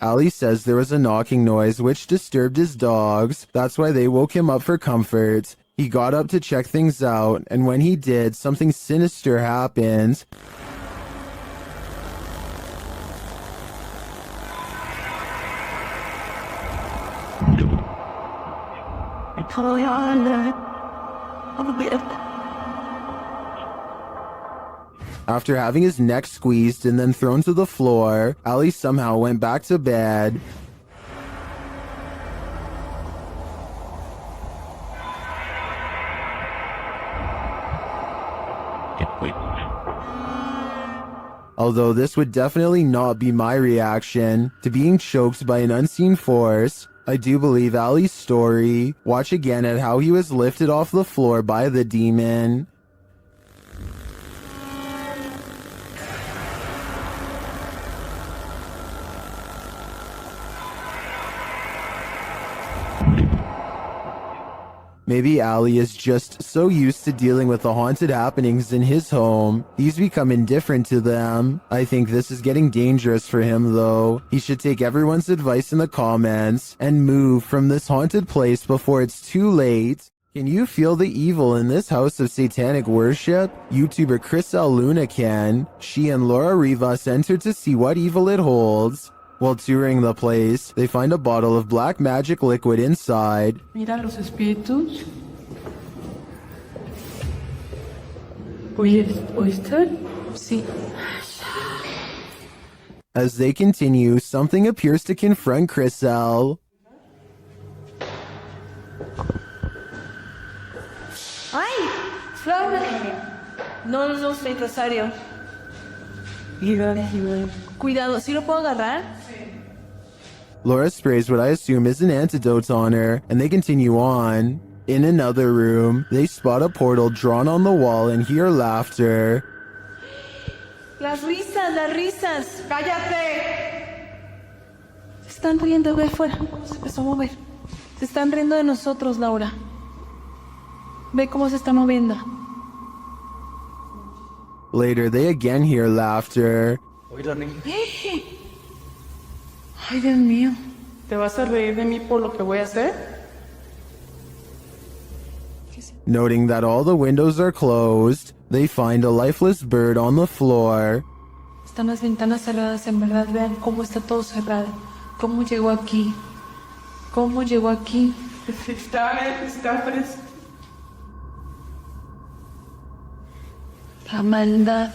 Ali says there was a knocking noise which disturbed his dogs. That's why they woke him up for comfort. He got up to check things out, and when he did, something sinister happened. After having his neck squeezed and then thrown to the floor, Ali somehow went back to bed. Although this would definitely not be my reaction to being choked by an unseen force, I do believe Ali's story. Watch again at how he was lifted off the floor by the demon. Maybe Ali is just so used to dealing with the haunted happenings in his home, he's become indifferent to them. I think this is getting dangerous for him though. He should take everyone's advice in the comments and move from this haunted place before it's too late. Can you feel the evil in this house of satanic worship? YouTuber Chriselle Luna can. She and Laura Rivas enter to see what evil it holds. While touring the place, they find a bottle of black magic liquid inside. Mira los espíritus. ¿Oíste? Sí. As they continue, something appears to confront Chriselle. ¡Ay! ¡Flor! No, está empresario. Cuidado, ¿sí lo puedo agarrar? Laura sprays what I assume is an antidote on her, and they continue on. In another room, they spot a portal drawn on the wall and hear laughter. Las risas. ¡Cállate! Se están riendo, ve afuera. Se empezó a mover. Se están riendo de nosotros, Laura. Ve cómo se está moviendo. Later, they again hear laughter. Ay, Dios mío. ¿Te vas a reír de mí por lo que voy a hacer? Noting that all the windows are closed, they find a lifeless bird on the floor. Están las ventanas cerradas, en verdad. Vean cómo está todo cerrado. ¿Cómo llegó aquí? Está fresco. La maldad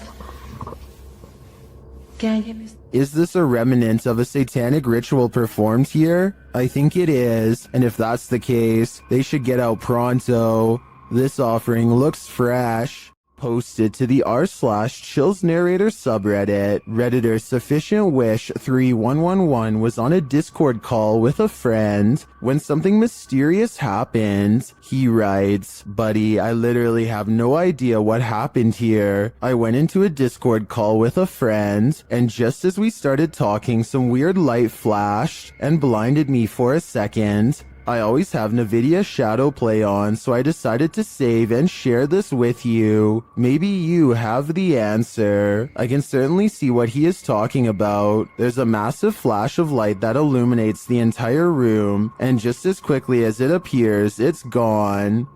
que hay en este. Is this a remnant of a satanic ritual performed here? I think it is, and if that's the case, they should get out pronto. This offering looks fresh. Posted to the r/Chills Narrator subreddit, Redditor Sufficient Wish 3111 was on a Discord call with a friend when something mysterious happened. He writes, "Buddy, I literally have no idea what happened here. I went into a Discord call with a friend, and just as we started talking, some weird light flashed and blinded me for a second. I always have NVIDIA Shadow Play on, so I decided to save and share this with you. Maybe you have the answer." I can certainly see what he is talking about. There's a massive flash of light that illuminates the entire room, and just as quickly as it appears, it's gone.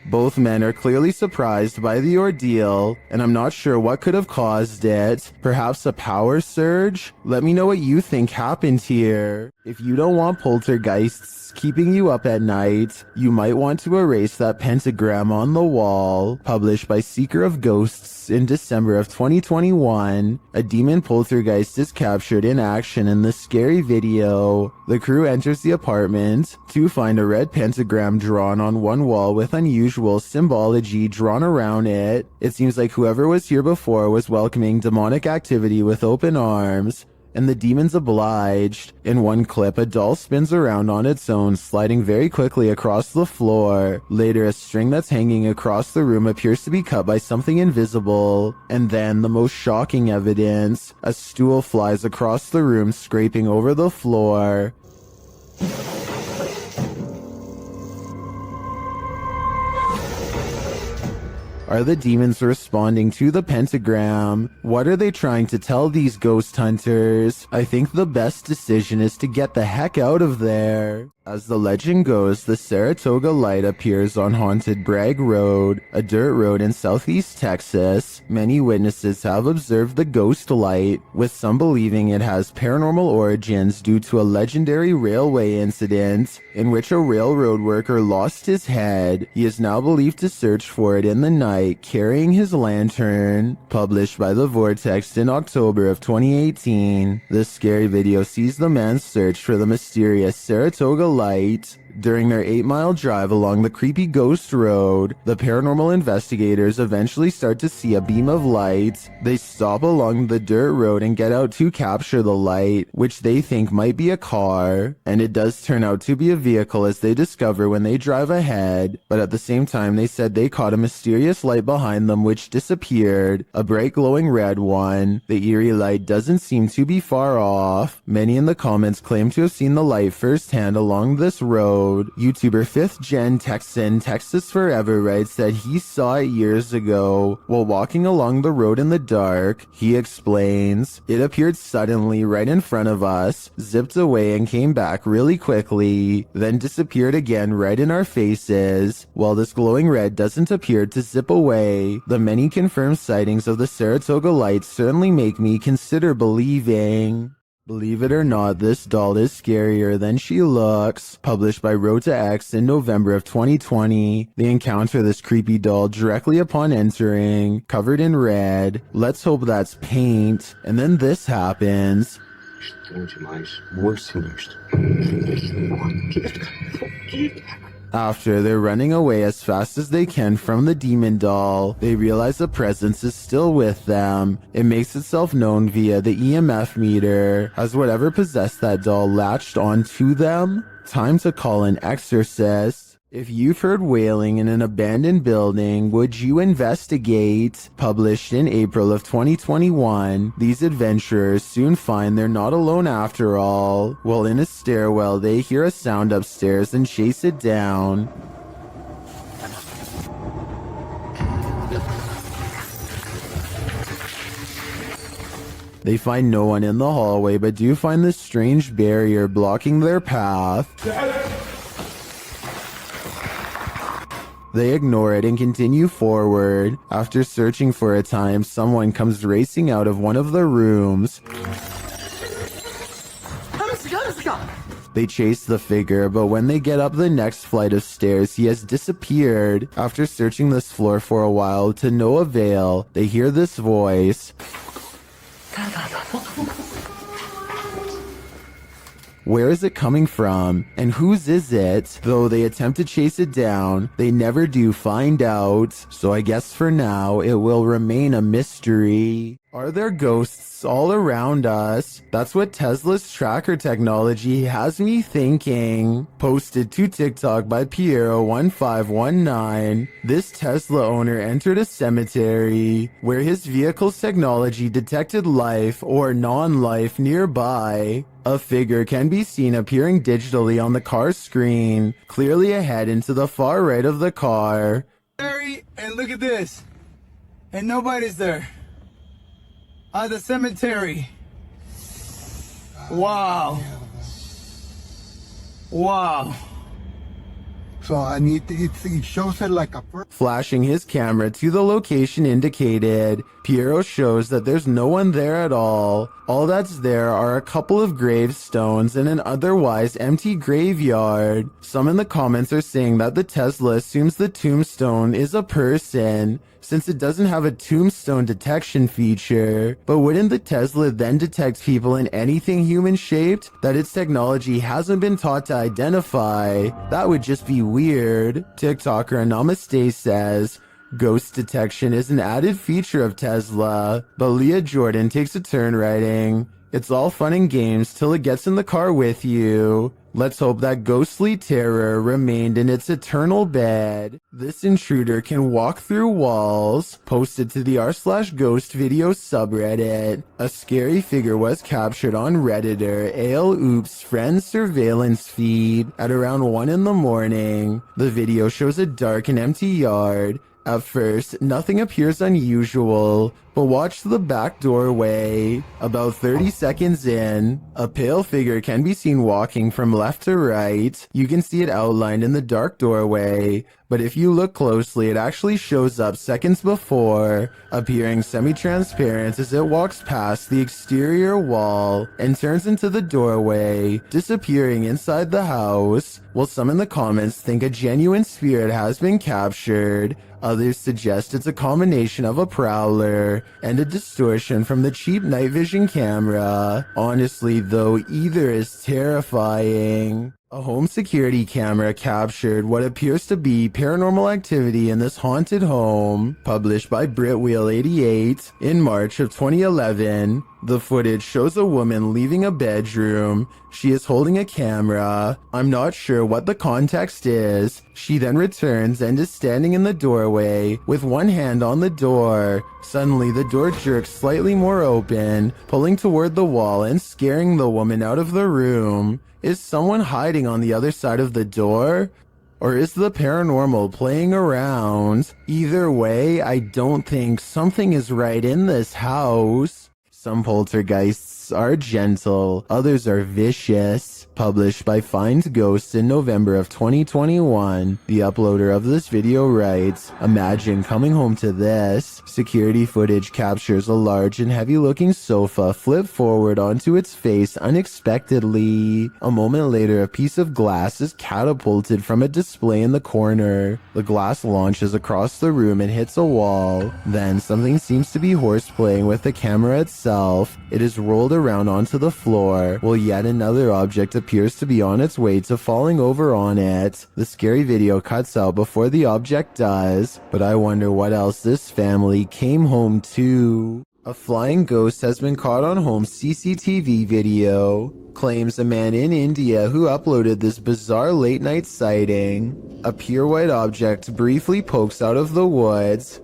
Both men are clearly surprised by the ordeal, and I'm not sure what could have caused it. Perhaps a power surge? Let me know what you think happened here. If you don't want poltergeists keeping you up at night, you might want to erase that pentagram on the wall. Published by Seeker of Ghosts in December of 2021, a demon poltergeist is captured in action in this scary video. The crew enters the apartment to find a red pentagram drawn on one wall with unusual symbology drawn around it. It seems like whoever was here before was welcoming demonic activity with open arms, and the demons obliged. In one clip, a doll spins around on its own, sliding very quickly across the floor. Later, a string that's hanging across the room appears to be cut by something invisible. And then, the most shocking evidence, a stool flies across the room, scraping over the floor. Are the demons responding to the pentagram? What are they trying to tell these ghost hunters? I think the best decision is to get the heck out of there. As the legend goes, the Saratoga light appears on Haunted Bragg Road, a dirt road in southeast Texas. Many witnesses have observed the ghost light, with some believing it has paranormal origins due to a legendary railway incident in which a railroad worker lost his head. He is now believed to search for it in the night, carrying his lantern. Published by The Vortex in October of 2018, this scary video sees the man's search for the mysterious Saratoga light. During their 8-mile drive along the creepy ghost road, the paranormal investigators eventually start to see a beam of light. They stop along the dirt road and get out to capture the light, which they think might be a car. And it does turn out to be a vehicle, as they discover when they drive ahead. But at the same time, they said they caught a mysterious light behind them which disappeared, a bright glowing red one. The eerie light doesn't seem to be far off. Many in the comments claim to have seen the light firsthand along this road. episode. YouTuber 5th Gen Texan Texas Forever writes that he saw it years ago while walking along the road in the dark. He explains, "It appeared suddenly right in front of us, zipped away and came back really quickly, then disappeared again right in our faces. While this glowing red doesn't appear to zip away, the many confirmed sightings of the Saratoga lights certainly make me consider believing." Believe it or not, this doll is scarier than she looks. Published by Road to X in November of 2020. They encounter this creepy doll directly upon entering, covered in red. Let's hope that's paint. And then this happens. After they're running away as fast as they can from the demon doll, they realize the presence is still with them. It makes itself known via the EMF meter. Has whatever possessed that doll latched onto them? Time to call an exorcist. If you've heard wailing in an abandoned building, would you investigate? Published in April of 2021, these adventurers soon find they're not alone after all. While in a stairwell, they hear a sound upstairs and chase it down. They find no one in the hallway, but do find this strange barrier blocking their path. They ignore it and continue forward. After searching for a time, someone comes racing out of one of the rooms. They chase the figure, but when they get up the next flight of stairs, he has disappeared. After searching this floor for a while to no avail, they hear this voice. Where is it coming from? And whose is it? Though they attempt to chase it down, they never do find out. So I guess for now, it will remain a mystery. Are there ghosts all around us? That's what Tesla's tracker technology has me thinking. Posted to TikTok by Piero1519. This Tesla owner entered a cemetery where his vehicle's technology detected life or non-life nearby. A figure can be seen appearing digitally on the car's screen, clearly ahead into the far right of the car. And look at this. And nobody's there. The cemetery. Wow. Wow. So it shows it like a... Flashing his camera to the location indicated, Piero shows that there's no one there at all. All that's there are a couple of gravestones and an otherwise empty graveyard. Some in the comments are saying that the Tesla assumes the tombstone is a person, since it doesn't have a tombstone detection feature. But wouldn't the Tesla then detect people in anything human-shaped that its technology hasn't been taught to identify? That would just be weird. TikToker Namaste says, ghost detection is an added feature of Tesla, but Leah Jordan takes a turn writing, it's all fun and games till it gets in the car with you. Let's hope that ghostly terror remained in its eternal bed. This intruder can walk through walls. Posted to the r/ghost video subreddit. A scary figure was captured on Redditor ALOOP's friend surveillance feed at around 1 in the morning. The video shows a dark and empty yard. At first, nothing appears unusual, but watch the back doorway. About 30 seconds in, a pale figure can be seen walking from left to right. You can see it outlined in the dark doorway, but if you look closely, it actually shows up seconds before, appearing semi-transparent as it walks past the exterior wall and turns into the doorway, disappearing inside the house. While some in the comments think a genuine spirit has been captured, others suggest it's a combination of a prowler and a distortion from the cheap night vision camera. Honestly though, either is terrifying. A home security camera captured what appears to be paranormal activity in this haunted home, published by Britwheel88 in March of 2011. The footage shows a woman leaving a bedroom. She is holding a camera. I'm not sure what the context is. She then returns and is standing in the doorway with one hand on the door. Suddenly, the door jerks slightly more open, pulling toward the wall and scaring the woman out of the room. Is someone hiding hiding on the other side of the door? Or is the paranormal playing around? Either way, I don't think something is right in this house. Some poltergeists are gentle, others are vicious. Published by Find Ghosts in November of 2021, the uploader of this video writes, "Imagine coming home to this." Security footage captures a large and heavy-looking sofa flip forward onto its face unexpectedly. A moment later, a piece of glass is catapulted from a display in the corner. The glass launches across the room and hits a wall. Then something seems to be horseplaying with the camera itself. It is rolled around onto the floor, while yet another object appears to be on its way to falling over on it. The scary video cuts out before the object does, but I wonder what else this family came home to. A flying ghost has been caught on home CCTV video, claims a man in India who uploaded this bizarre late night sighting. A pure white object briefly pokes out of the woods.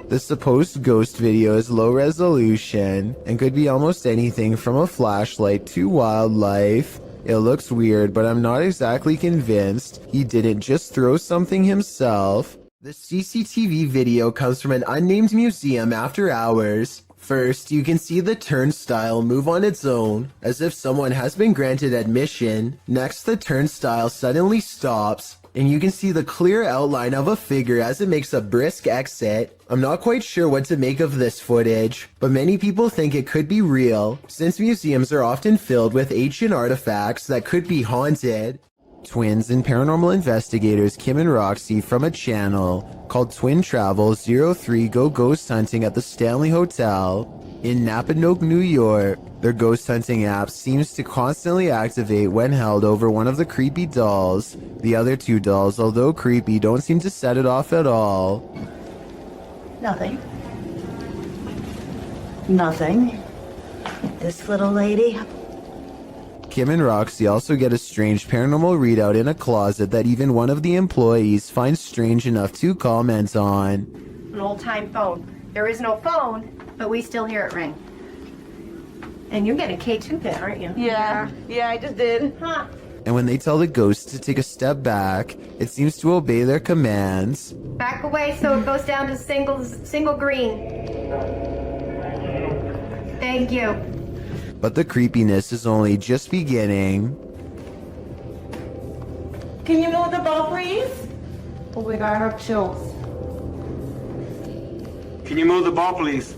The supposed ghost video is low resolution and could be almost anything from a flashlight to wildlife. It looks weird, but I'm not exactly convinced he didn't just throw something himself. The CCTV video comes from an unnamed museum after hours. First, you can see the turnstile move on its own, as if someone has been granted admission. Next, the turnstile suddenly stops, and you can see the clear outline of a figure as it makes a brisk exit. I'm not quite sure what to make of this footage, but many people think it could be real, since museums are often filled with ancient artifacts that could be haunted. Twins and paranormal investigators Kim and Roxy from a channel called Twin Travel 03 go ghost hunting at the Stanley Hotel in Napanoke, New York. Their ghost hunting app seems to constantly activate when held over one of the creepy dolls. The other two dolls, although creepy, don't seem to set it off at all. Nothing. Nothing. This little lady. Kim and Roxy also get a strange paranormal readout in a closet that even one of the employees finds strange enough to comment on. An old-time phone. There is no phone, but we still hear it ring. And you get a K2 pin, aren't you? Yeah, I just did. Huh. And when they tell the ghost to take a step back, it seems to obey their commands. Back away so it goes down to single green. Thank you. But the creepiness is only just beginning. Can you move the ball, please? Oh my God, I have chills. Can you move the ball, please?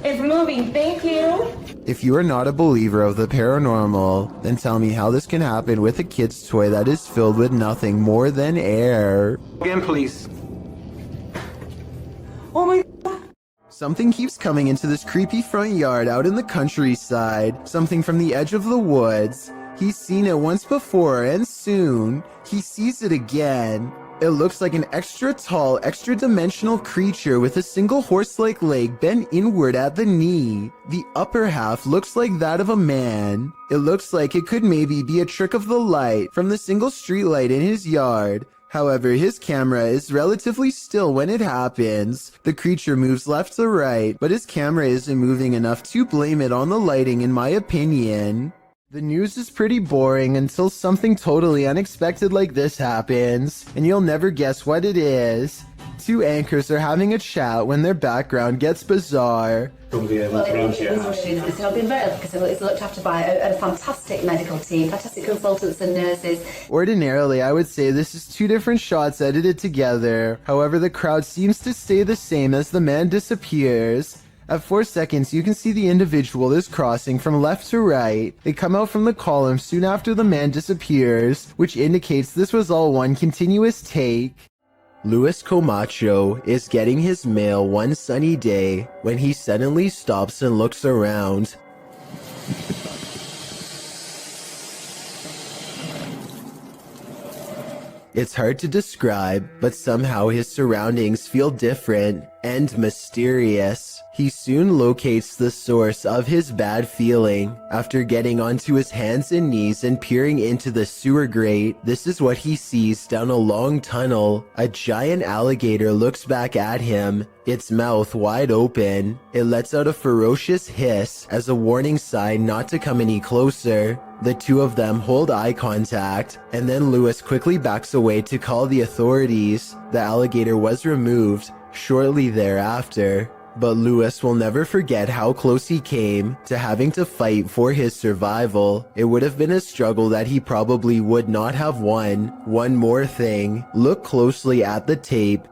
It's moving, thank you. If you are not a believer of the paranormal, then tell me how this can happen with a kid's toy that is filled with nothing more than air. Again, please. Oh my. Something keeps coming into this creepy front yard out in the countryside. Something from the edge of the woods. He's seen it once before, and soon, he sees it again. It looks like an extra tall, extra dimensional creature with a single horse-like leg bent inward at the knee. The upper half looks like that of a man. It looks like it could maybe be a trick of the light from the single streetlight in his yard. However, his camera is relatively still when it happens. The creature moves left to right, but his camera isn't moving enough to blame it on the lighting in my opinion. The news is pretty boring until something totally unexpected like this happens, and you'll never guess what it is. Two anchors are having a chat when their background gets bizarre. Well, it's not been better because it's looked after by a fantastic medical team, fantastic consultants and nurses. Ordinarily, I would say this is two different shots edited together. However, the crowd seems to stay the same as the man disappears. At 4 seconds, you can see the individual is crossing from left to right. They come out from the column soon after the man disappears, which indicates this was all one continuous take. Luis Camacho is getting his mail one sunny day when he suddenly stops and looks around. It's hard to describe, but somehow his surroundings feel different. and mysterious. He soon locates the source of his bad feeling. After getting onto his hands and knees and peering into the sewer grate, this is what he sees down a long tunnel. A giant alligator looks back at him, its mouth wide open. It lets out a ferocious hiss as a warning sign not to come any closer. The two of them hold eye contact, and then Lewis quickly backs away to call the authorities. The alligator was removed shortly thereafter. But Lewis will never forget how close he came to having to fight for his survival. It would have been a struggle that he probably would not have won. One more thing, look closely at the tape.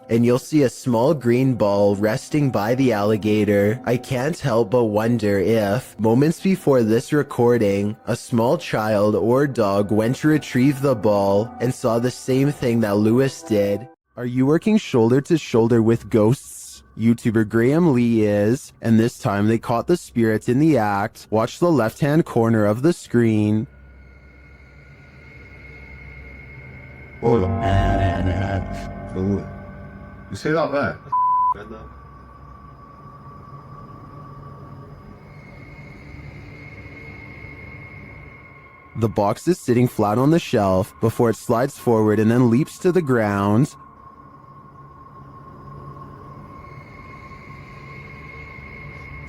And you'll see a small green ball resting by the alligator. I can't help but wonder if, moments before this recording, a small child or dog went to retrieve the ball and saw the same thing that Lewis did. Are you working shoulder to shoulder with ghosts? YouTuber Graham Lee is, and this time they caught the spirits in the act. Watch the left-hand corner of the screen. You say that there? The box is sitting flat on the shelf before it slides forward and then leaps to the ground.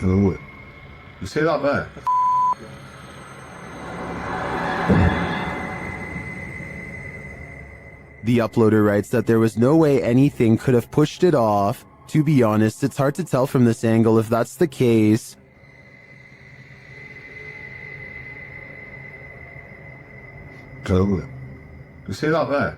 You say that there? The uploader writes that there was no way anything could have pushed it off. To be honest, it's hard to tell from this angle if that's the case. You say that there?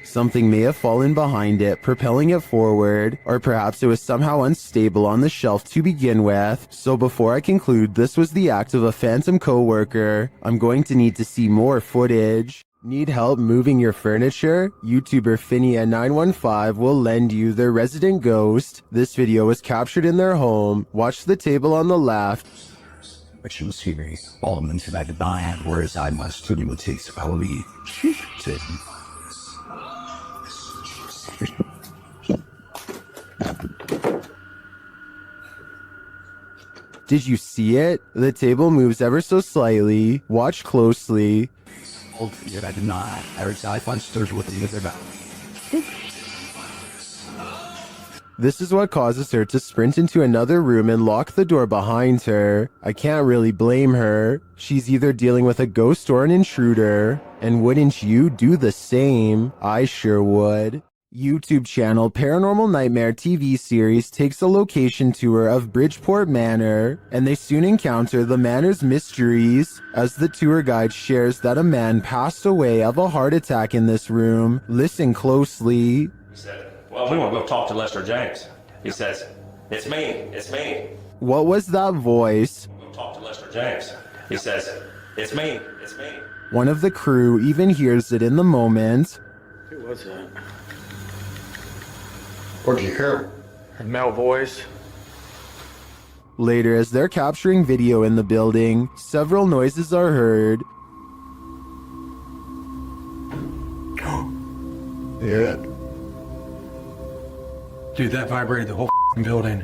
Something may have fallen behind it, propelling it forward, or perhaps it was somehow unstable on the shelf to begin with. So before I conclude this was the act of a phantom co-worker, I'm going to need to see more footage. Need help moving your furniture? YouTuber Finia915 will lend you their resident ghost. This video was captured in their home. Watch the table on the left. Which series, elements that I did not have, whereas I must study what takes quality. Did you see it? The table moves ever so slightly. Watch closely. I did not. I find stairs with the other back. This is what causes her to sprint into another room and lock the door behind her. I can't really blame her. She's either dealing with a ghost or an intruder. And wouldn't you do the same? I sure would. YouTube channel Paranormal Nightmare TV series takes a location tour of Bridgeport Manor, and they soon encounter the manor's mysteries as the tour guide shares that a man passed away of a heart attack in this room. Listen closely. He said, well, we want to go talk to Lester James. He says, it's me. What was that voice? We'll talk to Lester James. He says, it's me. One of the crew even hears it in the moment. Who was that? What'd you hear? A male voice. Later, as they're capturing video in the building, several noises are heard. Yeah. Dude, that vibrated the whole building.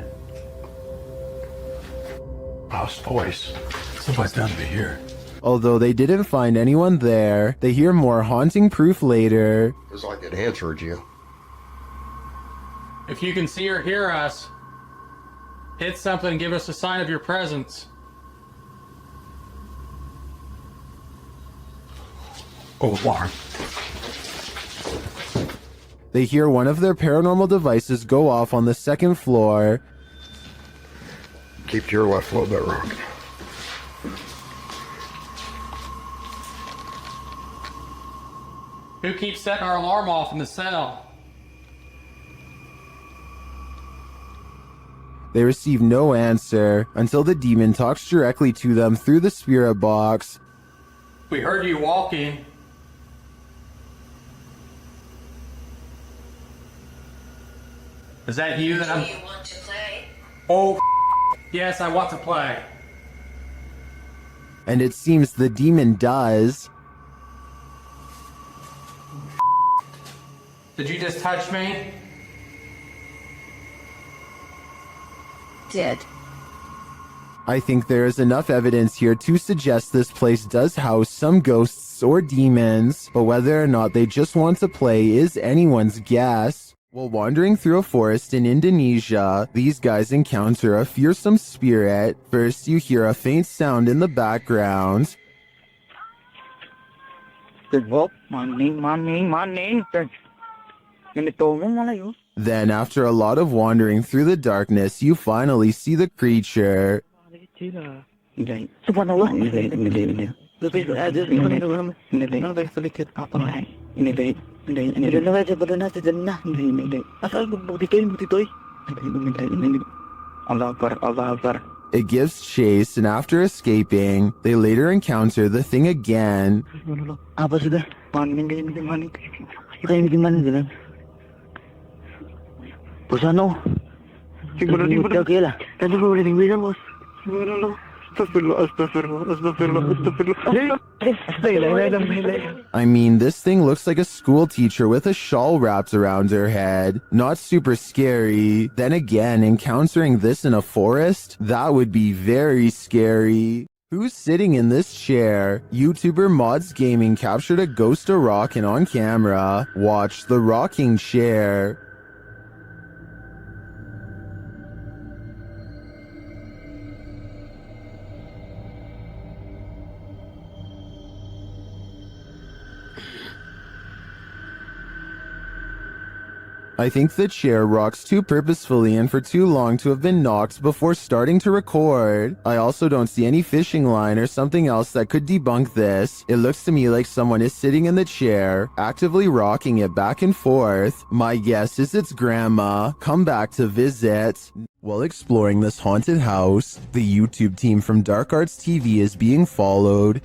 House voice. Somebody's down to be here. Although they didn't find anyone there, they hear more haunting proof later. It's like it answered you. If you can see or hear us, hit something and give us a sign of your presence. Oh, alarm. They hear one of their paranormal devices go off on the second floor. Keep your left a little bit wrong. Who keeps setting our alarm off in the cell? They receive no answer until the demon talks directly to them through the spirit box. We heard you walking. Is that you that I'm... you want to play? Oh, yes, I want to play. And it seems the demon does. Did you just touch me? Did. I think there is enough evidence here to suggest this place does house some ghosts or demons, but whether or not they just want to play is anyone's guess. While wandering through a forest in Indonesia, these guys encounter a fearsome spirit. First, you hear a faint sound in the background. Then, after a lot of wandering through the darkness, you finally see the creature. It gives chase, and after escaping, they later encounter the thing again. I mean, this thing looks like a school teacher with a shawl wrapped around her head. Not super scary. Then again, encountering this in a forest? That would be very scary. Who's sitting in this chair? YouTuber Mods Gaming captured a ghost of rockin' on camera. Watch the rocking chair. I think the chair rocks too purposefully and for too long to have been knocked before starting to record. I also don't see any fishing line or something else that could debunk this. It looks to me like someone is sitting in the chair, actively rocking it back and forth. My guess is it's grandma, come back to visit. While exploring this haunted house, the YouTube team from Dark Arts TV is being followed.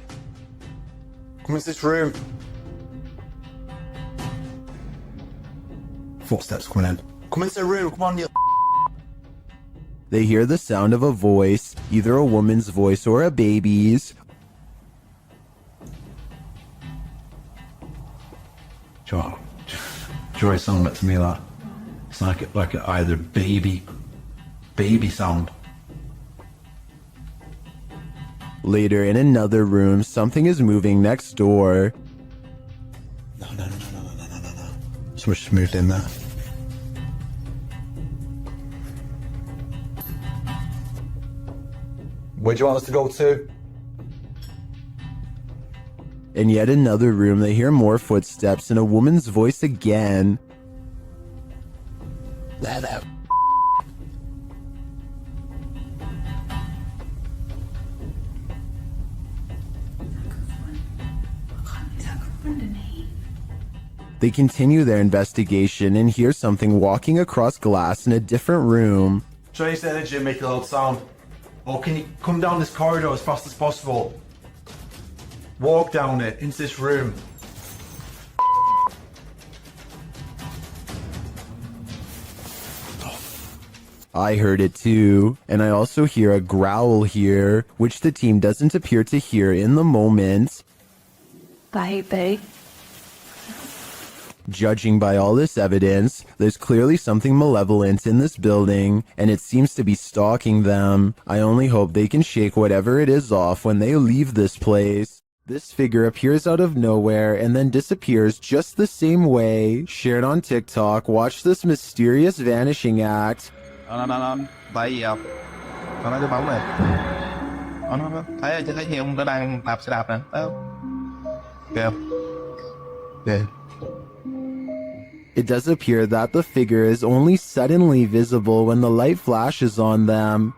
Come into this room. Footsteps coming in. Come into the room, come on, you. They hear the sound of a voice, either a woman's voice or a baby's. Joy sound that to me that. It's like either baby sound. Later in another room, something is moving next door. No. Someone's just moved in there. Where do you want us to go to? In yet another room, they hear more footsteps and a woman's voice again. There. They continue their investigation and hear something walking across glass in a different room. Try to energy and make a loud sound. Or can you come down this corridor as fast as possible? Walk down it, into this room. I heard it too, and I also hear a growl here, which the team doesn't appear to hear in the moment. Baby. Judging by all this evidence, there's clearly something malevolent in this building, and it seems to be stalking them. I only hope they can shake whatever it is off when they leave this place. This figure appears out of nowhere and then disappears just the same way. Shared on TikTok, watch this mysterious vanishing act. Tại vì tao nói tôi bóng này. Nó thấy trên cái gì ông nó đang đạp xe đạp nè. Thấy không? Kìa. There. It does appear that the figure is only suddenly visible when the light flashes on them.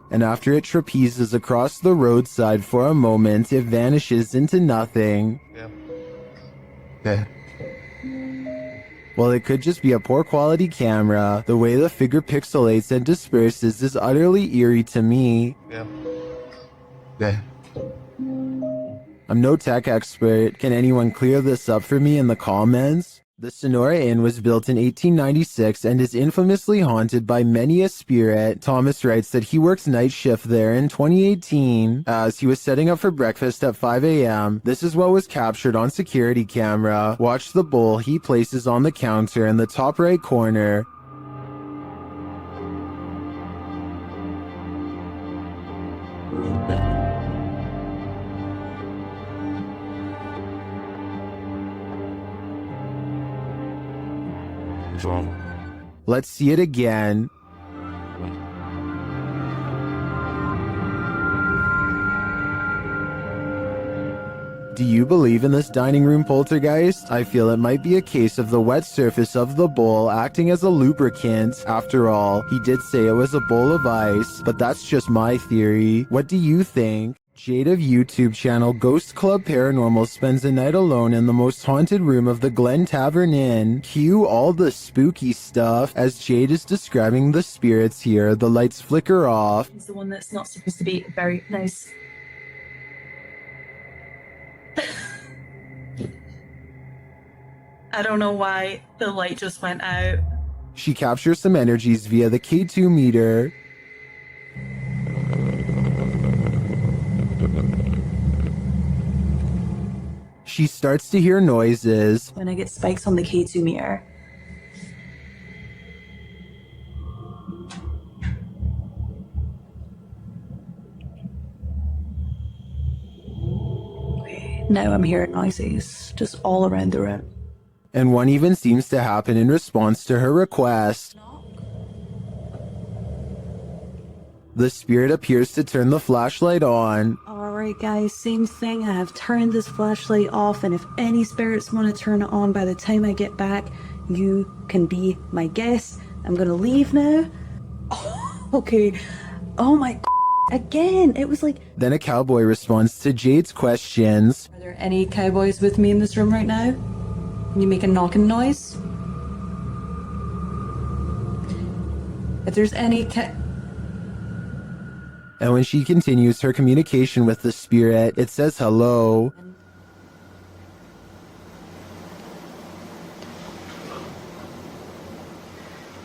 And after it trapezes across the roadside for a moment, it vanishes into nothing. There. While it could just be a poor quality camera, the way the figure pixelates and disperses is utterly eerie to me. There. I'm no tech expert. Can anyone clear this up for me in the comments? The Sonora Inn was built in 1896 and is infamously haunted by many a spirit. Thomas writes that he works night shift there in 2018 as he was setting up for breakfast at 5 a.m. This is what was captured on security camera. Watch the bowl he places on the counter in the top right corner. Let's see it again. Do you believe in this dining room poltergeist? I feel it might be a case of the wet surface of the bowl acting as a lubricant. After all, he did say it was a bowl of ice, but that's just my theory. What do you think? Jade of YouTube channel Ghost Club Paranormal spends a night alone in the most haunted room of the Glen Tavern Inn. Cue all the spooky stuff. As Jade is describing the spirits here, the lights flicker off. He's the one that's not supposed to be very nice. I don't know why the light just went out. She captures some energies via the K2 meter. She starts to hear noises. When I get spikes on the K2 meter. Okay, now I'm hearing noises just all around the room. And one even seems to happen in response to her request. The spirit appears to turn the flashlight on. Alright guys, same thing. I have turned this flashlight off, and if any spirits want to turn it on by the time I get back, you can be my guest. I'm gonna leave now. Oh, okay. Oh my again, it was like... Then a cowboy responds to Jade's questions. Are there any cowboys with me in this room right now? Can you make a knocking noise? If there's any And when she continues her communication with the spirit, it says hello.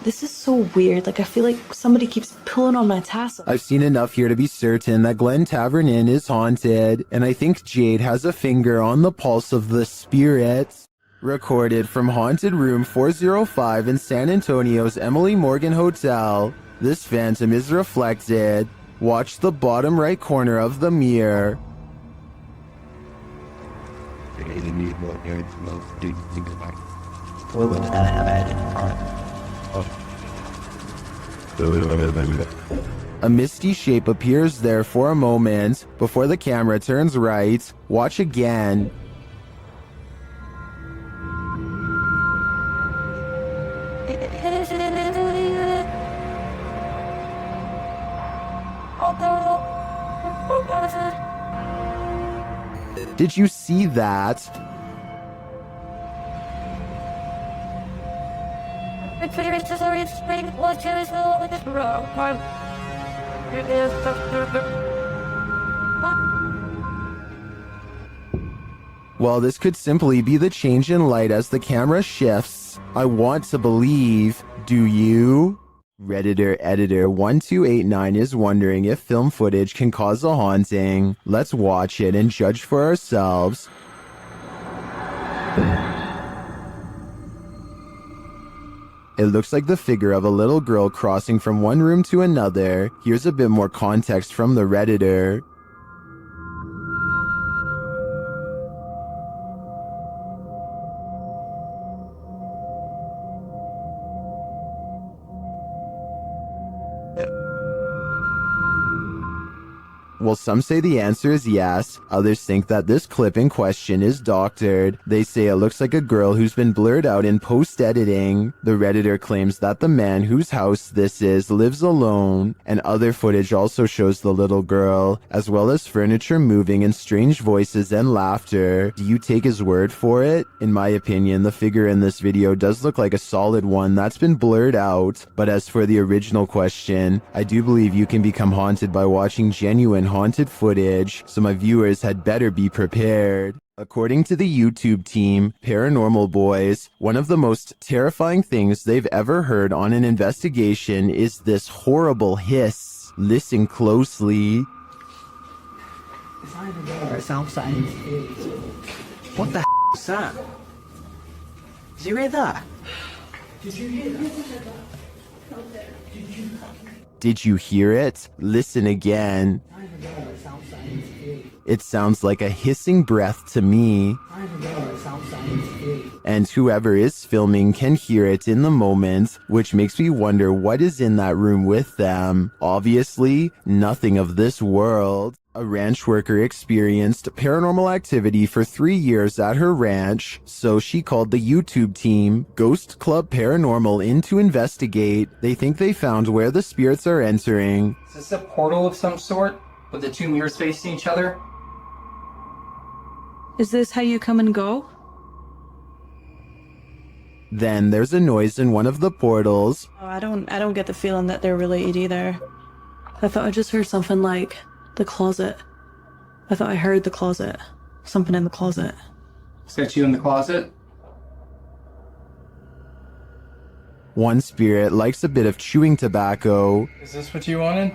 This is so weird. Like, I feel like somebody keeps pulling on my tassel. I've seen enough here to be certain that Glen Tavern Inn is haunted, and I think Jade has a finger on the pulse of the spirits. Recorded from Haunted Room 405 in San Antonio's Emily Morgan Hotel, this phantom is reflected. Watch the bottom right corner of the mirror. A misty shape appears there for a moment before the camera turns right. Watch again. Did you see that? Well, this could simply be the change in light as the camera shifts. I want to believe. Do you? Redditor editor 1289 is wondering if film footage can cause a haunting. Let's watch it and judge for ourselves. It looks like the figure of a little girl crossing from one room to another. Here's a bit more context from the Redditor. Well, some say the answer is yes. Others think that this clip in question is doctored. They say it looks like a girl who's been blurred out in post-editing. The Redditor claims that the man whose house this is lives alone, and other footage also shows the little girl, as well as furniture moving and strange voices and laughter. Do you take his word for it? In my opinion, the figure in this video does look like a solid one that's been blurred out. But as for the original question, I do believe you can become haunted by watching genuine haunted footage, so my viewers had better be prepared. According to the YouTube team, Paranormal Boys, one of the most terrifying things they've ever heard on an investigation is this horrible hiss. Listen closely. It's outside. What the is that? Did you hear that? Did you hear that? Did you hear it? Listen again. It sounds like a hissing breath to me. And whoever is filming can hear it in the moment, which makes me wonder what is in that room with them. Obviously, nothing of this world. A ranch worker experienced paranormal activity for 3 years at her ranch, so she called the YouTube team, Ghost Club Paranormal, in to investigate. They think they found where the spirits are entering. Is this a portal of some sort, with the two mirrors facing each other? Is this how you come and go? Then there's a noise in one of the portals. Oh, I don't get the feeling that they're related either. I thought I just heard something like the closet. I thought I heard the closet. Something in the closet. Is that you in the closet? One spirit likes a bit of chewing tobacco. Is this what you wanted?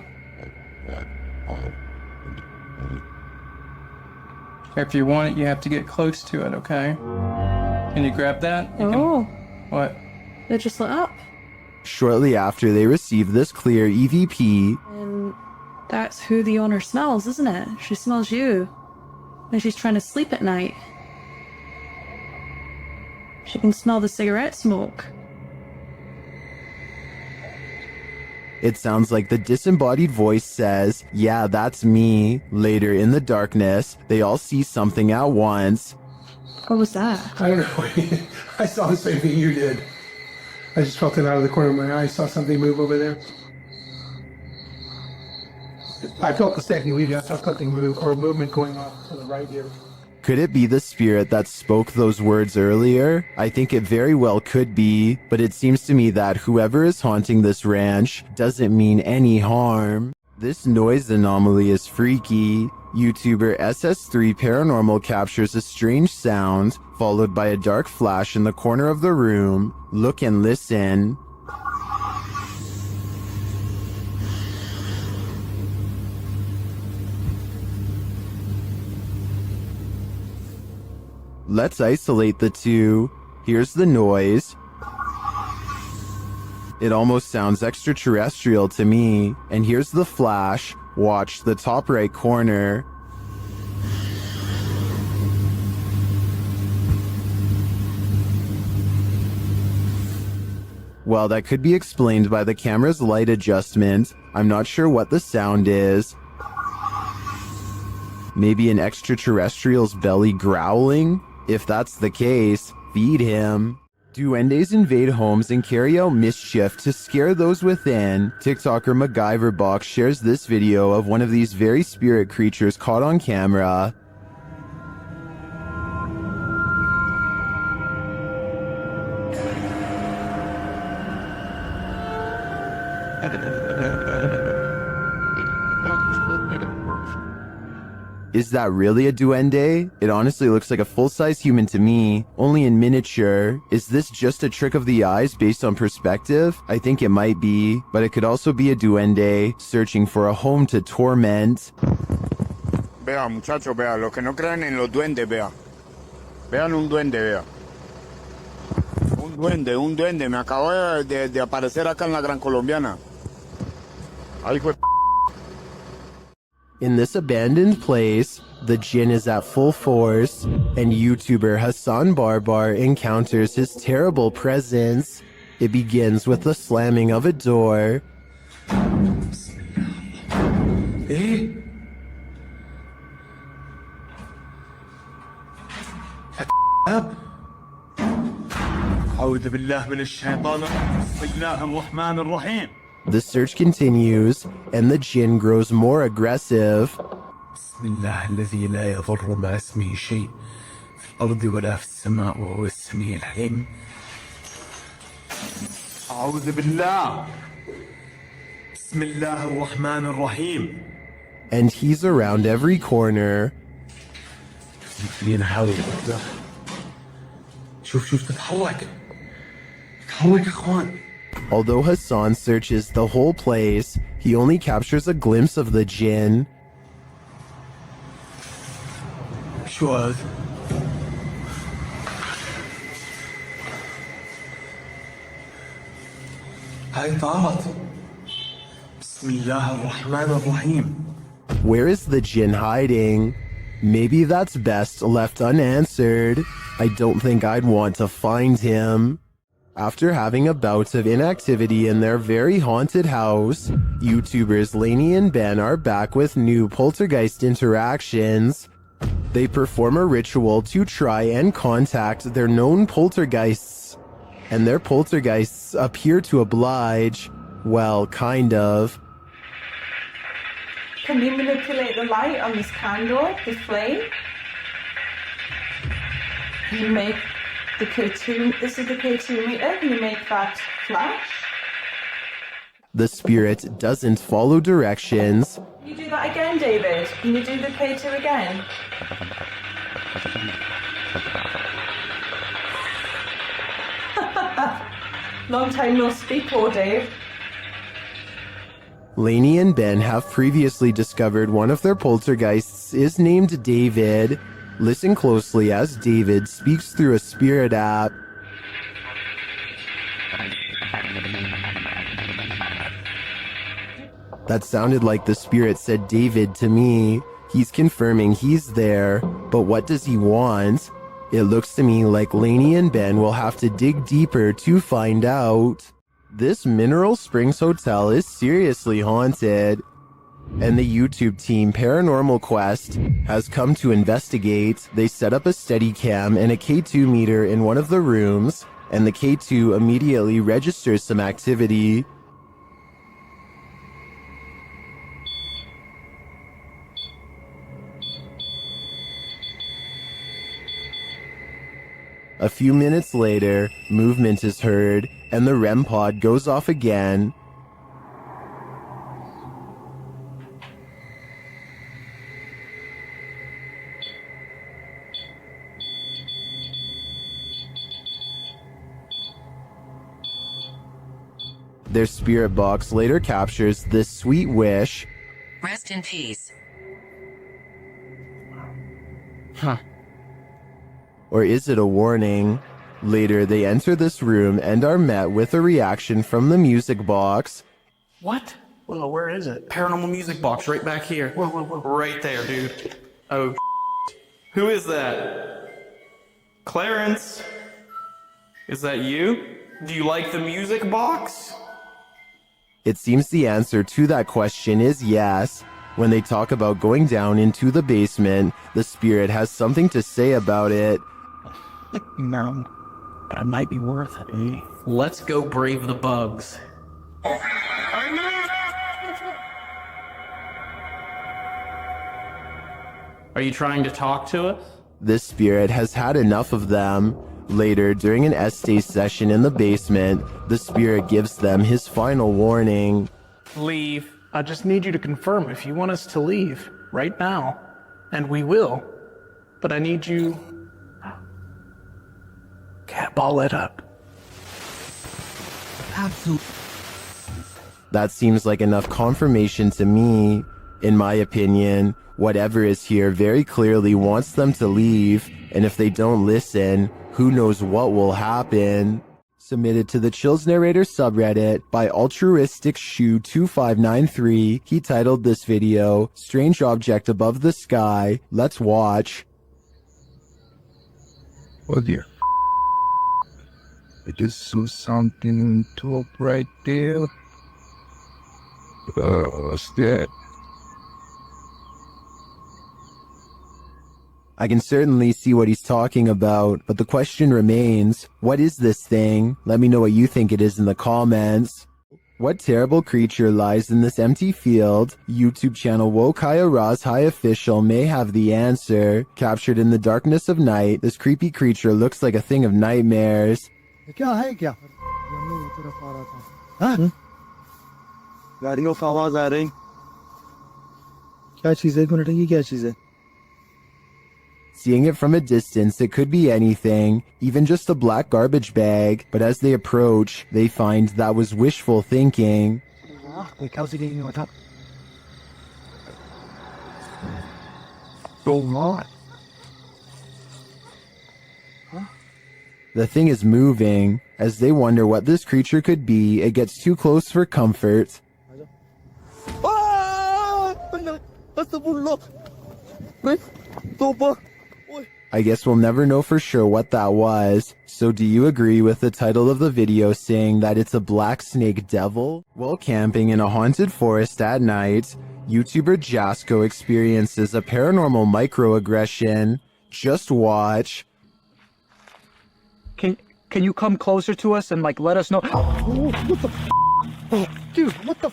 If you want it, you have to get close to it, okay? Can you grab that? What? They just lit up. Shortly after they receive this clear EVP, And that's who the owner smells, isn't it? She smells you. And she's trying to sleep at night. She can smell the cigarette smoke. it sounds like the disembodied voice says, "Yeah, that's me." Later in the darkness, they all see something at once. What was that? I don't know. I saw the same thing you did. I just felt it out of the corner of my eye. I saw something move over there. I felt the same thing we did. I saw something move, or a movement going off to the right here. Could it be the spirit that spoke those words earlier? I think it very well could be, but it seems to me that whoever is haunting this ranch doesn't mean any harm. This noise anomaly is freaky. YouTuber SS3 Paranormal captures a strange sound, followed by a dark flash in the corner of the room. Look and listen. Let's isolate the two. Here's the noise. It almost sounds extraterrestrial to me. And here's the flash. Watch the top right corner. Well, that could be explained by the camera's light adjustment. I'm not sure what the sound is. Maybe an extraterrestrial's belly growling? If that's the case, feed him. Duendes invade homes and carry out mischief to scare those within. TikToker MacGyverBox shares this video of one of these very spirit creatures caught on camera. Is that really a duende? It honestly looks like a full-size human to me, only in miniature. Is this just a trick of the eyes based on perspective? I think it might be, but it could also be a duende searching for a home to torment. Vea, muchachos, vea, los que no crean en los duendes, vea. Vean un duende, vea. Un duende, me acabo de aparecer acá en la Gran Colombiana. Ahí fue. In this abandoned place, the jinn is at full force, and YouTuber Hassan Barbar encounters his terrible presence. It begins with the slamming of a door. ايه؟ أب أعوذ بالله من الشيطان بسم الله الرحمن الرحيم. The search continues, and the jinn grows more aggressive. بسم الله الذي لا يضر مع اسمه شيء في الأرض ولا في السماء وهو السميع العليم. أعوذ بالله. بسم الله الرحمن الرحيم. and he's around every corner. Although Hassan searches the whole place, he only captures a glimpse of the jinn. Where is the jinn hiding? Maybe that's best left unanswered. I don't think I'd want to find him. After having a bout of inactivity in their very haunted house, YouTubers Lainey and Ben are back with new poltergeist interactions. They perform a ritual to try and contact their known poltergeists, and their poltergeists appear to oblige. Well, kind of. Can you manipulate the light on this candle, the flame? Can you make the K2, this is the K2 meter, can you make that flash? The spirit doesn't follow directions. Can you do that again, David? Can you do the K2 again? Long time no speak, poor Dave. Lainey and Ben have previously discovered one of their poltergeists is named David. Listen closely as David speaks through a spirit app. That sounded like the spirit said David to me. He's confirming he's there, but what does he want? It looks to me like Lainey and Ben will have to dig deeper to find out. This Mineral Springs Hotel is seriously haunted, and the YouTube team Paranormal Quest has come to investigate. They set up a Steadicam and a K2 meter in one of the rooms, and the K2 immediately registers some activity. A few minutes later, movement is heard, and the REM pod goes off again. Their spirit box later captures this sweet wish. Rest in peace. Huh. Or is it a warning? Later, they enter this room and are met with a reaction from the music box. What? Well, where is it? Paranormal music box right back here. Whoa. Right there, dude. Oh, who is that? Clarence? Is that you? Do you like the music box? It seems the answer to that question is yes. When they talk about going down into the basement, the spirit has something to say about it. No, but it might be worth it, eh? Let's go brave the bugs. Are you trying to talk to us? This spirit has had enough of them. Later, during an essay session in the basement, the spirit gives them his final warning. Leave. I just need you to confirm if you want us to leave right now. And we will. But I need you... Cat ball it up. Absolutely. That seems like enough confirmation to me. In my opinion, whatever is here very clearly wants them to leave, and if they don't listen, who knows what will happen. Submitted to the Chills Narrator subreddit by Altruistic Shoe 2593. He titled this video, Strange Object Above the Sky. Let's watch. Oh dear. I just saw something on top right there. What's that? I can certainly see what he's talking about, but the question remains, what is this thing? Let me know what you think it is in the comments. What terrible creature lies in this empty field? YouTube channel Wokaya Raz High Official may have the answer. Captured in the darkness of night, this creepy creature looks like a thing of nightmares. Seeing it from a distance, it could be anything, even just a black garbage bag, but as they approach, they find that was wishful thinking. The thing is moving. As they wonder what this creature could be, it gets too close for comfort. I guess we'll never know for sure what that was. So do you agree with the title of the video saying that it's a black snake devil? While camping in a haunted forest at night, YouTuber Jasko experiences a paranormal microaggression. Just watch. Can you come closer to us and like let us know? Oh, what the dude, what the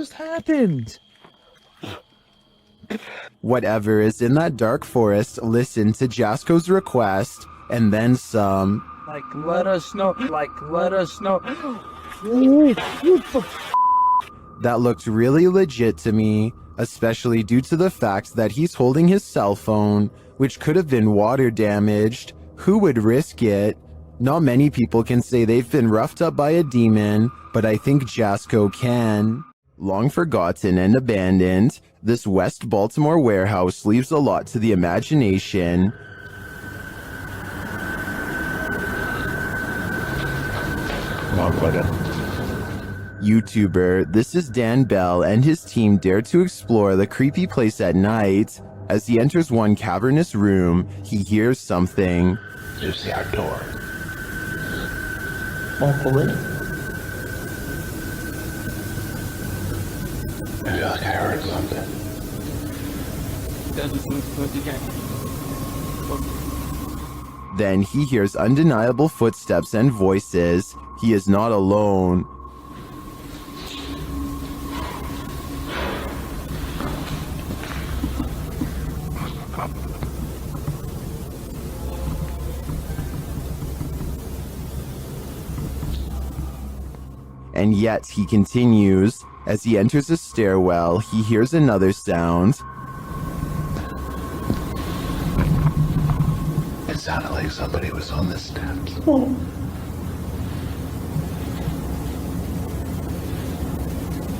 just happened? Whatever is in that dark forest, listen to Jasko's request, and then some. Like, let us know. That looked really legit to me, especially due to the fact that he's holding his cell phone, which could have been water damaged. Who would risk it? Not many people can say they've been roughed up by a demon, but I think Jasko can. Long forgotten and abandoned, this West Baltimore warehouse leaves a lot to the imagination. YouTuber, this is Dan Bell and his team dare to explore the creepy place at night. As he enters one cavernous room, he hears something. There's the outdoor. I feel like I heard something. Then he hears undeniable footsteps and voices. He is not alone. And yet he continues. As he enters a stairwell, he hears another sound. It sounded like somebody was on the steps.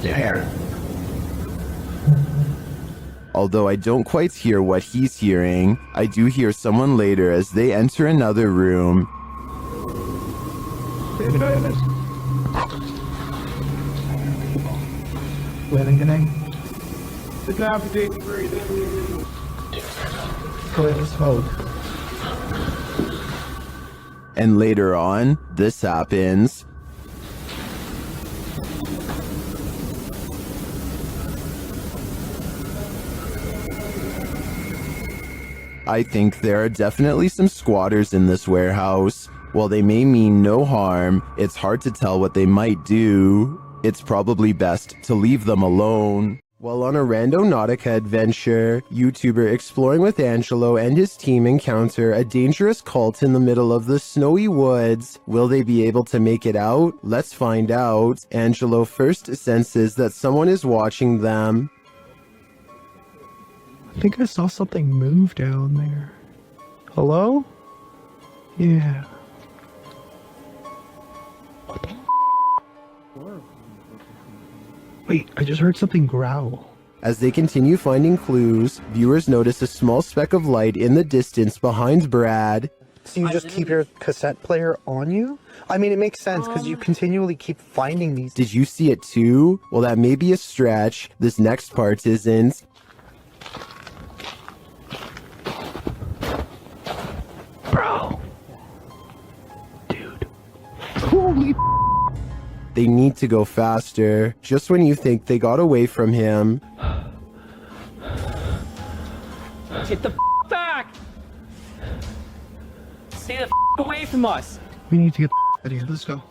You hear it? Although I don't quite hear what he's hearing, I do hear someone later as they enter another room. And later on, this happens. I think there are definitely some squatters in this warehouse. While they may mean no harm, it's hard to tell what they might do. It's probably best to leave them alone. While on a Randonautica adventure, YouTuber Exploring with Angelo and his team encounter a dangerous cult in the middle of the snowy woods. Will they be able to make it out? Let's find out. Angelo first senses that someone is watching them. I think I saw something move down there. Hello? Yeah. Wait, I just heard something growl. As they continue finding clues, viewers notice a small speck of light in the distance behind Brad. So you just keep your cassette player on you? I mean, it makes sense because you continually keep finding these. Did you see it too? Well, that may be a stretch. This next part isn't. Bro. Dude. Holy They need to go faster, just when you think they got away from him. Get the back! Stay the away from us! We need to get out of here. Let's go.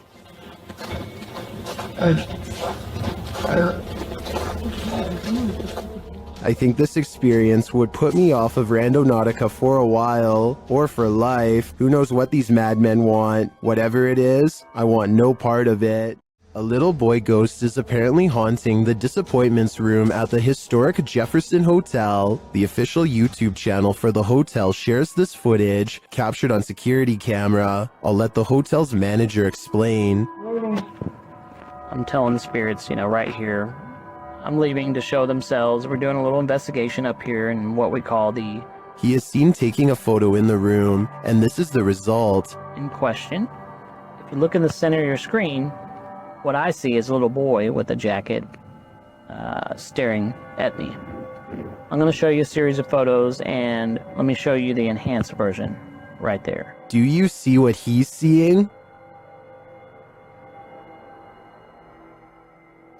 I think this experience would put me off of Randonautica for a while, or for life. Who knows what these madmen want? Whatever it is, I want no part of it. A little boy ghost is apparently haunting the disappointments room at the historic Jefferson Hotel. The official YouTube channel for the hotel shares this footage, captured on security camera. I'll let the hotel's manager explain. I'm telling the spirits, right here. I'm leaving to show themselves. We're doing a little investigation up here in what we call the... He is seen taking a photo in the room, and this is the result. In question. If you look in the center of your screen, what I see is a little boy with a jacket staring at me. I'm going to show you a series of photos, and let me show you the enhanced version right there. Do you see what he's seeing?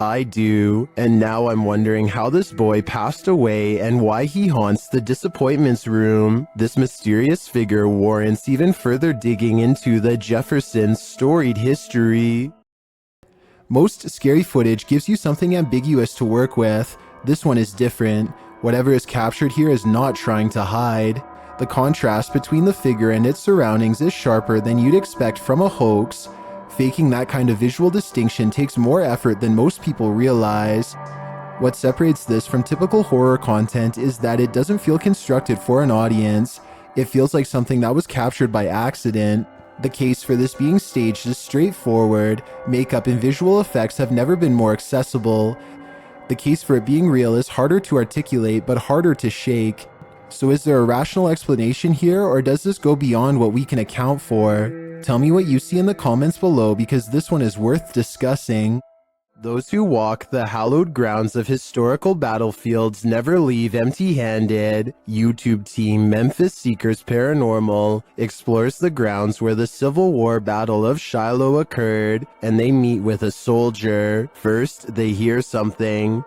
I do, and now I'm wondering how this boy passed away and why he haunts the disappointments room. This mysterious figure warrants even further digging into the Jefferson's storied history. Most scary footage gives you something ambiguous to work with. This one is different. Whatever is captured here is not trying to hide. The contrast between the figure and its surroundings is sharper than you'd expect from a hoax. Faking that kind of visual distinction takes more effort than most people realize. What separates this from typical horror content is that it doesn't feel constructed for an audience. It feels like something that was captured by accident. The case for this being staged is straightforward. Makeup and visual effects have never been more accessible. The case for it being real is harder to articulate, but harder to shake. So is there a rational explanation here, or does this go beyond what we can account for? Tell me what you see in the comments below, because this one is worth discussing. Those who walk the hallowed grounds of historical battlefields never leave empty-handed. YouTube team Memphis Seekers Paranormal explores the grounds where the Civil War Battle of Shiloh occurred, and they meet with a soldier. First, they hear something.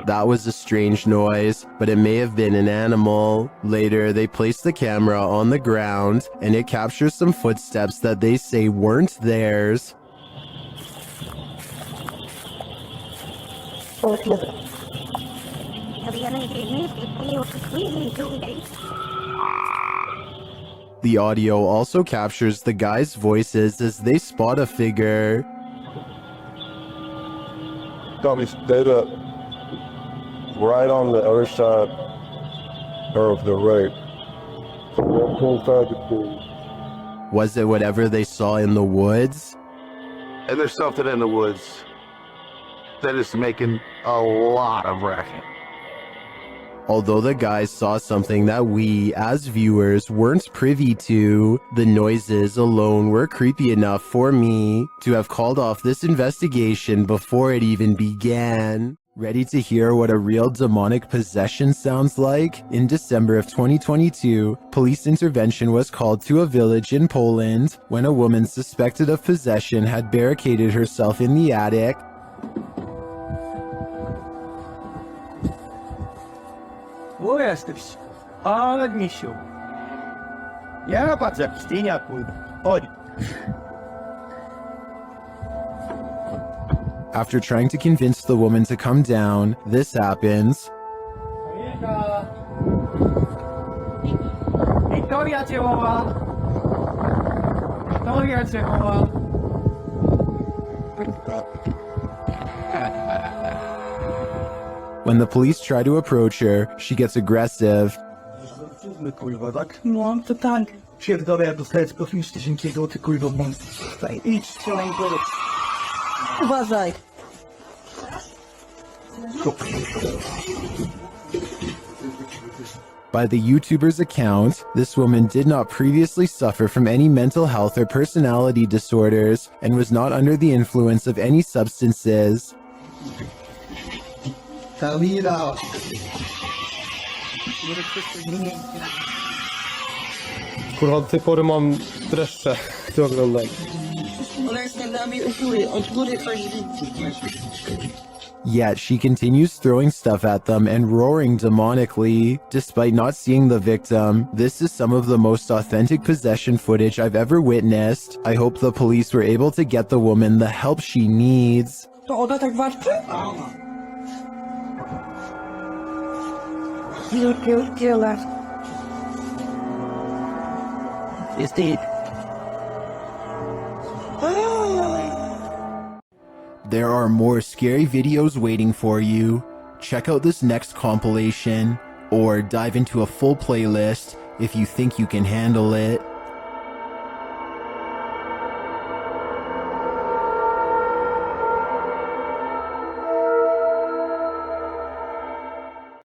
That was a strange noise, but it may have been an animal. Later, they place the camera on the ground, and it captures some footsteps that they say weren't theirs. The audio also captures the guys' voices as they spot a figure. Got me dead up. Right on the other side of the right. Was it whatever they saw in the woods? And there's something in the woods that is making a lot of racket. Although the guys saw something that we, as viewers, weren't privy to, the noises alone were creepy enough for me to have called off this investigation before it even began. Ready to hear what a real demonic possession sounds like? In December of 2022, police intervention was called to a village in Poland when a woman suspected of possession had barricaded herself in the attic. Wo jesteś? Ale misiu. Ja patrz jak ścieniaku. Chodź. After trying to convince the woman to come down, this happens. Wiktoria cię woła. Wiktoria cię woła. When the police try to approach her, she gets aggressive. Kurwa, tak? No, to tak. Pierdolę, jak dostajesz po filmie cienkiego, ty kurwa, mam. Idź, strzelaj, powiedz. Uważaj. By the YouTuber's account, this woman did not previously suffer from any mental health or personality disorders and was not under the influence of any substances. Kurwa, do tej pory mam dreszcze, które oglądam. Yet she continues throwing stuff at them and roaring demonically, despite not seeing the victim. This is some of the most authentic possession footage I've ever witnessed. I hope the police were able to get the woman the help she needs. To ona tak warczy? You kill that. It's deep. There are more scary videos waiting for you. Check out this next compilation, or dive into a full playlist if you think you can handle it.